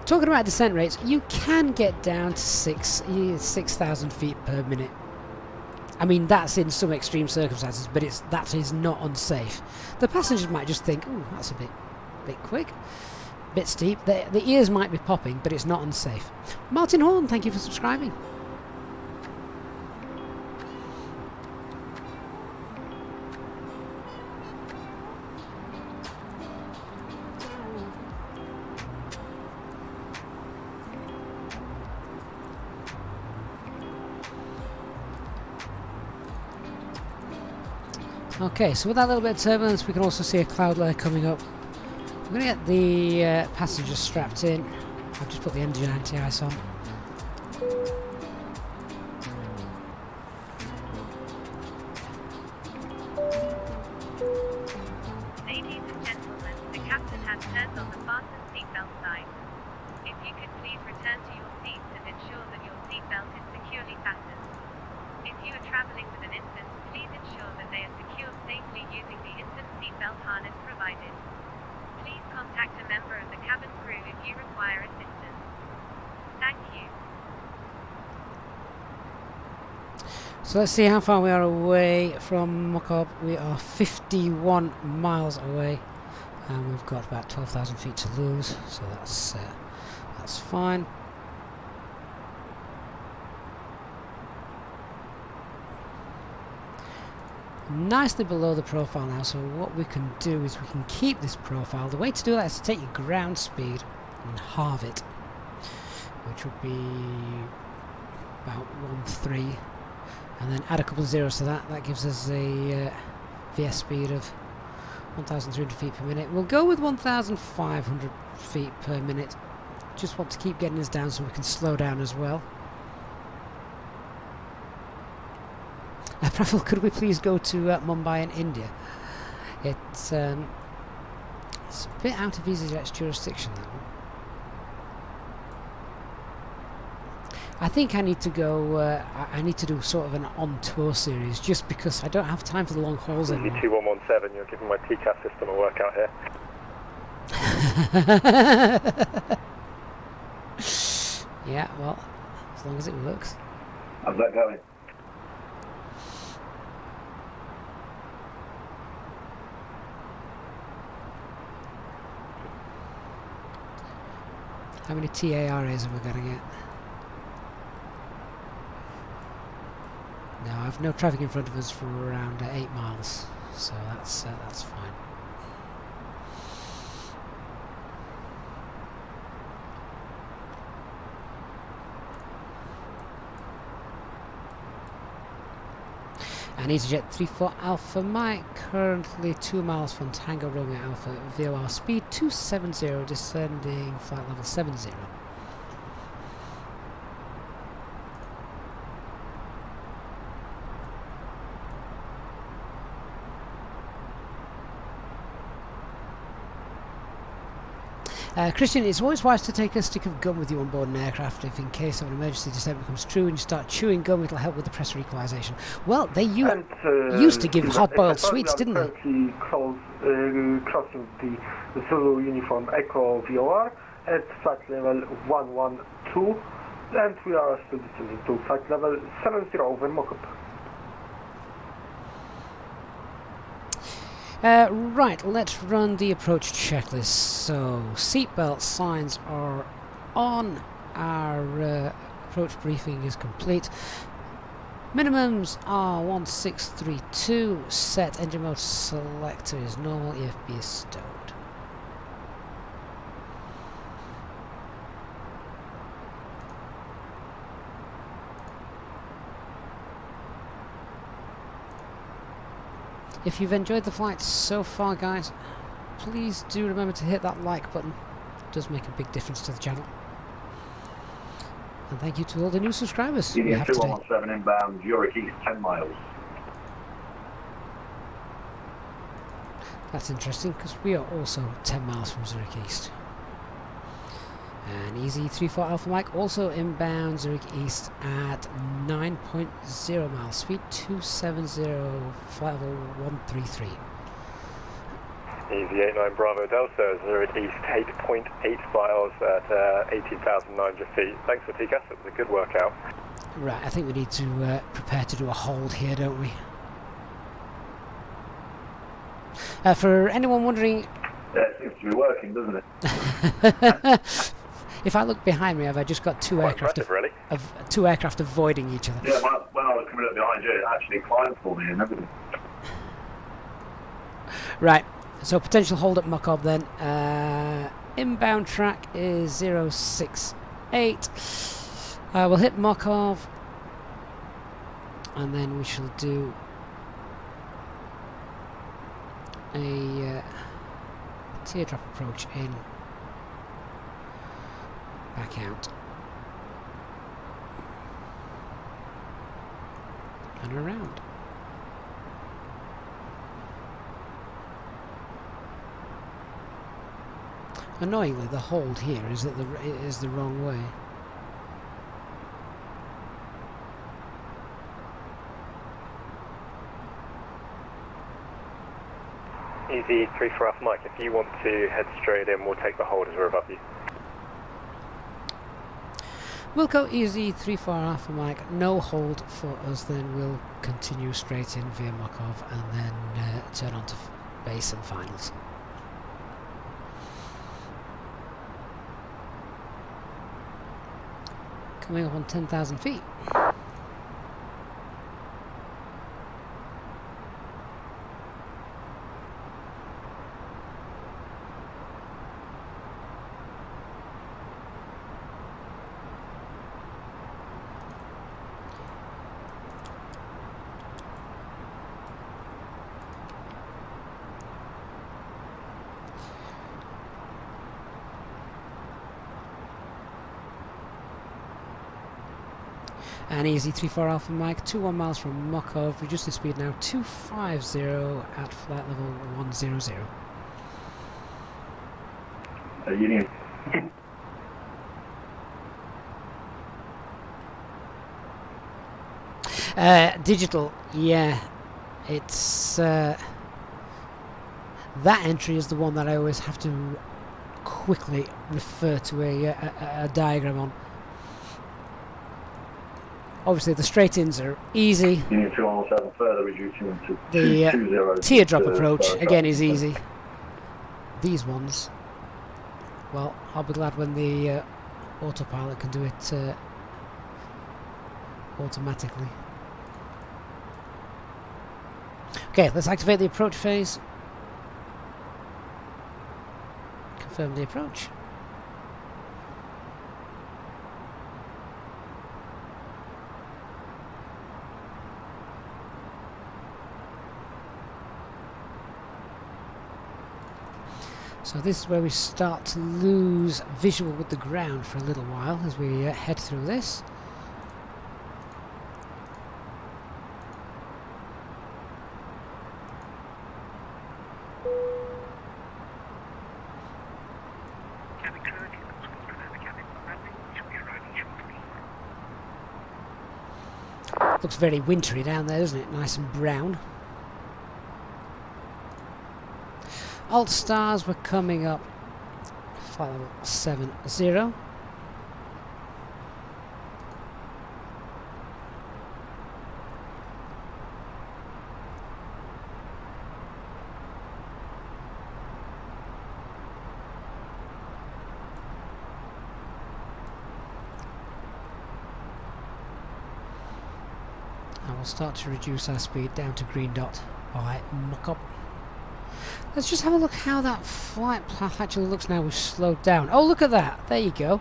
Speaker 1: Talking about descent rates, you can get down to 6,000 feet per minute. I mean, that's in some extreme circumstances, but that is not unsafe. The passengers might just think, "Ooh, that's a bit quick, bit steep." The ears might be popping, but it's not unsafe. Martin Horn, thank you for subscribing. Okay, so with that little bit of turbulence, we can also see a cloud layer coming up. We're going to get the passengers strapped in. I've just put the engine anti-ice on.
Speaker 3: Ladies and gentlemen, the captain has turned on the fasten seatbelt sign. If you could please return to your seats and ensure that your seatbelt is securely fastened. If you are traveling with an infant, please ensure that they are secured safely using the infant seatbelt harness provided. Please contact a member of the cabin crew if you require assistance.
Speaker 1: So let's see how far we are away from Mokop. We are 51 miles away, and we've got about 12,000 feet to lose, so that's fine. Nicely below the profile now, so what we can do is we can keep this profile. The way to do that is to take your ground speed and halve it, which would be about 1.3, and then add a couple of zeros to that. That gives us a VS speed of 1,300 feet per minute. We'll go with 1,500 feet per minute. Just want to keep getting us down so we can slow down as well. Praful, could we please go to Mumbai in India? It's a bit out of EasyJet's jurisdiction, that one. I think I need to go, I need to do sort of an on-tour series, just because I don't have time for the long hauls anymore.
Speaker 8: 2117, you're giving my TCAS system a workout here.
Speaker 1: Yeah, well, as long as it works.
Speaker 10: How's that going?
Speaker 1: How many TARAs are we going to get? No, I've no traffic in front of us for around 8 miles, so that's fine. And EasyJet 34 Alpha Mike, currently 2 miles from Tango Romeo Alpha, VOR speed 270, descending flight level 70. Christian, it's always wise to take a stick of gum with you on board an aircraft if in case of an emergency descent becomes true and you start chewing gum, it'll help with the pressure equalization. Well, they used to give hard-boiled sweets, didn't they?
Speaker 6: Crossing the Zulu uniform Echo VOR at flight level 112, and we are still descending to flight level 70 over Mokop.
Speaker 1: Right, let's run the approach checklist. So, seatbelt signs are on, our approach briefing is complete. Minimums are 1632, set engine mode selector is normal, EFB is stowed. If you've enjoyed the flight so far, guys, please do remember to hit that like button. It does make a big difference to the channel. And thank you to all the new subscribers we have today.
Speaker 10: 2117 inbound, Zurich East 10 miles.
Speaker 1: That's interesting, because we are also 10 miles from Zurich East. And Easy 34 Alpha Mike also inbound Zurich East at 9.0 miles, speed 270, flight level 133.
Speaker 8: Easy 89 Bravo Delta, Zurich East 8.8 miles at 18,900 feet. Thanks for TCAS, it was a good workout.
Speaker 1: Right, I think we need to prepare to do a hold here, don't we? For anyone wondering...
Speaker 10: Yeah, it seems to be working, doesn't it?
Speaker 1: If I look behind me, have I just got two aircraft avoiding each other?
Speaker 10: Yeah, when I was coming up behind you, it actually climbed for me and everything.
Speaker 1: Right, so potential hold at Mokop then. Inbound track is 068. We'll hit Mokop, and then we shall do a teardrop approach in. Back out and around. Annoyingly, the hold here is that is the wrong way.
Speaker 8: Easy 34 Alpha Mike, if you want to head straight in, we'll take the hold as we're above you.
Speaker 1: Wilco Easy 34 Alpha Mike, no hold for us, then we'll continue straight in via Mokov and then turn on to base and finals. Coming up on 10,000 feet. And Easy 34 Alpha Mike, 21 miles from Mokov, reduce the speed now 250 at flight level 100.
Speaker 10: Union.
Speaker 1: Digital, yeah, it's that entry is the one that I always have to quickly refer to a diagram on. Obviously the straight-ins are easy.
Speaker 10: Union 217 further reducing to
Speaker 1: the teardrop approach again is easy. These ones, well, I'll be glad when the autopilot can do it automatically. Okay, let's activate the approach phase. Confirm the approach. So this is where we start to lose visual with the ground for a little while as we head through this.
Speaker 2: Cabin crew, prepare the cabin for landing. We shall be arriving shortly.
Speaker 1: Looks very wintry down there, doesn't it? Nice and brown. Alt stars were coming up, flight level 70. And we'll start to reduce our speed down to green dot by Mokop. Let's just have a look how that flight path actually looks now we've slowed down. Oh, look at that. There you go.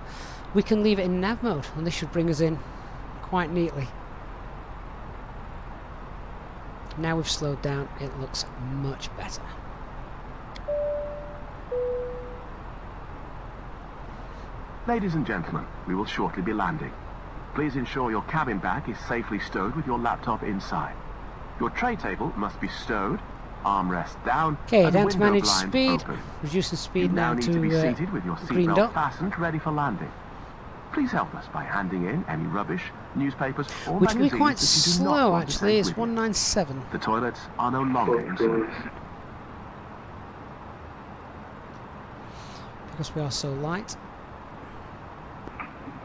Speaker 1: We can leave it in nav mode and this should bring us in quite neatly. Now we've slowed down, it looks much better.
Speaker 7: Ladies and gentlemen, we will shortly be landing. Please ensure your cabin bag is safely stowed with your laptop inside. Your tray table must be stowed, armrest down,
Speaker 1: okay,
Speaker 7: and
Speaker 1: down to manage
Speaker 7: blind
Speaker 1: speed.
Speaker 7: open.
Speaker 1: Reduce the speed
Speaker 7: You
Speaker 1: now
Speaker 7: need
Speaker 1: to
Speaker 7: be seated with your
Speaker 1: green
Speaker 7: seatbelt
Speaker 1: dot.
Speaker 7: fastened, ready for landing. Please help us by handing in any rubbish, newspapers, or
Speaker 1: Which will be
Speaker 7: magazines
Speaker 1: quite
Speaker 7: that you do not
Speaker 1: slow
Speaker 7: want to
Speaker 1: actually,
Speaker 7: take
Speaker 1: it's
Speaker 7: with you.
Speaker 1: 197.
Speaker 7: The toilets are no longer in service.
Speaker 1: Because we are so light.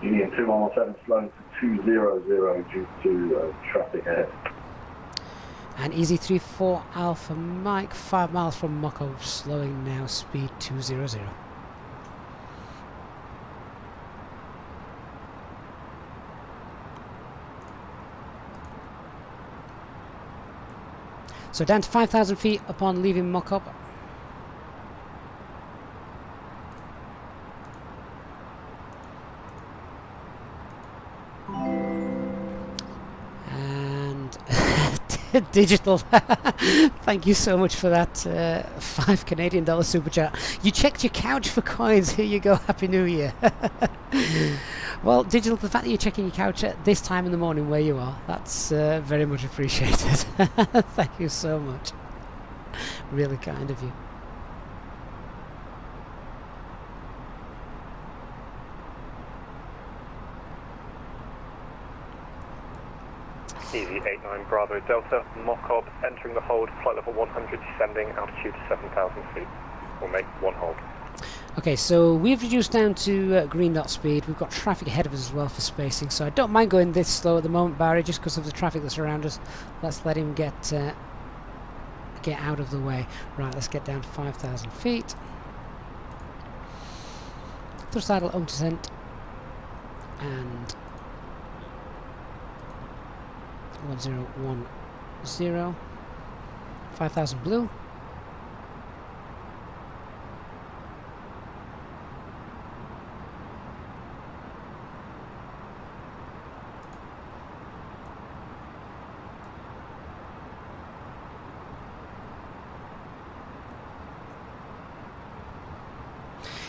Speaker 10: Union 2117 slowing to 200 due to traffic ahead.
Speaker 1: And Easy 34 Alpha Mike, 5 miles from Mokov, slowing now, speed 200. So down to 5,000 feet upon leaving Mokop. And digital, thank you so much for that $5 Canadian super chat. You checked your couch for coins, here you go, Happy New Year. Well, digital, the fact that you're checking your couch at this time in the morning where you are, that's very much appreciated. Thank you so much. Really kind of you.
Speaker 8: Easy 89 Bravo Delta, Mokop, entering the hold, flight level 100, descending, altitude 7,000 feet. We'll make one hold.
Speaker 1: Okay, so we've reduced down to green dot speed. We've got traffic ahead of us as well for spacing, so I don't mind going this slow at the moment, Barry, just because of the traffic that's around us. Let's let him get out of the way. Right, let's get down to 5,000 feet. Thrust idle on descent and 1010, 5,000 blue.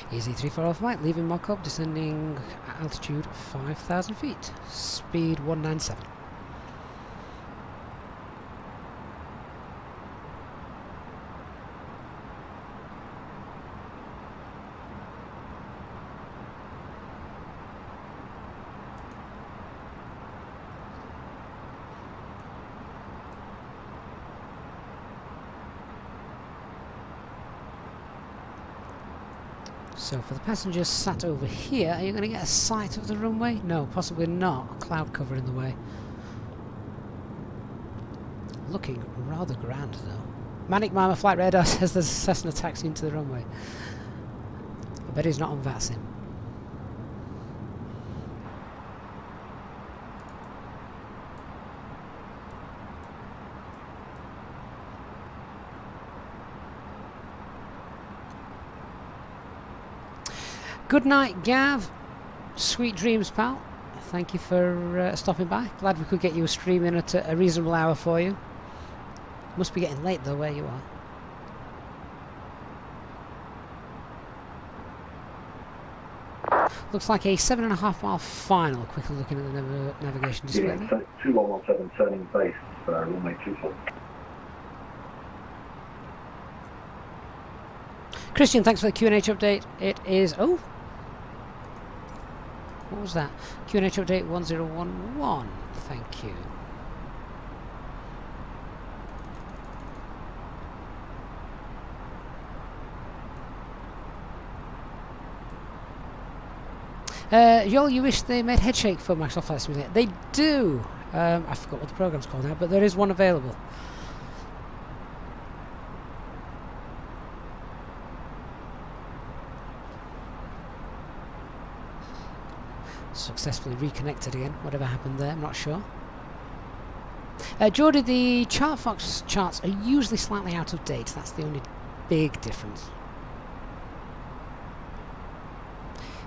Speaker 1: Easy 34 off right, leaving Mokop, descending altitude 5,000 feet, speed 197. So for the passengers sat over here, are you going to get a sight of the runway? No, possibly not. Cloud cover in the way. Looking rather grand though. Manic Mama Flight Radar says there's a Cessna taxiing to the runway. I bet he's not on VATSIM. Good night, Gav. Sweet dreams, pal. Thank you for stopping by. Glad we could get you a stream in at a reasonable hour for you. Must be getting late though, where you are. Looks like a 7.5 mile final. Quickly looking at the navigation display.
Speaker 10: Yeah, 2117 turning base, runway 24.
Speaker 1: Christian, thanks for the QNH update. It is... Oh! What was that? QNH update 1011. Thank you. Joel, you wish they made headshake for Microsoft Flight Simulator. They do! I forgot what the program's called now, but there is one available. Successfully reconnected again. Whatever happened there, I'm not sure. Jordy, the ChartFox charts are usually slightly out of date. That's the only big difference.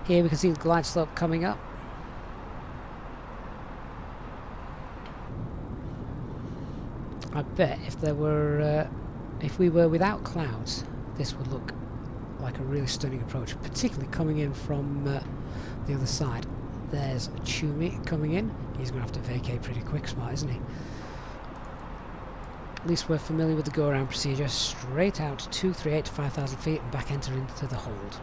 Speaker 1: Here we can see the glide slope coming up. I bet if there were, if we were without clouds, this would look like a really stunning approach, particularly coming in from the other side. There's Chumi coming in. He's going to have to vacate pretty quick, smart, isn't he? At least we're familiar with the go-around procedure. Straight out 238 to 5,000 feet and back enter into the hold.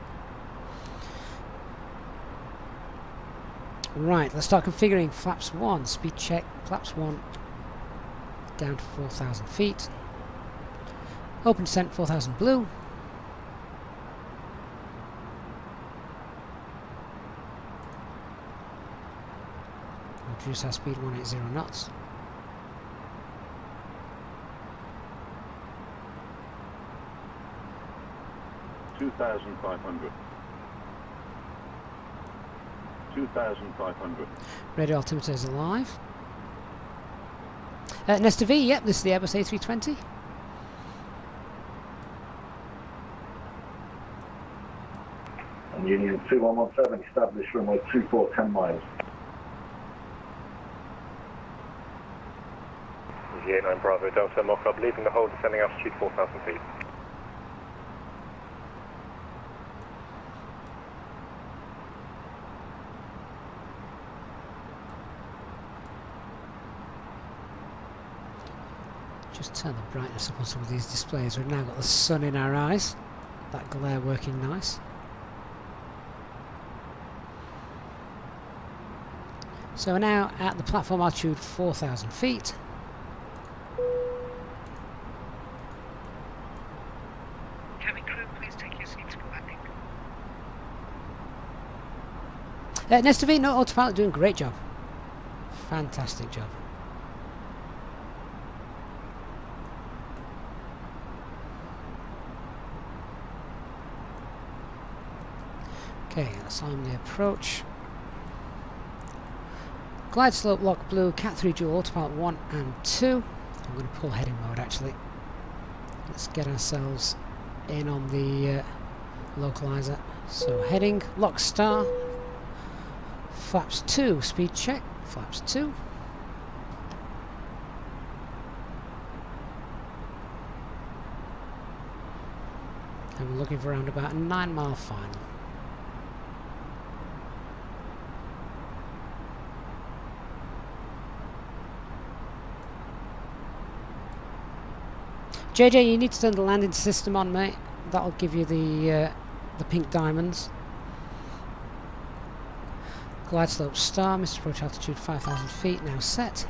Speaker 1: Right, let's start configuring flaps 1. Speed check. Flaps 1 down to 4,000 feet. Open descent 4,000 blue. Reduce our speed 180 knots.
Speaker 13: $2,500. 2,500.
Speaker 1: Radio altimeter is alive. Nesta V, yep, this is the Airbus A320.
Speaker 10: And Union 2117, established runway 24, 10 miles.
Speaker 8: 89 Bravo Delta Mock-up, leaving the hold, descending altitude 4,000 feet.
Speaker 1: Just turn the brightness up on some of these displays. We've now got the sun in our eyes. That glare working nice. So we're now at the platform altitude 4,000 feet.
Speaker 2: Cabin crew, please take your seats for landing.
Speaker 1: Nesta V, no, autopilot doing a great job. Fantastic job. Okay, let's arm the approach. Glide slope lock blue, Cat 3 dual, autopilot 1 and 2. I'm going to pull heading mode actually. Let's get ourselves in on the localizer. So heading, lock star, flaps 2, speed check, flaps 2. And we're looking for around about a 9-mile final. JJ, you need to turn the landing system on, mate. That'll give you the pink diamonds. Glide slope star, missed approach altitude 5,000 feet, now set.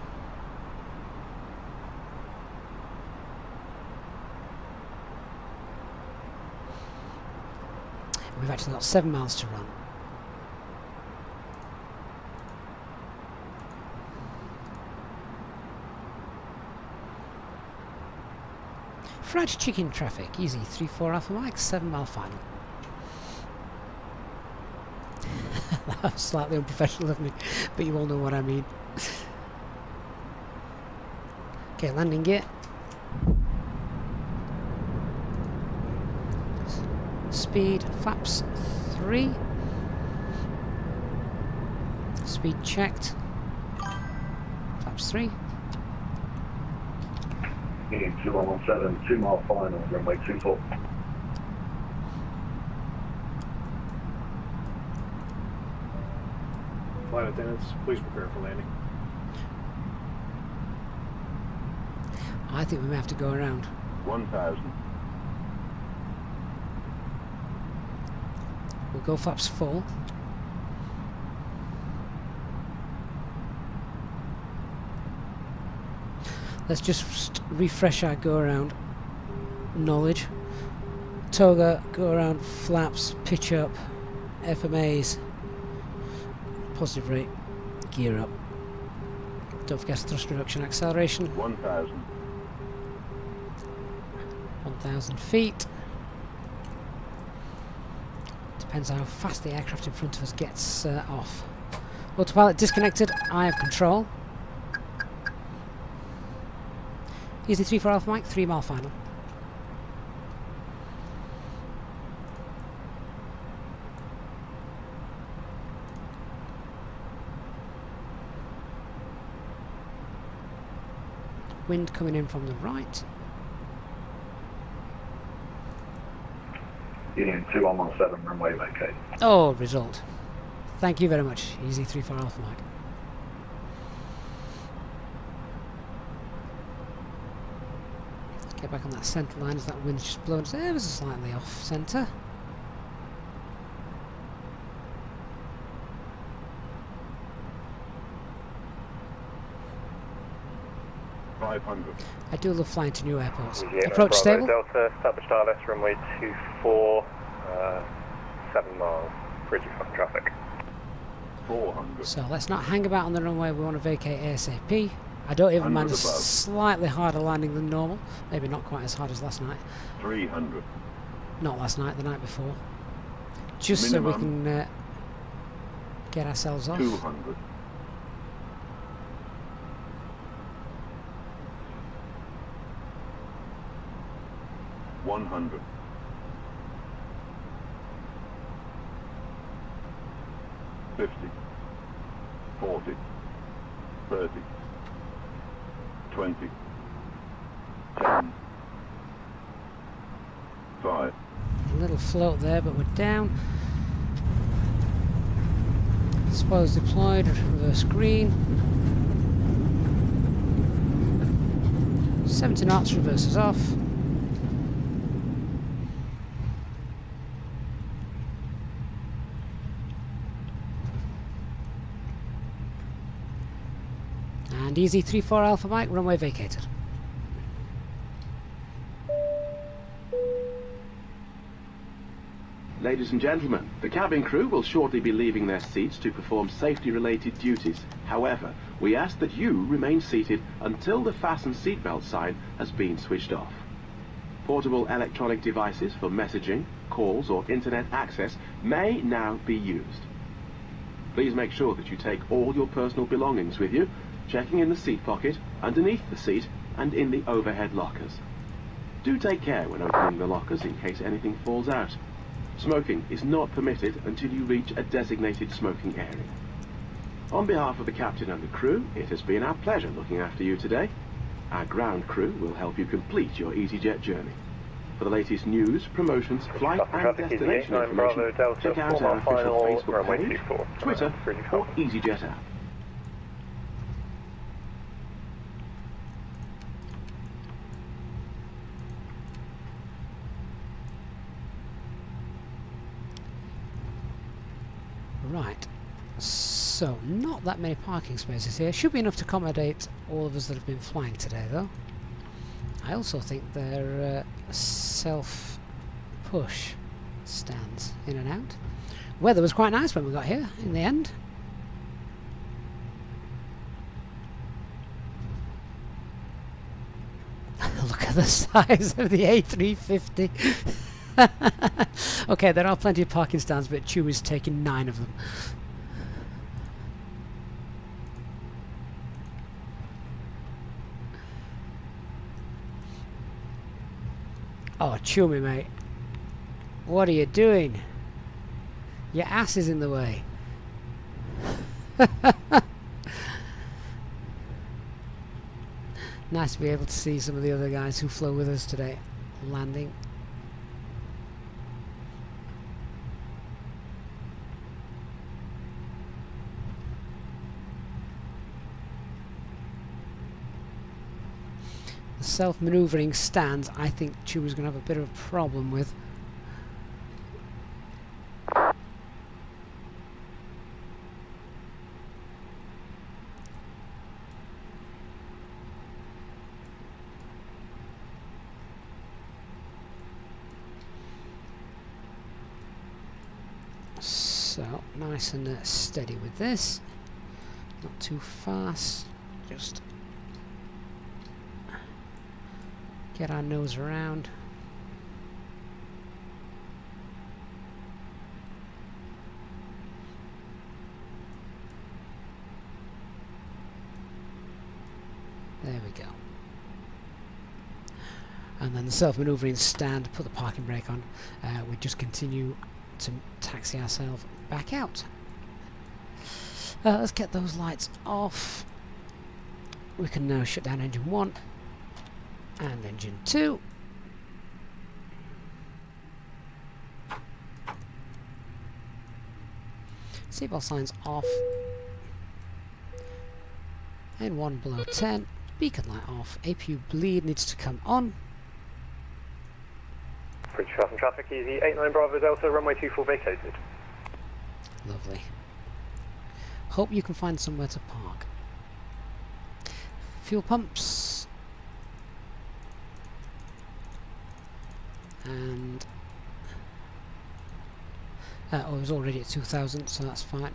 Speaker 1: We've actually got 7 miles to run. Fried chicken traffic, easy, 3-4 Alpha Mike, 7-mile final. That was slightly unprofessional of me, but you all know what I mean. Okay, landing gear. Speed, flaps 3. Speed checked. Flaps 3.
Speaker 10: Union 2117, 2-mile final, runway 24.
Speaker 9: Flight attendants, please prepare for landing.
Speaker 1: I think we may have to go around.
Speaker 13: 1,000.
Speaker 1: We'll go flaps full. Let's just refresh our go around knowledge. Toga, go around, flaps, pitch up, FMAs, positive rate, gear up. Don't forget thrust reduction acceleration.
Speaker 13: 1,000.
Speaker 1: 1,000 feet. Depends how fast the aircraft in front of us gets off. Autopilot disconnected, I have control. Easy 3-4 Alpha Mike, 3-mile final. Wind coming in from the right.
Speaker 10: Union 2117, runway vacate.
Speaker 1: Oh, result. Thank you very much. Easy 3-4 Alpha Mike. Get back on that centre line as that wind's just blown us ever so slightly off centre. I do love flying to new airports.
Speaker 8: Yeah,
Speaker 1: Approach stable.
Speaker 8: Delta, established ILS, runway 24, 7 miles, Friedrichshafen traffic.
Speaker 13: 400.
Speaker 1: So let's not hang about on the runway, we want to vacate ASAP. I don't even mind a slightly harder landing than normal. Maybe not quite as hard as last night.
Speaker 13: 300.
Speaker 1: Not last night, the night before. Just minimum. So we can get ourselves off.
Speaker 13: 200. 100. 50. 40. 30. 20. 10. 5.
Speaker 1: A little float there, but we're down. Spoilers deployed, reverse green. 70 knots, reverses off. And easy 3-4 Alpha Mike, runway vacated.
Speaker 7: Ladies and gentlemen, the cabin crew will shortly be leaving their seats to perform safety-related duties. However, we ask that you remain seated until the fasten seatbelt sign has been switched off. Portable electronic devices for messaging, calls or internet access may now be used. Please make sure that you take all your personal belongings with you, checking in the seat pocket, underneath the seat and in the overhead lockers. Do take care when opening the lockers in case anything falls out. Smoking is not permitted until you reach a designated smoking area. On behalf of the captain and the crew, it has been our pleasure looking after you today. Our ground crew will help you complete your EasyJet journey. For the latest news, promotions, flight and destination information, check out our official Facebook page, Twitter or EasyJet app.
Speaker 1: Right, so not that many parking spaces here. Should be enough to accommodate all of us that have been flying today, though. I also think they're self-push stands in and out. Weather was quite nice when we got here in the end. Look at the size of the A350. Okay, there are plenty of parking stands, but Chewie's taking 9 of them. Oh, Chewie, mate. What are you doing? Your ass is in the way. Nice to be able to see some of the other guys who flew with us today landing. Self-maneuvering stands, I think Chewie's going to have a bit of a problem with. So, nice and steady with this. Not too fast, just get our nose around. There we go. And then the self-maneuvering stand, put the parking brake on. We just continue to taxi ourselves back out. Let's get those lights off. We can now shut down engine 1 and engine 2. Seatbelt signs off. N1 below 10. Beacon light off. APU bleed needs to come on.
Speaker 8: Friedrichshafen traffic, easy 89 Bravo Delta, runway 24 vacated.
Speaker 1: Lovely. Hope you can find somewhere to park. Fuel pumps. And oh, it was already at 2000, so that's fine.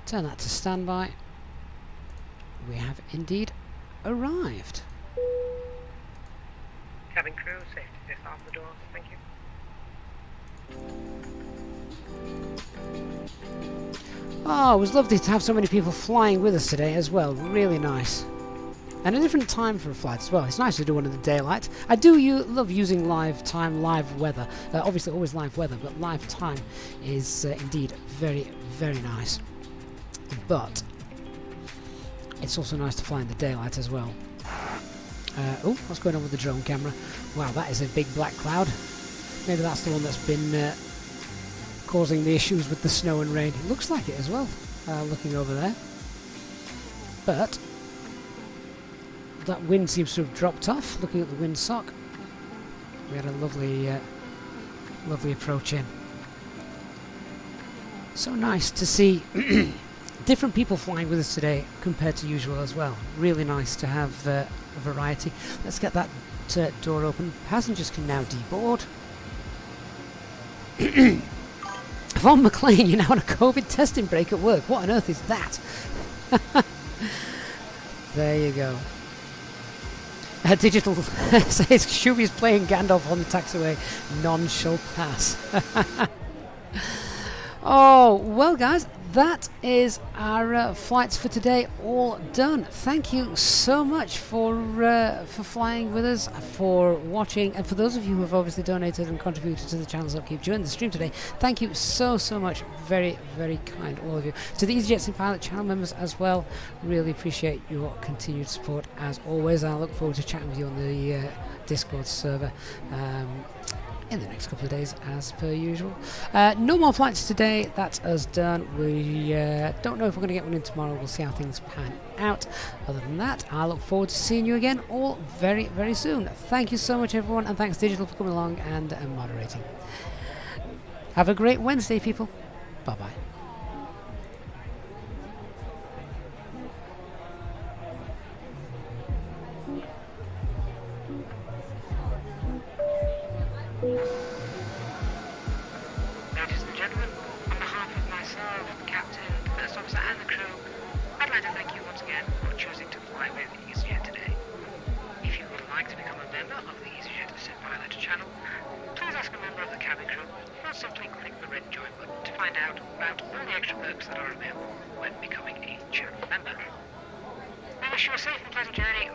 Speaker 1: Turn that to standby. We have indeed arrived.
Speaker 2: Cabin crew, safety disarm the doors, thank you.
Speaker 1: Oh, it was lovely to have so many people flying with us today as well. Really nice. And a different time for a flight as well. It's nice to do one in the daylight. I do love using live time, live weather. Obviously always live weather, but live time is indeed very, very nice. But it's also nice to fly in the daylight as well. Oh, what's going on with the drone camera? Wow, that is a big black cloud. Maybe that's the one that's been causing the issues with the snow and rain. It looks like it as well, looking over there. But that wind seems to have dropped off, looking at the windsock. We had a lovely, lovely approach in. So nice to see different people flying with us today compared to usual as well. Really nice to have a variety. Let's get that door open. Passengers can now deboard. Von McLean, you're now on a COVID testing break at work. What on earth is that? There you go. Digital says Shuby's playing Gandalf on the taxiway. None shall pass. Oh, well, guys, that is our flights for today all done. Thank you so much for flying with us, for watching, and for those of you who have obviously donated and contributed to the channel's upkeep during the stream today. Thank you so much. Very, very kind, all of you. To the EasyJet Pilot channel members as well, really appreciate your continued support as always. I look forward to chatting with you on the Discord server in the next couple of days as per usual. No more flights today, that's us done. We don't know if we're going to get one in tomorrow. We'll see how things pan out. Other than that, I look forward to seeing you again all very, very soon. Thank you so much everyone, and thanks Digital for coming along and moderating. Have a great Wednesday, people. Bye bye.
Speaker 2: Ladies and gentlemen, on behalf of myself, Captain, First Officer and the crew, I'd like to thank you once again for choosing to fly with EasyJet today. If you would like to become a member of the EasyJet Pilot channel, please ask a member of the cabin crew or simply click the red join button to find out about all the extra perks that are available when becoming a channel member. I wish you a safe and pleasant journey